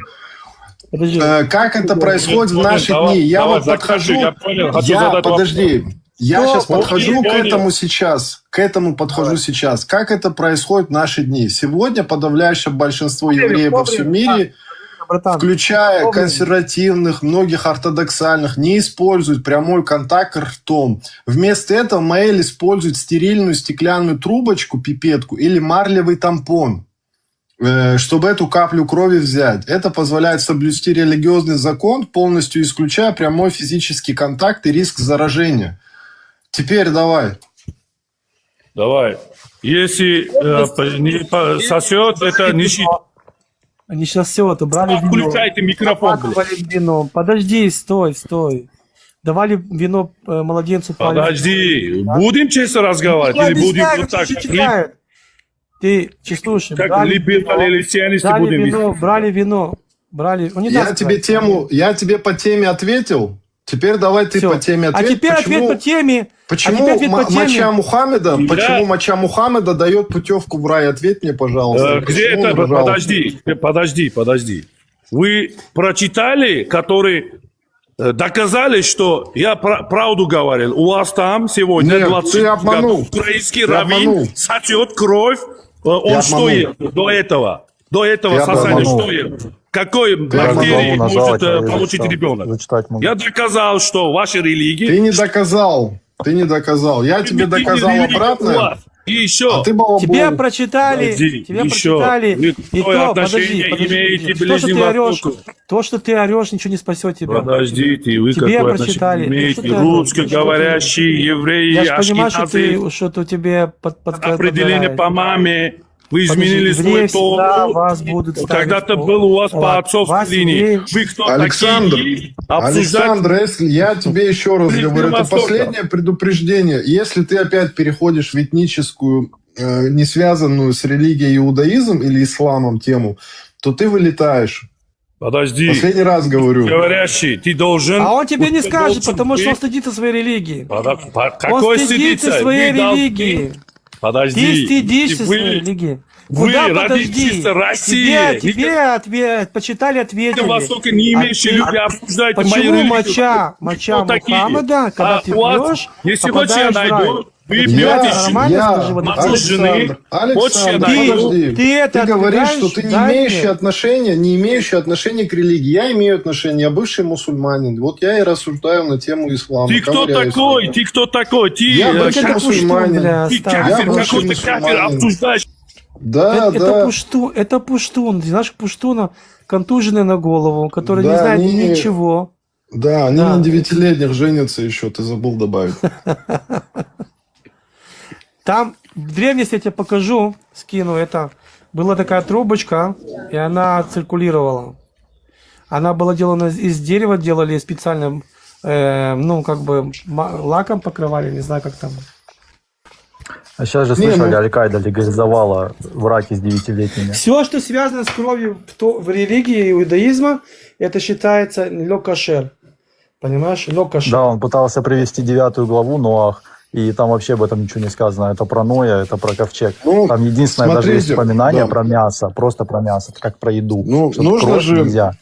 Как это происходит в наши дни? Я вот подхожу... Я сейчас подхожу к этому сейчас. Как это происходит в наши дни? Сегодня подавляющее большинство евреев во всем мире, включая консервативных, многих ортодоксальных, не используют прямой контакт ртом. Вместо этого Маэль использует стерильную стеклянную трубочку, пипетку или марлевый тампон, чтобы эту каплю крови взять. Это позволяет соблюсти религиозный закон, полностью исключая прямой физический контакт и риск заражения. Теперь давай.
Если не сосет, это не считается.
Они сейчас все это брали вино.
Включайте микрофон.
Вино. Подожди, стой. Давали вино младенцу.
Подожди, будем честно разговаривать или будем вот так?
Ты чувствуешь?
Как либералы или сионисты будем вести?
Брали вино.
Я тебе по теме ответил. Теперь давай ты по теме ответь.
А теперь ответ по теме.
Почему моча Мухаммеда дает путевку в рай? Ответь мне, пожалуйста.
Где это? Подожди. Вы прочитали, которые доказали, что я правду говорил. У вас там сегодня 20 годов украинский раввин сосет кровь. Он что ел до этого? До этого сосания что ел? Какой бактерии может получить ребенок? Я доказал, что ваша религия...
Ты не доказал. Я тебе доказал обратно.
И еще.
А ты балабол.
Тебе прочитали. И то, подожди. То, что ты орешь, ничего не спасет тебя.
Подождите, вы какое отношение имеете? Русскоговорящие евреи,
я же понимаю, что тебе
определение по маме. Вы изменили свой пол. Когда-то был у вас по отцовской линии. Вы кто такие?
Александр, я тебе еще раз говорю, это последнее предупреждение. Если ты опять переходишь в этническую, не связанную с религией иудаизм или исламом тему, то ты вылетаешь.
Подожди.
Последний раз говорю.
Говорящий, ты должен...
А он тебе не скажет, потому что он стыдится своей религии.
Какой
стыдится своей религии?
Подожди.
Ты стыдишься своей религии.
Вы родились в России.
Тебе почитали, ответили.
Востока не имеющие люди обсуждают мою религию.
Почему моча Мухаммеда, когда ты пьешь,
если хочешь, я найду. Вы пьете мочу жены.
Александр, ты говоришь, что ты не имеющий отношения к религии. Я имею отношение, я бывший мусульманин. Вот я и рассуждаю на тему ислама.
Ты кто такой?
Я бывший мусульманин.
Ты кафир, какой-то кафир обсуждаешь.
Это пуштун. Ты знаешь, пуштуна контуженный на голову, который не знает ничего.
Да, они на 9-летних женятся еще, ты забыл добавить.
Там в древности я тебе покажу, скину, это была такая трубочка, и она циркулировала. Она была сделана из дерева, делали специальным, лаком покрывали, не знаю, как там.
А сейчас же слышали, Аль-Каида легализовала браки с 9-летними.
Все, что связано с кровью в религии иудаизма, это считается ло-кашер. Понимаешь? Ло-кашер.
Да, он пытался привести 9 главу Ноах, и там вообще об этом ничего не сказано. Это про Ноя, это про ковчег. Там единственное даже есть упоминание про мясо, просто про мясо, как про еду.
Нужно же...
Нельзя.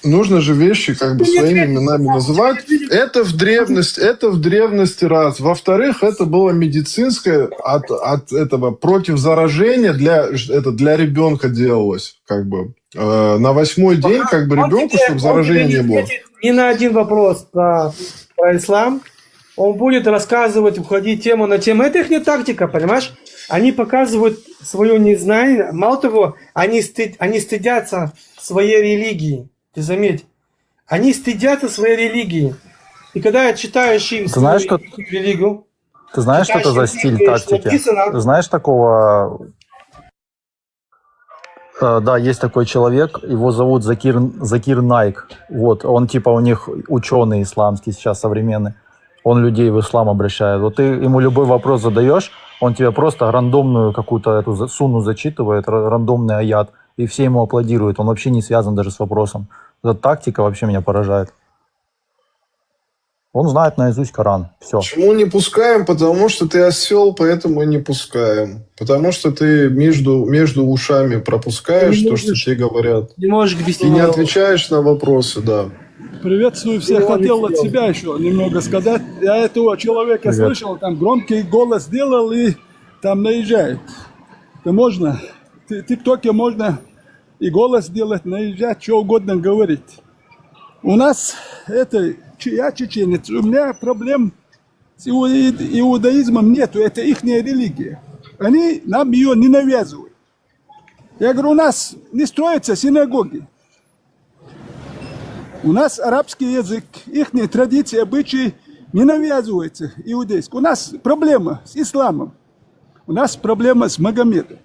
нужно же вещи как бы своими именами называть. Это в древности раз. Во-вторых, это было медицинское от этого против заражения для ребенка делалось, как бы. На 8-й день, как бы, ребенку, чтобы заражения не было.
Не на один вопрос про ислам. Он будет рассказывать, уходить тему на тему. Это их не тактика, понимаешь? Они показывают свое незнание. Мало того, они стыдятся своей религии. Ты заметь. Они стыдятся своей религии. И когда читаешь им
знаешь, что...
религию...
Ты знаешь, что это за стиль тактики? Ты знаешь такого... Да, есть такой человек, его зовут Закир Найк. Вот, он типа у них ученый исламский сейчас современный. Он людей в ислам обращает. Вот ты ему любой вопрос задаешь, он тебе просто рандомную какую-то эту сунну зачитывает, рандомный аят, и все ему аплодируют. Он вообще не связан даже с вопросом. Эта тактика вообще меня поражает. Он знает наизусть Коран. Все.
Почему не пускаем? Потому что ты осел, поэтому и не пускаем. Потому что ты между ушами пропускаешь то, что тебе говорят.
Не можешь вести.
И не отвечаешь на вопросы, да.
Приветствую всех. Хотел от себя еще немного сказать. Я этого человека слышал, там громкий голос делал и там наезжает. Это можно, в ТикТоке можно и голос делать, наезжать, что угодно говорить. У нас это, я чеченец, у меня проблем с иудаизмом нету, это их религия. Они нам ее не навязывают. Я говорю, у нас не строятся синагоги. У нас арабский язык, их традиции, обычаи не навязываются иудейские. У нас проблема с исламом. У нас проблема с Магомедом.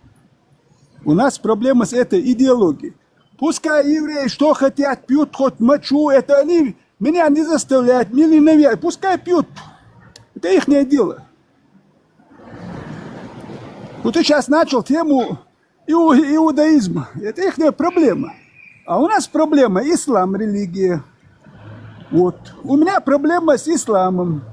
У нас проблема с этой идеологией. Пускай евреи что хотят, пьют хоть мочу, это они меня не заставляют, меня не навязывают. Пускай пьют. Это их дело. Вот ты сейчас начал тему иудаизма. Это их проблема. А у нас проблема ислам, религия. Вот. У меня проблема с исламом.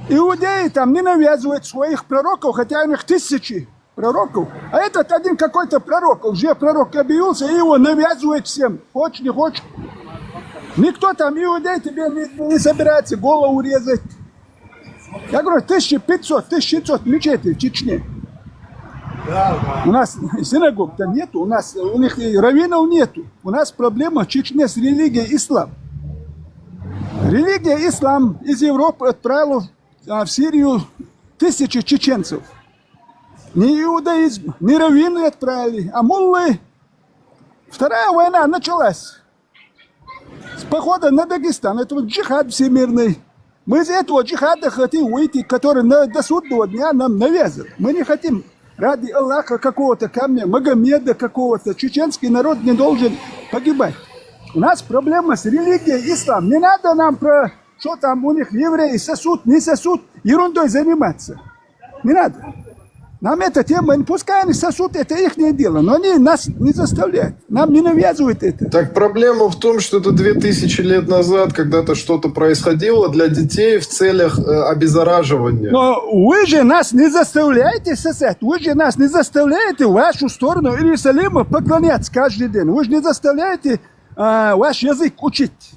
Иудеи там не навязывают своих пророков, хотя у них тысячи пророков. А этот один какой-то пророк, уже пророк объявился, и его навязывает всем. Хочешь, не хочешь. Никто там, иудей, тебе не собирается голову резать. Я говорю, 1500 мечетей в Чечне. У нас синагог-то нету, у них раввинов нету. У нас проблема в Чечне с религией ислам. Религия ислам из Европы отправила в Сирию тысячи чеченцев. Не иудаизм, не раввины отправили, а муллы. Вторая война началась с похода на Дагестан. Это вот джихад всемирный. Мы из этого джихада хотим выйти, который до судного дня нам навязан. Мы не хотим ради Аллаха какого-то камня, Магомеда какого-то. Чеченский народ не должен погибать. У нас проблема с религией ислам. Не надо нам про что там у них евреи сосут, не сосут, ерундой заниматься. Не надо. Нам эта тема, пускай они сосут, это их дело, но они нас не заставляют, нам не навязывают это.
Так проблема в том, что это 2000 лет назад когда-то что-то происходило для детей в целях обеззараживания.
Но вы же нас не заставляете сосать, вы же нас не заставляете в вашу сторону Иерусалима поклоняться каждый день. Вы же не заставляете ваш язык учить.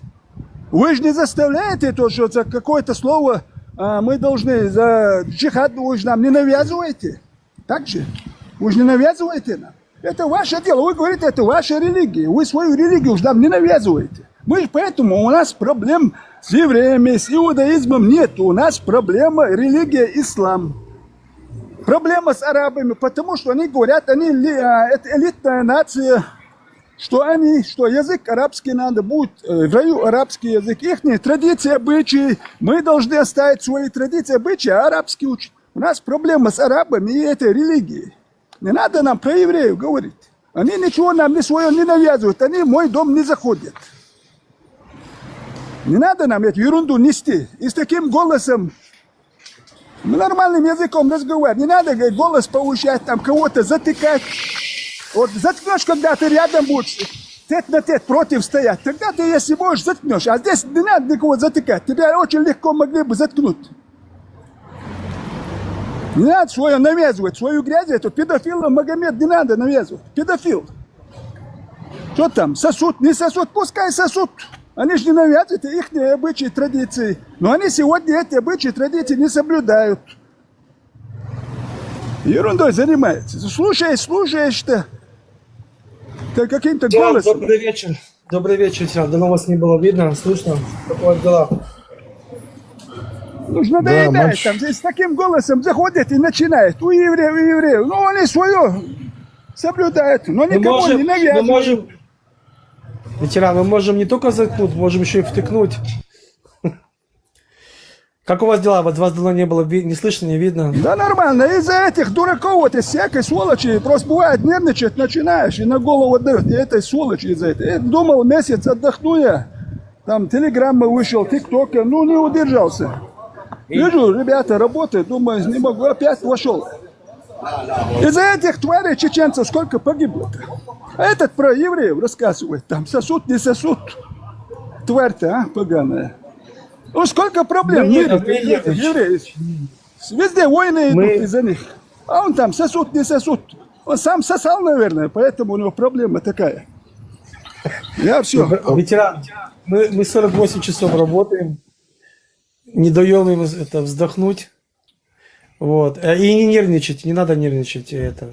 Вы же не заставляете то, что за какое-то слово мы должны за джихад, вы же нам не навязываете. Так же? Вы же не навязываете нам. Это ваше дело. Вы говорите, это ваша религия. Вы свою религию же нам не навязываете. Мы поэтому у нас проблем с евреями, с иудаизмом нет. У нас проблема религия ислам. Проблема с арабами, потому что они говорят, они это элитная нация, что язык арабский надо будет, в раю арабский язык, их традиции, обычаи. Мы должны оставить свои традиции, обычаи, а арабский учить. У нас проблема с арабами и этой религией. Не надо нам про евреев говорить. Они ничего нам не свое не навязывают, они в мой дом не заходят. Не надо нам эту ерунду нести. И с таким голосом, нормальным языком разговаривать. Не надо голос повышать, там кого-то затыкать. Вот заткнешь, когда ты рядом будешь, тет на тет против стоять. Тогда ты, если можешь, заткнешь. А здесь не надо никого затыкать. Тебя очень легко могли бы заткнуть. Не надо свое навязывать, свою грязь, эту педофила Магомед не надо навязывать. Педофил. Что там, сосут, не сосут, пускай сосут. Они же не навязывают их обычаи, традиции. Но они сегодня эти обычаи, традиции не соблюдают. Ерундой занимаются. Слушаешь-то. Как каким-то голосом.
Добрый вечер. Добрый вечер, ветеран. Давно вас не было видно, слышно. Как у вас дела?
Нужно
Да,
доедать
матч.
там. Здесь с таким голосом заходят и начинают. У евреев. Ну, они свое соблюдают. Но никому не навязывают.
Ветеран, мы можем не только заткнуть, можем еще и втыкнуть. Как у вас дела? Вот вас давно не было, не слышно, не видно.
Да нормально. Из-за этих дураков, вот из всякой сволочи, просто бывает нервничать начинаешь и на голову дает. И этой сволочи из-за этого. Я думал, месяц отдохну я. Там телеграмма вышел, тикток, ну не удержался. Вижу, ребята работают, думаю, не могу, опять вошел. Из-за этих тварей чеченцев сколько погибло-то? А этот про евреев рассказывает, там сосут, не сосут. Тварь-то, а, поганая. Ну сколько проблем в мире, евреев. Везде войны идут из-за них. А он там сосут, не сосут. Он сам сосал, наверное, поэтому у него проблема такая. Я все.
Ветеран, мы 48 часов работаем. Не даем им это вздохнуть. Вот. И не нервничать, не надо нервничать это.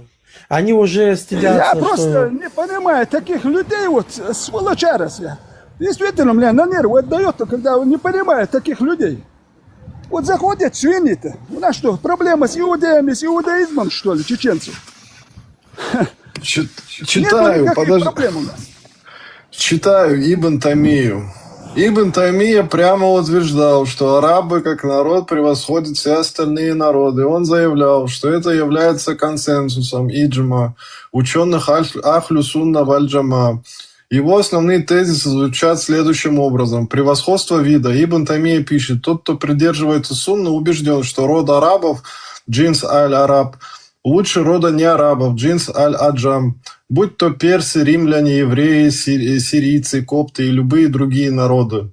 Они уже стыдятся.
Я просто не понимаю таких людей, вот, сволочара. Действительно, меня на нервы отдает, когда он не понимает таких людей. Вот заходят свиньи-то. У нас что, проблема с иудеями, с иудаизмом, что ли, чеченцев?
Читаю, подожди.
Проблем у нас.
Читаю Ибн Тамию. Ибн Тамия прямо утверждал, что арабы как народ превосходят все остальные народы. Он заявлял, что это является консенсусом иджма ученых Ахлю Сунна валь Джама. Его основные тезисы звучат следующим образом. Превосходство вида. Ибн Тамия пишет, тот, кто придерживается сунны, убежден, что род арабов, джинс аль-араб, лучше рода не арабов, джинс аль-аджам, будь то персы, римляне, евреи, сирийцы, копты и любые другие народы.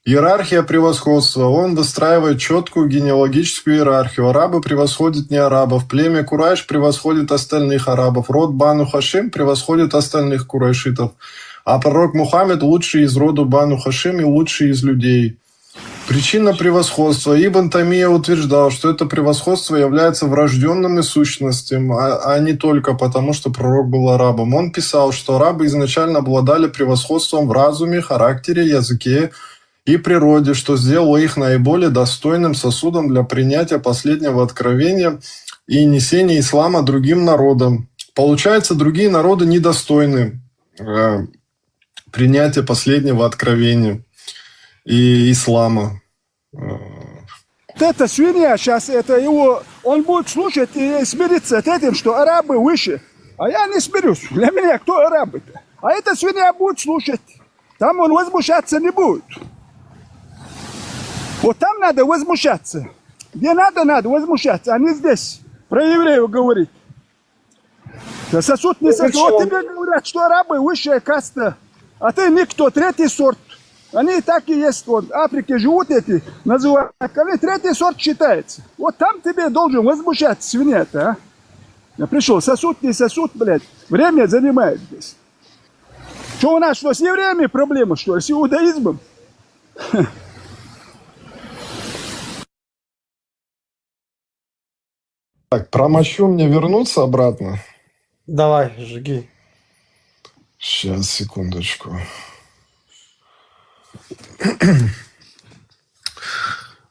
Иерархия превосходства. Он выстраивает четкую генеалогическую иерархию. Арабы превосходят не арабов. Племя Курайш превосходит остальных арабов. Род Бану Хашим превосходит остальных курайшитов. А пророк Мухаммед лучший из рода Бану Хашим и лучший из людей. Причина превосходства. Ибн Тамия утверждал, что это превосходство является врожденным и сущностным, а не только потому, что пророк был арабом. Он писал, что арабы изначально обладали превосходством в разуме, характере, языке и природе, что сделало их наиболее достойным сосудом для принятия последнего откровения и несения ислама другим народам. Получается, другие народы недостойны принятия последнего откровения и ислама.
Это свинья сейчас, это его, он будет слушать и смириться с этим, что арабы выше. А я не смирюсь. Для меня кто арабы-то? А эта свинья будет слушать. Там он возмущаться не будет. Вот там надо возмущаться. Где надо возмущаться, а не здесь. Про евреев говорить. Да сосуд не сосуд. Вот тебе говорят, что арабы высшая каста. А ты никто, третий сорт. Они так и есть, вот в Африке живут эти, называют, они третий сорт считается. Вот там тебе должен возмущаться свинья-то, а? Я пришел, сосуд, не сосуд, блядь, время занимает здесь. Что у нас, что с евреями проблема, что ли, с иудаизмом?
Так, промочу мне вернуться обратно.
Давай, жги.
Сейчас, секундочку.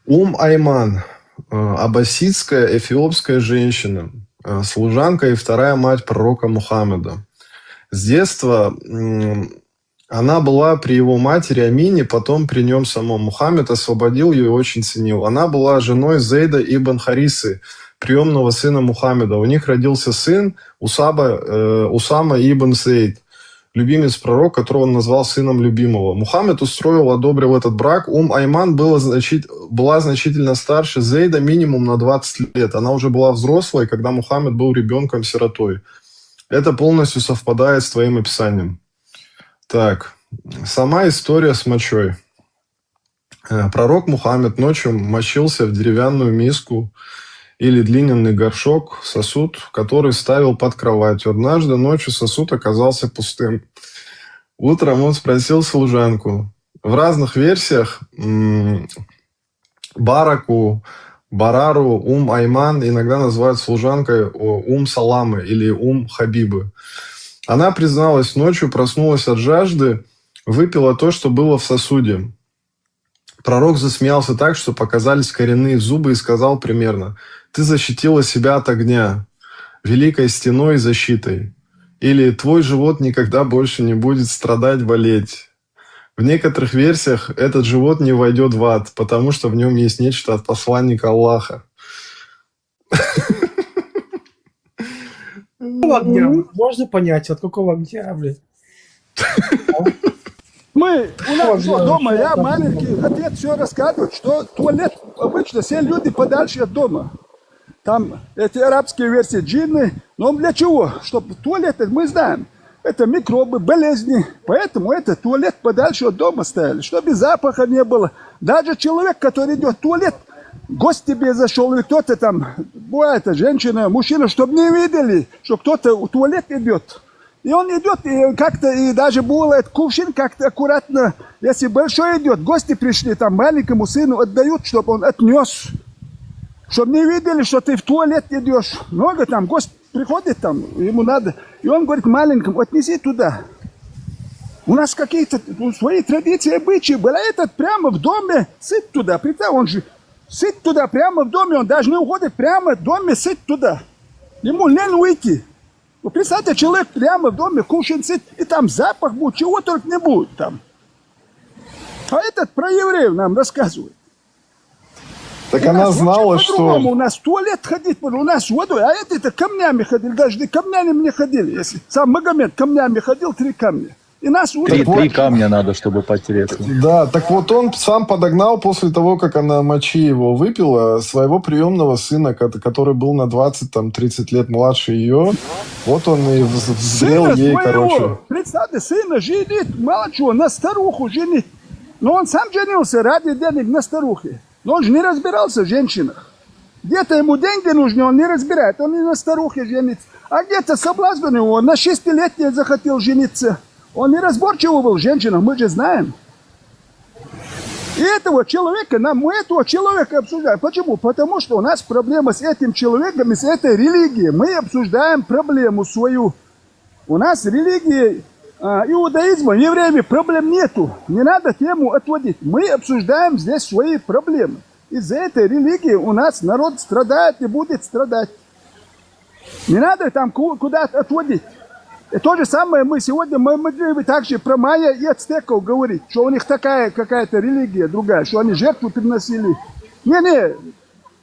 Айман, аббасидская эфиопская женщина, служанка и вторая мать пророка Мухаммеда. С детства она была при его матери Амине, потом при нем самом. Мухаммед освободил ее и очень ценил. Она была женой Зейда ибн Харисы, приемного сына Мухаммеда. У них родился сын Усама ибн Зейд, любимец пророка, которого он назвал сыном любимого. Мухаммед одобрил этот брак. Айман была значительно старше Зейда, минимум на 20 лет. Она уже была взрослой, когда Мухаммед был ребенком-сиротой. Это полностью совпадает с твоим описанием. Так, сама история с мочой. Пророк Мухаммед ночью мочился в деревянную миску или глиняный горшок, сосуд, который ставил под кроватью. Однажды ночью сосуд оказался пустым. Утром он спросил служанку. В разных версиях Бараку, Барару, Айман иногда называют служанкой Саламы или Хабибы. Она призналась, ночью проснулась от жажды, выпила то, что было в сосуде. Пророк засмеялся так, что показались коренные зубы и сказал примерно: «Ты защитила себя от огня великой стеной и защитой». Или «Твой живот никогда больше не будет страдать, болеть». В некоторых версиях этот живот не войдет в ад, потому что в нем есть нечто от посланника Аллаха.
Какого огня? Можно понять, от какого огня, блядь?
У нас дома, я маленький, отец все рассказывает, что туалет обычно все люди подальше от дома. Там эти арабские версии джинны. Но для чего? Чтобы туалет, мы знаем, это микробы, болезни. Поэтому этот туалет подальше от дома ставили, чтобы запаха не было. Даже человек, который идет в туалет, гость тебе зашел, или кто-то там, бывает, женщина, мужчина, чтобы не видели, что кто-то в туалет идет. И он идет, и как-то, и даже бывает кувшин как-то аккуратно, если большой идет, гости пришли, там маленькому сыну отдают, чтобы он отнес. Чтобы не видели, что ты в туалет идешь. Много там, гость приходит там, ему надо. И он говорит маленькому: отнеси туда. У нас какие-то свои традиции, обычаи были. Этот прямо в доме сыт туда. Представь, он же сыт туда прямо в доме. Он даже не уходит прямо в доме, сыт туда. Ему лень уйти. Вы представьте, человек прямо в доме кушает, сыт, и там запах будет, чего только не будет там. А этот про евреев нам рассказывает.
Так она знала, что...
У нас в туалет ходить, у нас водой, а это камнями ходили, даже не камнями не ходили. Если сам Магомед камнями ходил, 3 камня. И нас
Три камня надо, чтобы потереться.
Да, так вот он сам подогнал после того, как она мочи его выпила, своего приемного сына, который был на 20-30 лет младше ее. Вот он и взрел ей, короче.
Представьте, сына женит, мало чего, на старуху женит. Но он сам женился ради денег на старухе. Но он же не разбирался в женщинах. Где-то ему деньги нужны, он не разбирает. Он и на старухе женится. А где-то соблазн у него, на 6-летней захотел жениться. Он неразборчивый был в женщинах, мы же знаем. И этого человека, мы этого человека обсуждаем. Почему? Потому что у нас проблема с этим человеком и с этой религией. Мы обсуждаем проблему свою. У нас религия иудаизма, евреями проблем нету. Не надо тему отводить. Мы обсуждаем здесь свои проблемы. Из-за этой религии у нас народ страдает и будет страдать. Не надо там куда-то отводить. И то же самое мы сегодня могли бы также про майя и ацтеков говорить, что у них такая какая-то религия другая, что они жертву приносили. Не,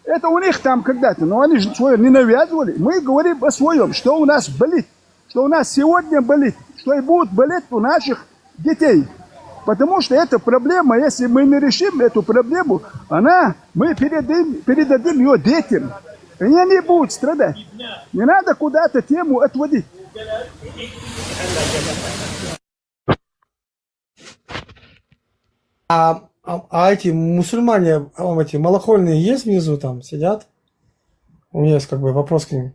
это у них там когда-то, но они же свое не навязывали. Мы говорим о своем, что у нас болит, что у нас сегодня болит, что и будет болеть у наших детей. Потому что эта проблема, если мы не решим эту проблему, мы передадим ее детям. И они будут страдать. Не надо куда-то тему отводить.
А эти мусульмане, эти малохольные есть внизу там, сидят? У меня есть вопрос к ним.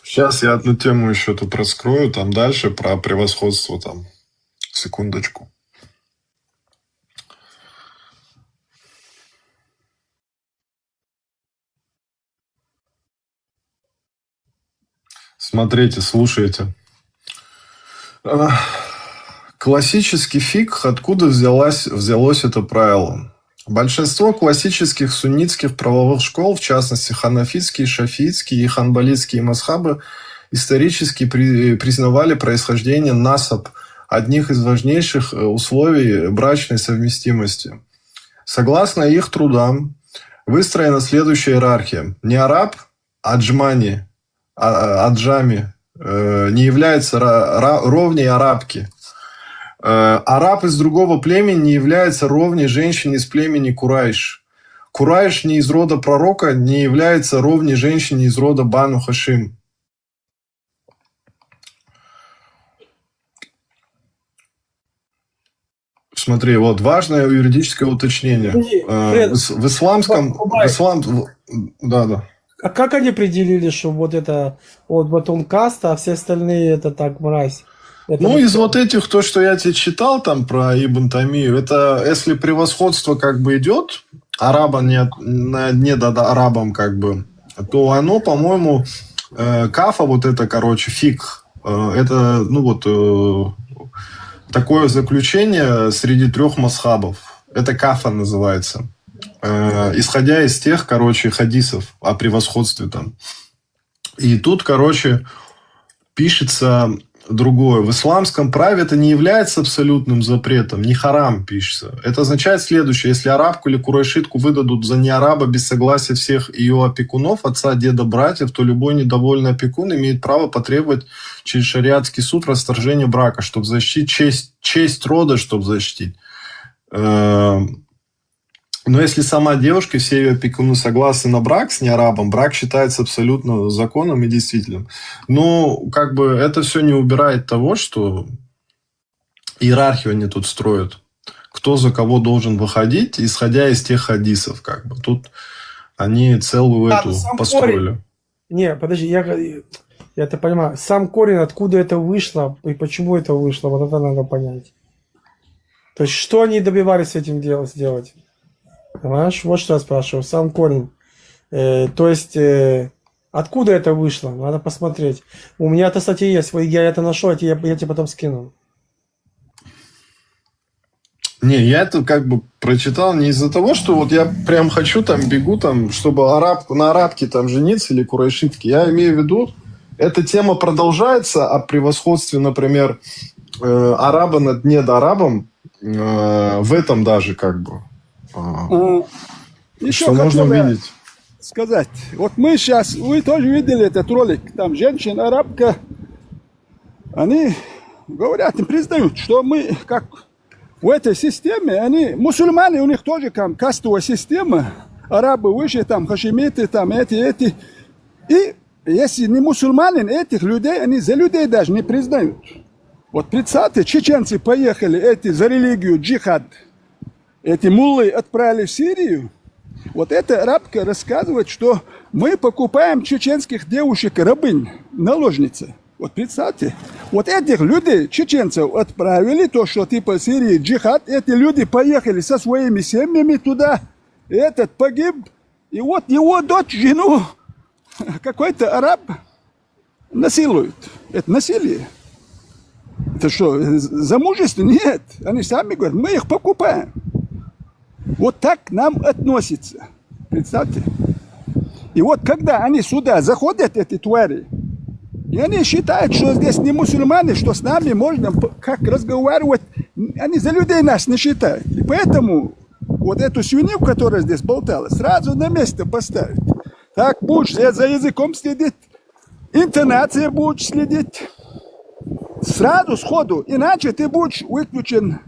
Сейчас я одну тему еще тут раскрою, там дальше про превосходство там. Секундочку. Смотрите, слушайте. Классический фикх, откуда взялось это правило? Большинство классических суннитских правовых школ, в частности ханафитские, шафиитские и ханбалитские мазхабы, исторически признавали происхождение насаб одних из важнейших условий брачной совместимости. Согласно их трудам, выстроена следующая иерархия. Не араб, а аджами не является ровней арабки. Араб из другого племени не является ровней женщине из племени Курайш. Курайш не из рода пророка не является ровней женщине из рода Бану Хашим. Смотри, вот важное юридическое уточнение. В исламском... Да.
А как они определили, что вот это вот он каста, а все остальные это так мразь? Это
Ну,
вот
из вот этих, то, что я тебе читал там про Ибн Тамию, это если превосходство как бы идет, араба над арабом как бы, то оно, по-моему, кафа вот это, короче, фиг, это, ну вот, такое заключение среди 3 масхабов. Это кафа называется. Исходя из тех, короче, хадисов о превосходстве там. И тут, короче, пишется другое. В исламском праве это не является абсолютным запретом, не харам пишется. Это означает следующее. Если арабку или курайшитку выдадут за неараба без согласия всех ее опекунов, отца, деда, братьев, то любой недовольный опекун имеет право потребовать через шариатский суд расторжения брака, чтобы защитить честь рода, чтобы защитить. Но если сама девушка и все ее опекуны согласны на брак с неарабом, брак считается абсолютно законным и действительным. Но как бы это все не убирает того, что иерархию они тут строят. Кто за кого должен выходить, исходя из тех хадисов. Как бы. Тут они целую эту построили.
Не, подожди, я это понимаю. Сам корень, откуда это вышло и почему это вышло, вот это надо понять. То есть, что они добивались этим сделать? Понимаешь? Вот что я спрашиваю. Сам корень. То есть, откуда это вышло? Надо посмотреть. У меня это, кстати, есть. Я это нашел, я тебе потом скину.
Не, я это как бы прочитал не из-за того, что вот я прям хочу там, бегу там, чтобы на арабке там жениться или курайшитке. Я имею в виду, эта тема продолжается о превосходстве, например, араба над недоарабом в этом даже как бы.
Еще
что можно увидеть.
Сказать. Вот мы сейчас, вы тоже видели этот ролик, там женщина, арабка, они говорят и признают, что мы как в этой системе, они, мусульмане, у них тоже там кастовая система, арабы выше, там хашимиты, там эти. И если не мусульманин, этих людей, они за людей даже не признают. Вот представьте, чеченцы поехали эти за религию, джихад. Эти муллы отправили в Сирию. Вот эта арабка рассказывает, что мы покупаем чеченских девушек рабынь, наложницы. Вот представьте, вот этих людей, чеченцев, отправили, то, что типа Сирии джихад, эти люди поехали со своими семьями туда, этот погиб, и вот его дочь, жену, какой-то араб насилует. Это насилие. Это что, замужество? Нет. Они сами говорят, мы их покупаем. Вот так к нам относятся. Представьте. И вот когда они сюда заходят, эти твари, и они считают, что здесь не мусульмане, что с нами можно как разговаривать, они за людей нас не считают. И поэтому вот эту свинью, которая здесь болтала, сразу на место поставить. Так будешь за языком следить, интонация будешь следить. Сразу, сходу, иначе ты будешь выключен.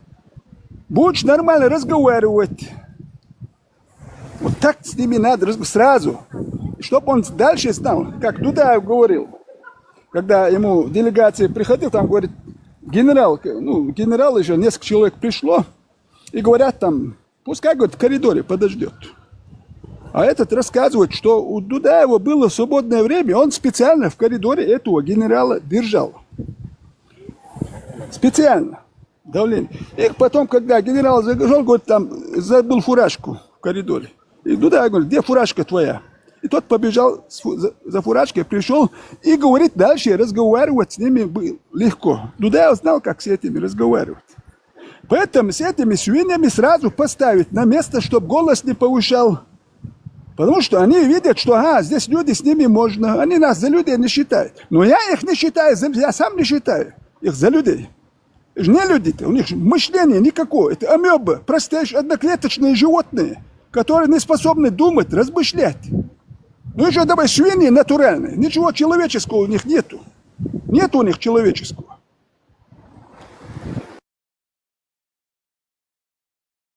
Будешь нормально разговаривать. Вот так с ними надо сразу. Чтобы он дальше знал, как Дудаев говорил. Когда ему делегация приходила, там говорит, генерал еще несколько человек пришло, и говорят там, пускай, говорит, в коридоре подождет. А этот рассказывает, что у Дудаева было свободное время, он специально в коридоре этого генерала держал. Специально. Давление. И потом, когда генерал зашел, говорит, там забыл фуражку в коридоре. И Дудаев говорит, где фуражка твоя? И тот побежал за фуражкой, пришел и говорит, дальше разговаривать с ними было легко. Дудаев знал, как с этими разговаривать. Поэтому с этими свиньями сразу поставить на место, чтобы голос не повышал. Потому что они видят, что здесь люди, с ними можно. Они нас за людей не считают. Но я их не считаю, я сам не считаю их за людей. Не люди-то, у них мышления никакого. Это амебы, простые одноклеточные животные, которые не способны думать, размышлять. Ну еще давай свиньи натуральные. Ничего человеческого у них нету. Нет у них человеческого.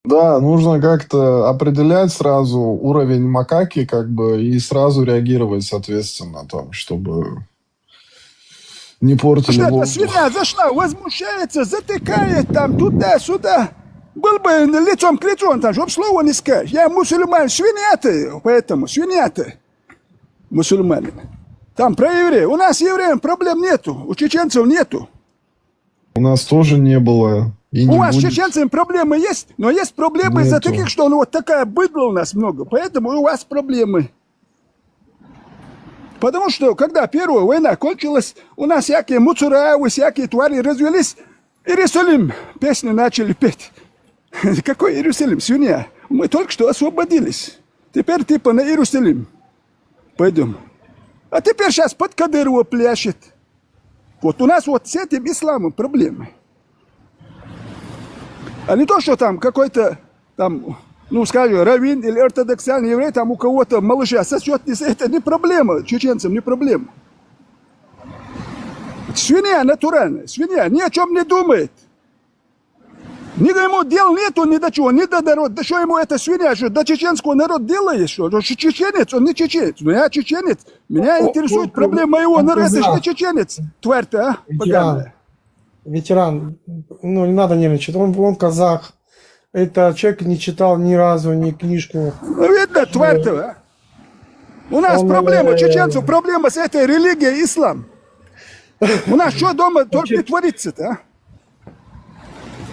Да, нужно как-то определять сразу уровень макаки, как бы, и сразу реагировать, соответственно, там, чтобы не портили
Что-то
воздух.
свинья зашла, возмущается, затыкает там туда-сюда. Был бы лицом к лицу, он там, чтобы слова не сказать. Я мусульман, свинья ты, поэтому свинья ты. мусульманин. Там про евреев. У нас евреев проблем нету, у чеченцев нету.
У нас тоже не было и
У
не
вас с
будет.
чеченцами проблемы есть, но есть проблемы из-за
Нету.
таких, что ну, вот такая быдла у нас много, поэтому и у вас проблемы. Потому что, когда Первая война кончилась, у нас всякие муцураевы, всякие твари развелись, Иерусалим песни начали петь. Какой Иерусалим, свинья? Мы только что освободились. Теперь типа на Иерусалим пойдем. А теперь сейчас под Кадырова пляшет. Вот у нас вот с этим исламом проблемы. А не то, что там какой-то, там, ну, скажем, раввин или ортодоксальный еврей, там у кого-то малыша сосет, это не проблема, чеченцам не проблема. Свинья натуральная, свинья ни о чем не думает. Ни ему дел нету, ни до чего, ни до народа. Да что ему эта свинья, что до чеченского народа делает, что? Что чеченец, он не чеченец. Но я чеченец, меня интересует проблема моего народа. Это же не чеченец, тварь-то, а? Поганая.
Ветеран, ну не надо нервничать, он казах. Это человек не читал ни разу ни книжку.
Ну, видно, тварь-то, а? У нас проблема, чеченцев, проблема с этой религией ислам. У нас что дома только не творится-то, а?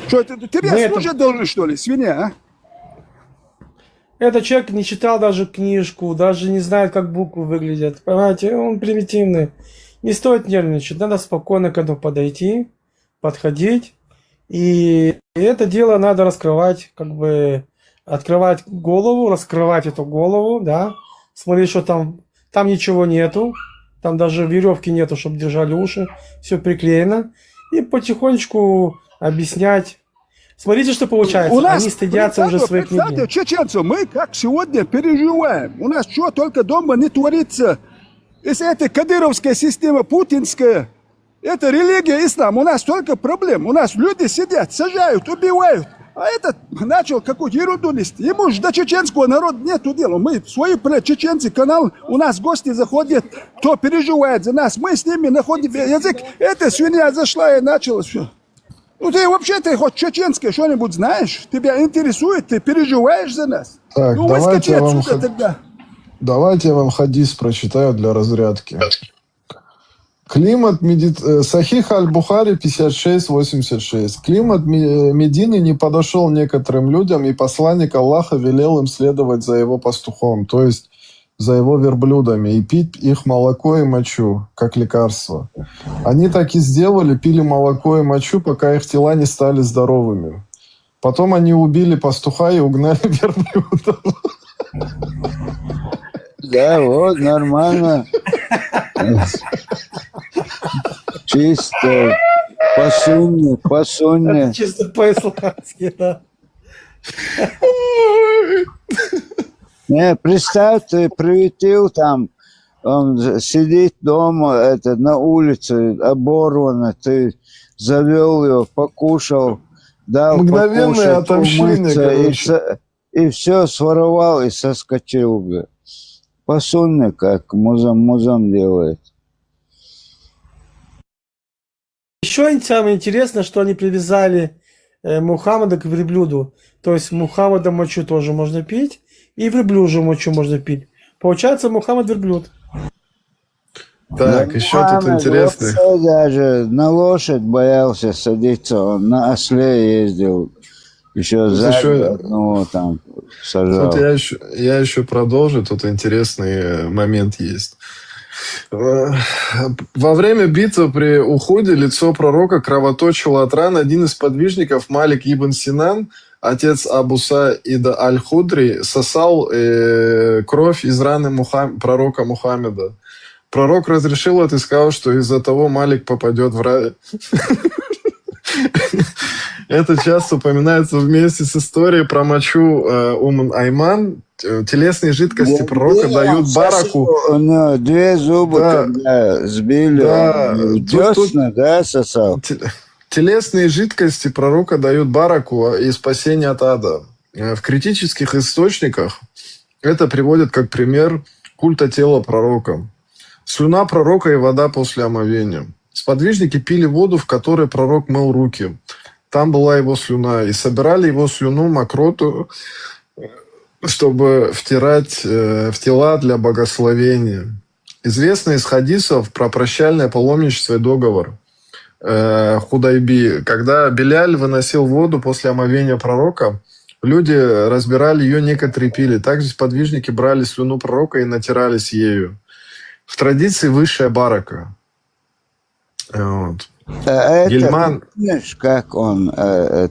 Что, тебя слушать должны, что ли, свинья, а?
Этот человек не читал даже книжку, даже не знает, как буквы выглядят. Понимаете, он примитивный. Не стоит нервничать, надо спокойно к этому подойти, подходить. И это дело надо раскрывать, как бы открывать голову, раскрывать эту голову, да. Смотреть, что там ничего нету. Там даже веревки нету, чтобы держали уши. Все приклеено. И потихонечку объяснять. Смотрите, что получается.
У нас,
они стыдятся уже своей книги.
Чеченцев, мы как сегодня переживаем. У нас что только дома не творится. Если это кадыровская система, путинская, это религия, ислам. У нас только проблем. У нас люди сидят, сажают, убивают. А этот начал какую-то ерунду нести. Ему же до чеченского народа нету дела. Мы свои чеченцы, канал, у нас гости заходят, кто переживает за нас. Мы с ними находим язык. Эта свинья зашла и начала все. Ну ты вообще, ты хоть чеченское что-нибудь знаешь? Тебя интересует, ты переживаешь за нас?
Так,
ну
давайте
выскочи отсюда тогда.
Давайте я вам хадис прочитаю для разрядки. Климат Сахих аль-Бухари 56-86. Климат Медины не подошел некоторым людям, и посланник Аллаха велел им следовать за его пастухом, то есть за его верблюдами, и пить их молоко и мочу, как лекарство. Они так и сделали, пили молоко и мочу, пока их тела не стали здоровыми. Потом они убили пастуха и угнали верблюдов.
Да, вот, нормально. Чисто по-сунне.
Чисто по-исламски, да.
Не, представь, ты приютил там, он сидит дома, на улице, оборванно, ты завел его, покушал, дал
Мгновенное
покушать,
отомщение,
умыться, и все своровал и соскочил бы. По сунне, как музам делает.
Еще самое интересное, что они привязали Мухаммада к верблюду. То есть Мухаммада мочу тоже можно пить, и верблюжью мочу можно пить. Получается, Мухаммад верблюд.
Так, еще тут интересный.
Даже на лошадь боялся садиться, он на осле ездил. Еще сзади одного там сажал.
Тут я еще продолжу, тут интересный момент есть. Во время битвы при уходе лицо пророка кровоточило от ран. Один из подвижников, Малик ибн Синан, отец Абу Саида аль-Худри, сосал кровь из раны пророка Мухаммеда. Пророк разрешил это и сказал, что из-за того Малик попадет в рай. Это часто упоминается вместе с историей про мочу Айман. Телесные жидкости пророка дают бараку.
Две зубы, когда сбили, десна, да, сосал?
Телесные жидкости пророка дают бараку и спасение от ада. В критических источниках это приводит как пример культа тела пророка. Слюна пророка и вода после омовения. Сподвижники пили воду, в которой пророк мыл руки. Там была его слюна. И собирали его слюну, мокроту, чтобы втирать в тела для богословения. Известно из хадисов про прощальное паломничество и договор Худайби. Когда Беляль выносил воду после омовения пророка, люди разбирали ее, некоторые пили. Также сподвижники брали слюну пророка и натирались ею. В традиции высшая барака. Вот.
Это,
Гельман...
помнишь, как он,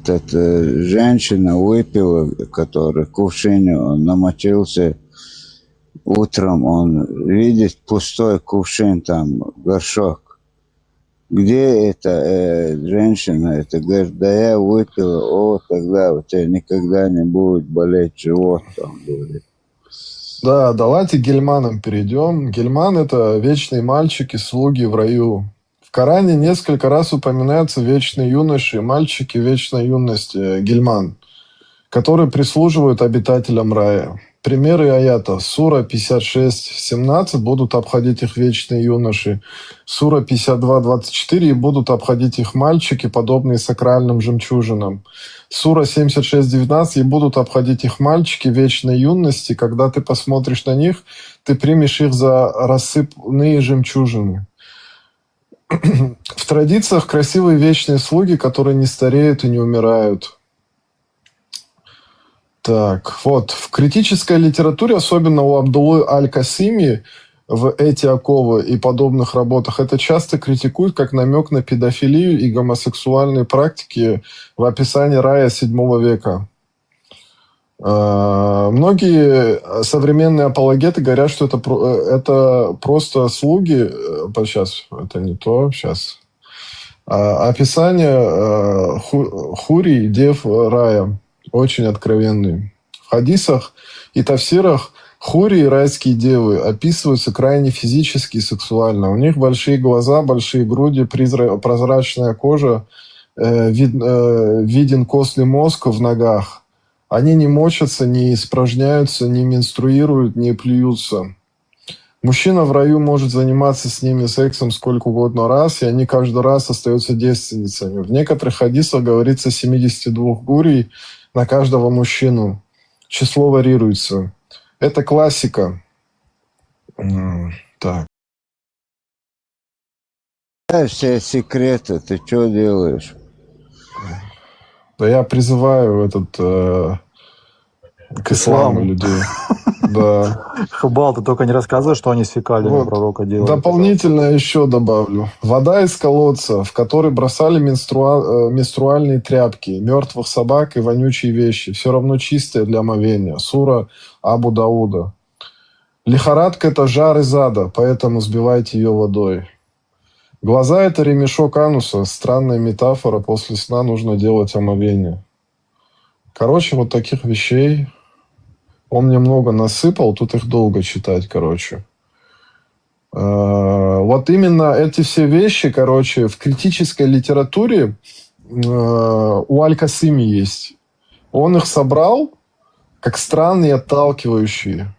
женщина выпила, который в кувшине, он намочился утром, он видит пустой кувшин, там горшок. Где эта женщина? Это говорит, да я выпила, тогда у тебя никогда не будет болеть живот, там говорит.
Да, давайте к Гельманам перейдем. Гельман – это вечные мальчики, слуги в раю. В Коране несколько раз упоминаются вечные юноши, мальчики вечной юности, Гельман, которые прислуживают обитателям рая. Примеры аята. Сура 56:17 будут обходить их вечные юноши. Сура 52:24 и будут обходить их мальчики, подобные сакральным жемчужинам. Сура 76:19 и будут обходить их мальчики вечной юности. Когда ты посмотришь на них, ты примешь их за рассыпные жемчужины. В традициях красивые вечные слуги, которые не стареют и не умирают. Так, вот. В критической литературе, особенно у Абдуллы Аль-Касими в «Эти оковы» и подобных работах, это часто критикуют как намек на педофилию и гомосексуальные практики в описании рая VII века. Многие современные апологеты говорят, что это просто слуги. Сейчас, это не то, сейчас. Описание хурий, дев рая, очень откровенные. В хадисах и тафсирах хури и райские девы описываются крайне физически и сексуально. У них большие глаза, большие груди, прозрачная кожа, виден костный мозг в ногах. Они не мочатся, не испражняются, не менструируют, не плюются. Мужчина в раю может заниматься с ними сексом сколько угодно раз, и они каждый раз остаются девственницами. В некоторых хадисах говорится 72 гурий на каждого мужчину. Число варьируется. Это классика. Так.
Все секреты, ты что делаешь?
Да я призываю к исламу людей. Да.
Хабал, ты только не рассказывай, что они с фекалиями пророка делали.
Дополнительно еще добавлю. Вода из колодца, в который бросали менструальные тряпки, мертвых собак и вонючие вещи, все равно чистая для омовения. Сура Абу Дауда. Лихорадка – это жар из ада, поэтому сбивайте ее водой. Глаза – это ремешок ануса. Странная метафора. После сна нужно делать омовение. Короче, вот таких вещей он мне много насыпал. Тут их долго читать, короче. Вот именно эти все вещи, короче, в критической литературе у Аль-Касими есть. Он их собрал как странные отталкивающие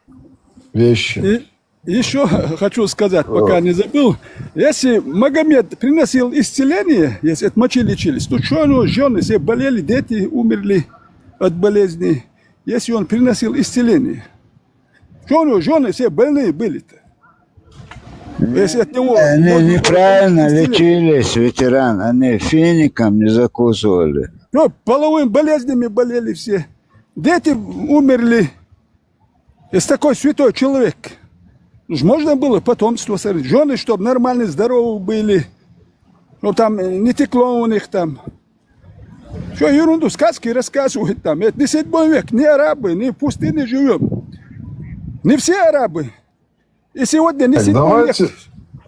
вещи.
И еще хочу сказать, пока не забыл, если Магомед приносил исцеление, если от мочи лечились, то что ну, жены все болели, дети умерли от болезней, если он приносил исцеление? Что ну, жены все больные были-то? Если от него
они неправильно лечились, ветеран, они фиником не закусывали.
Ну, половыми болезнями болели все. Дети умерли. Если такой святой человек, можно было потомство сорить. Жены, чтобы нормально здоровы были. Ну, там не текло у них там. Что ерунду, сказки рассказывают там. Это не 7 век, не арабы, не в пустыне живем. Не все арабы. И сегодня не 7 век.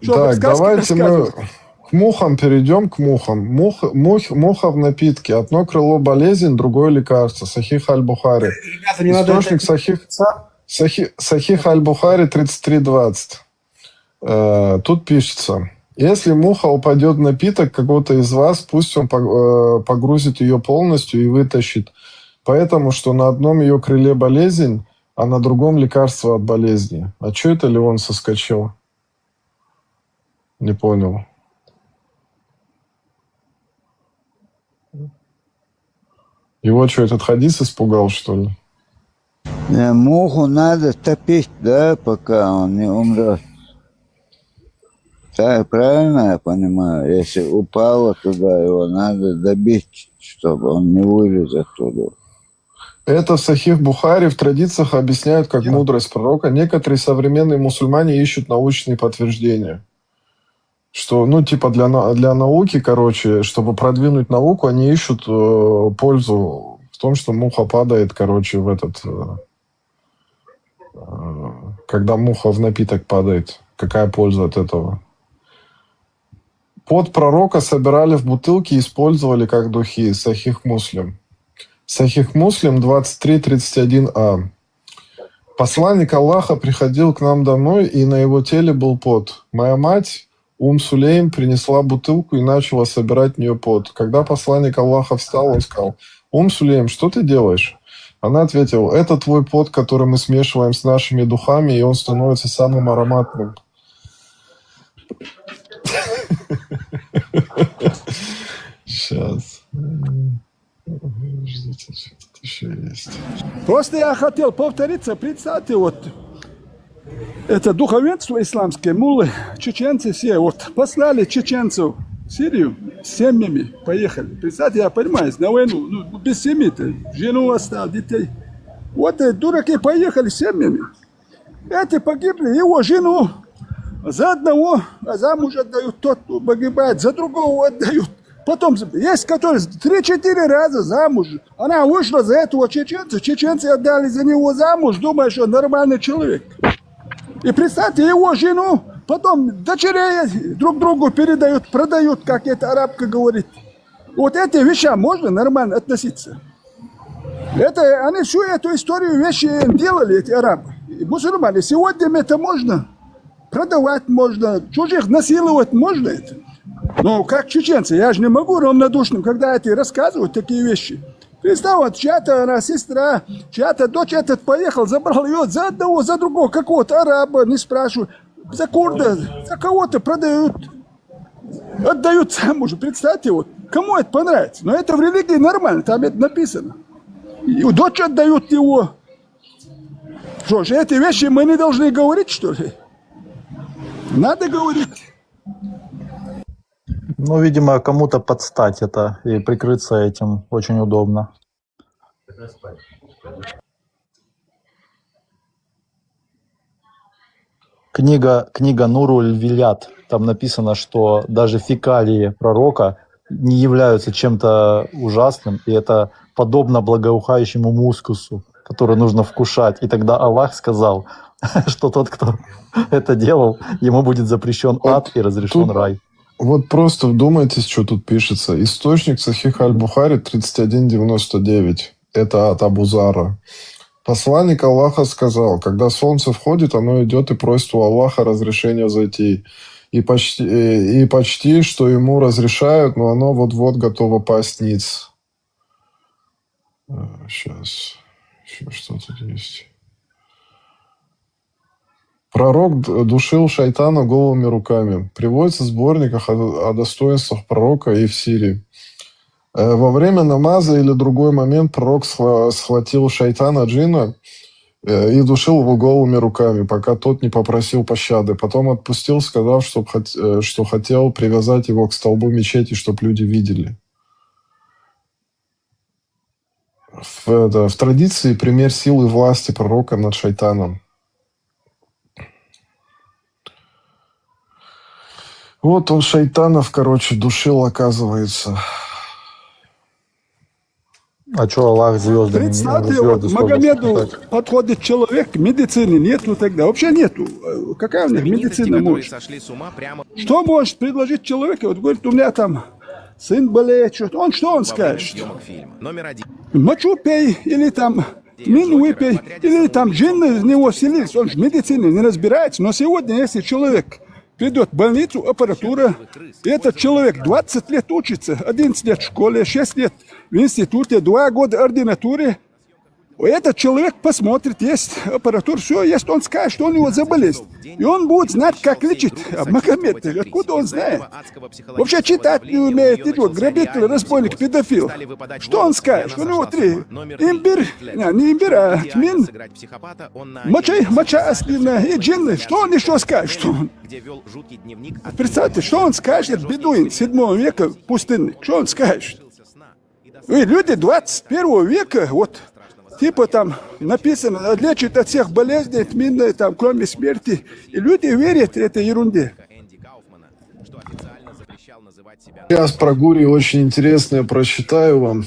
Так, давайте мы к мухам перейдем, к мухам. Муха в напитке. Одно крыло болезнь, другое лекарство. Сахих Аль-Бухари. Источник Сахих Аль-Бухари 33:20. Тут пишется. Если муха упадет в напиток кого-то из вас, пусть он погрузит ее полностью и вытащит. Поэтому, что на одном ее крыле болезнь, а на другом лекарство от болезни. А что это Леон соскочил? Не понял. Его что, этот хадис испугал, что ли?
Муху надо топить, да, пока он не умрет. правильно я понимаю? Если упало туда, его надо добить, чтобы он не вылез оттуда.
Это в Сахих Бухари в традициях объясняют как мудрость пророка. Некоторые современные мусульмане ищут научные подтверждения. Что, ну, типа для науки, короче, чтобы продвинуть науку, они ищут пользу в том, что муха падает, короче, в этот... когда муха в напиток падает. Какая польза от этого? Пот пророка собирали в бутылки и использовали как духи. Сахих Муслим. Сахих Муслим 23:31а. Посланник Аллаха приходил к нам домой, и на его теле был пот. Моя мать, Сулейм, принесла бутылку и начала собирать в нее пот. Когда посланник Аллаха встал, он сказал: Сулейм, что ты делаешь? Она ответила: это твой пот, который мы смешиваем с нашими духами, и он становится самым ароматным. Сейчас. Ждите, что-то еще есть.
Просто я хотел повториться, представьте, вот это духовенство исламское, муллы, чеченцы все, вот послали чеченцев в Сирию с семьями, поехали. Представьте, я понимаю, на войну, ну, без семьи-то, жену оставил, детей. Вот дураки поехали с семьями. Эти погибли, его жену за одного замуж отдают, тот погибает, за другого отдают. Потом есть, которые 3-4 раза замуж. Она вышла за этого чеченца, чеченцы отдали за него замуж, думая, что он нормальный человек. И представьте, его жену потом дочерей друг другу передают, продают, как эта арабка говорит. Вот эти вещи можно нормально относиться. Это, они всю эту историю вещи делали, эти арабы. И мусульмане. Сегодня это можно. Продавать можно, чужих насиловать можно это. Но как чеченцы, я же не могу равнодушным, когда эти рассказывают такие вещи. Представь, вот чья-то она сестра, чья-то дочь этот поехал, забрал ее за одного, за другого, какого-то араба, не спрашивают, за курда, за кого-то продают, отдают замуж. Представьте, вот, кому это понравится. Но это в религии нормально, там это написано. И дочь отдают его. Что же, эти вещи мы не должны говорить, что ли? Надо говорить.
Ну, видимо, кому-то подстать это и прикрыться этим очень удобно. Книга Нуруль Вилят. Там написано, что даже фекалии пророка не являются чем-то ужасным, и это подобно благоухающему мускусу, который нужно вкушать. И тогда Аллах сказал, что тот, кто это делал, ему будет запрещен ад и разрешен рай.
Вот просто вдумайтесь, что тут пишется. Источник Сахих Аль-Бухари 31:99. Это от Абу Зара. Посланник Аллаха сказал: когда солнце входит, оно идет и просит у Аллаха разрешения зайти. И почти что ему разрешают, но оно вот-вот готово пасть ниц. Сейчас. Еще что тут есть. Пророк душил шайтана голыми руками. Приводится в сборниках о достоинствах пророка и в Сирии. Во время намаза или другой момент пророк схватил шайтана джинна и душил его голыми руками, пока тот не попросил пощады. Потом отпустил, сказав, что хотел привязать его к столбу мечети, чтобы люди видели. В традиции пример силы власти пророка над шайтаном. Вот он шайтанов, короче, душил, оказывается.
А что Аллах звездами?
Представьте, вот Магомеду подходит человек, медицины нету тогда, вообще нету. Какая у них медицина может? Что может предложить человек? Вот говорит, у меня там сын болеет, что он скажет? Мочу пей, или там мин выпей, или там джинны в него селились. Он же в медицине не разбирается. Но сегодня, если человек придет в больницу, аппаратура, и этот человек 20 лет учится, 11 лет в школе, 6 лет в институте, 2 года в ординатуре, Этот человек посмотрит, есть аппаратура, все есть, он скажет, что у него за болезнь. И он будет знать, как лечить. А Магомед, откуда он знает? Вообще читать не умеет, идет, грабитель, разбойник, педофил. Что он скажет? У него 3. Имбирь, не имбирь, а тмин, моча ослиная и джинны. Что он еще скажет? Что он? Представьте, что он скажет, бедуин 7 века пустынный? Что он скажет? И люди 21 века, вот, типа там написано, лечит от всех болезней, тминной, там, кроме смерти. И люди верят этой ерунде.
Сейчас про Гурий очень интересное прочитаю вам.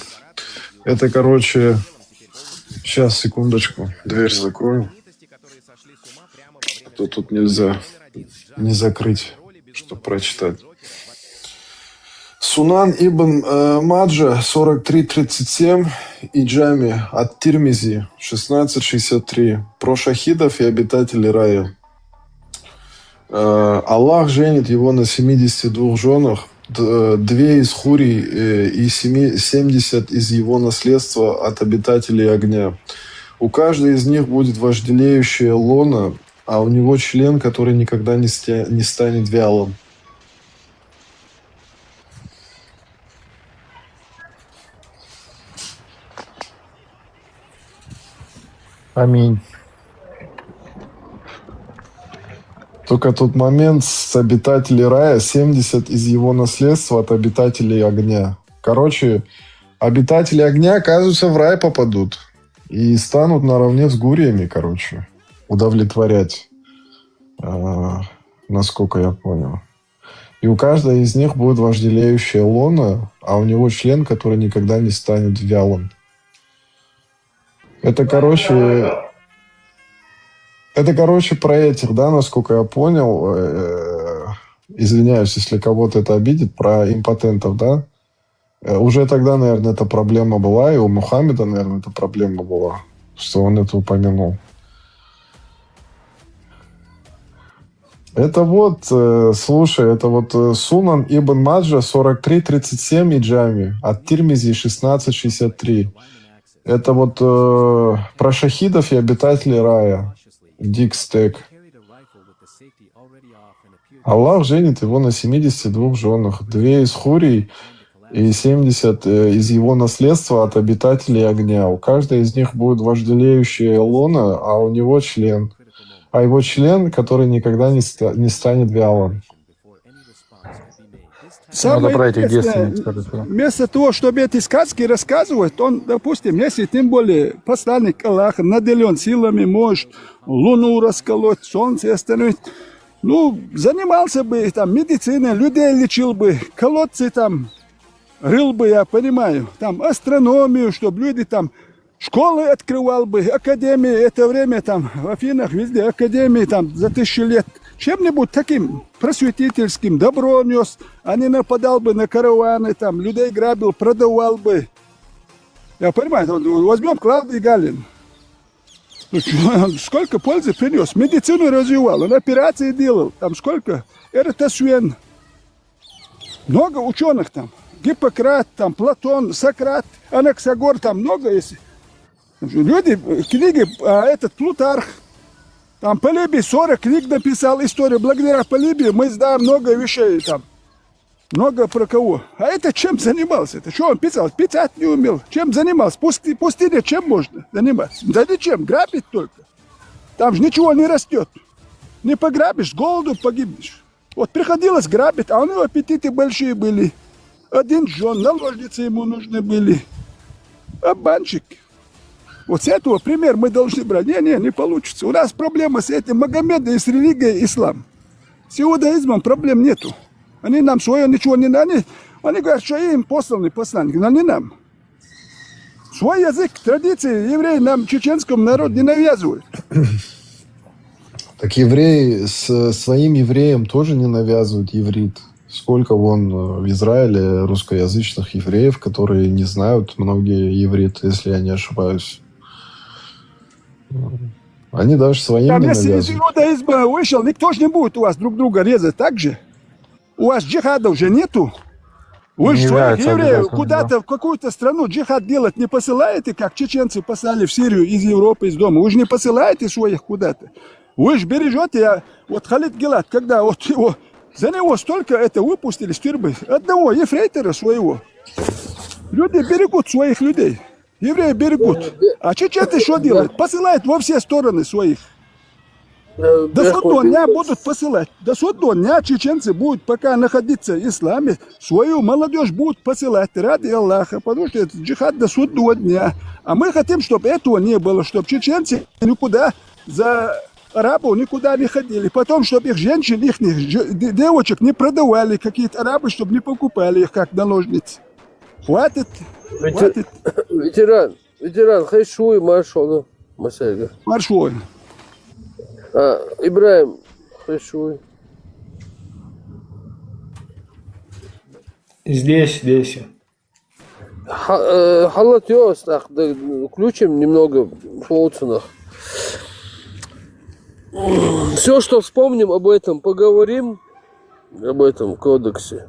Это, короче... Сейчас, секундочку. Дверь закрою. То тут нельзя не закрыть, чтобы прочитать. Сунан ибн Маджа 43:37 и Джами от Тирмизи 16:63. Про шахидов и обитателей рая. Аллах женит его на 72 женах, 2 из хурий и 70 из его наследства от обитателей огня. У каждой из них будет вожделеющая лона, а у него член, который никогда не станет вялым.
Аминь.
Только тот момент с обитателей рая, 70 из его наследства от обитателей огня. Короче, обитатели огня, оказывается, в рай попадут. И станут наравне с гуриями, короче, удовлетворять, насколько я понял. И у каждой из них будет вожделеющая лона, а у него член, который никогда не станет вялым. Это, короче, про этих, да, насколько я понял, извиняюсь, если кого-то это обидит, про импотентов, да. Уже тогда, наверное, эта проблема была, и у Мухаммеда, наверное, эта проблема была, что он это упомянул. Это вот, слушай, это вот Сунан ибн Маджа 43:37 и Джами от Тирмизи 16:63. Это вот про шахидов и обитателей рая. Дикстек. Аллах женит его на 72 женах, 2 из хурий и 70 из его наследства от обитателей огня. У каждой из них будет вожделеющая лона, а у него член. А его член, который никогда не станет вялым.
Самое интересное, вместо того, чтобы эти сказки рассказывать, он, допустим, если тем более посланник Аллаха наделен силами, может луну расколоть, солнце остановить, ну, занимался бы там медициной, людей лечил бы, колодцы там рыл бы, я понимаю, там астрономию, чтобы люди там школы открывал бы, академии, это время там в Афинах, везде академии там за 1000 лет. Чем-нибудь таким просветительским добро нес, а не нападал бы на караваны, там, людей грабил, продавал бы. Я понимаю, возьмем Клавдий Галин. Сколько пользы принес, медицину развивал, он операции делал, там сколько, Эратосфен. Много ученых там, Гиппократ, там, Платон, Сократ, Анаксагор, там много есть. Люди, книги, этот Плутарх, там Полибий 40 книг написал, историю. Благодаря Полибию мы знаем много вещей там. Много про кого. А это чем занимался? Это что он писал? Писать не умел. Чем занимался? Пустыня чем можно заниматься? Да ничем, грабить только. Там же ничего не растет. Не пограбишь, с голоду погибнешь. Вот приходилось грабить, а у него аппетиты большие были. Один жен, наложницы ему нужны были. Обманщик. Вот с этого пример мы должны брать. Не получится. У нас проблема с этим Магомедом и с религией ислам. С иудаизмом проблем нету. Они нам свое ничего не дали. Они говорят, что им посланный посланник, но не нам. Свой язык, традиции евреи нам, чеченскому народу, не навязывают.
Так евреи своим евреям тоже не навязывают иврит. Сколько вон в Израиле русскоязычных евреев, которые не знают многие иврит, если я не ошибаюсь. Они даже своим
там,
не
если
навязывают.
из иудаизма вышел, никто же не будет у вас друг друга резать, так же? У вас джихада уже нету. Вы
Не
же своих
является
евреев
обязательным,
куда-то в какую-то страну джихад делать не посылаете, как чеченцы послали в Сирию из Европы, из дома. Вы же не посылаете своих куда-то. Вы же бережете, вот Халид Гилат, когда вот его, за него столько это выпустили с тюрьмы, одного ефрейтора своего. Люди берегут своих людей. Евреи берегут. А чеченцы что делают? Посылают во все стороны своих. До судного дня будут посылать. До судного дня чеченцы будут пока находиться в исламе, свою молодежь будут посылать ради Аллаха, потому что это джихад до судного дня. А мы хотим, чтобы этого не было, чтобы чеченцы никуда за арабов никуда не ходили. Потом, чтобы их женщин, их девочек не продавали, какие-то арабы, чтобы не покупали их как наложниц. Хватит. Хватит.
Ветеран, хайшуй, маршону, масайга.
Маршой.
Ибраим, хайшуй.
Здесь.
Халат ёс, включим немного фоуцинах. Все, что вспомним об этом, поговорим об этом кодексе.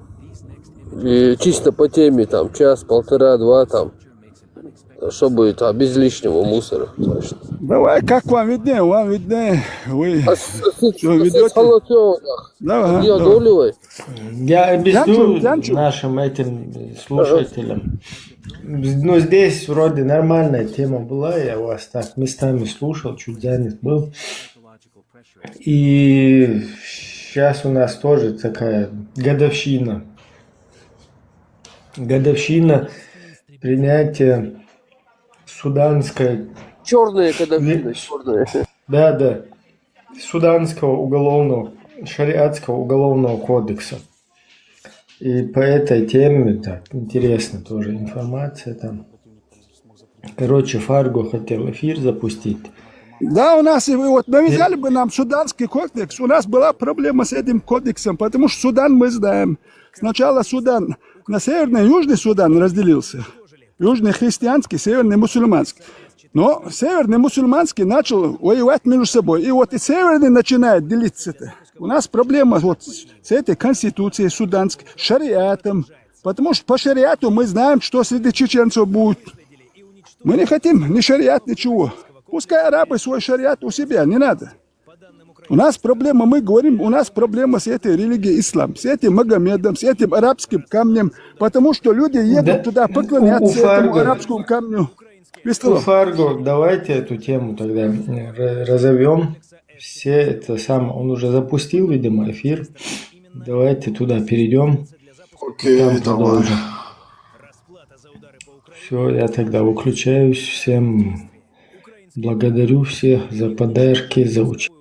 И чисто по теме, там, час, полтора, два, там, чтобы это без лишнего мусора. Точно.
Давай, как вам виднее, вы что ведете? Давай.
Я объясню нашим этим слушателям. Ну, здесь вроде нормальная тема была, я вас так местами слушал, чуть занят был. И сейчас у нас тоже такая годовщина принятия суданской...
Черные годовщины, черные.
Да. Суданского уголовного, шариатского уголовного кодекса. И по этой теме, так, интересно тоже информация там. Короче, Фарго хотел эфир запустить.
Да, у нас, вот навязали бы нам суданский кодекс, у нас была проблема с этим кодексом, потому что Судан мы знаем. Сначала Судан на северный и южный Судан разделился. Южный христианский, северный мусульманский. Но северный мусульманский начал воевать между собой. И вот и северный начинает делиться-то. У нас проблема вот с этой конституцией суданской, шариатом. Потому что по шариату мы знаем, что среди чеченцев будет. Мы не хотим ни шариат, ничего. Пускай арабы свой шариат у себя, не надо. У нас проблема, мы говорим, у нас проблема с этой религией ислам, с этим Магомедом, с этим арабским камнем, потому что люди едут туда поклоняться этому арабскому камню.
Фарго, давайте эту тему тогда разовьем. Все это самое, он уже запустил, видимо, эфир. Давайте туда перейдем.
Окей, давай.
Все, я тогда выключаюсь. Всем благодарю всех за подарки, за участие.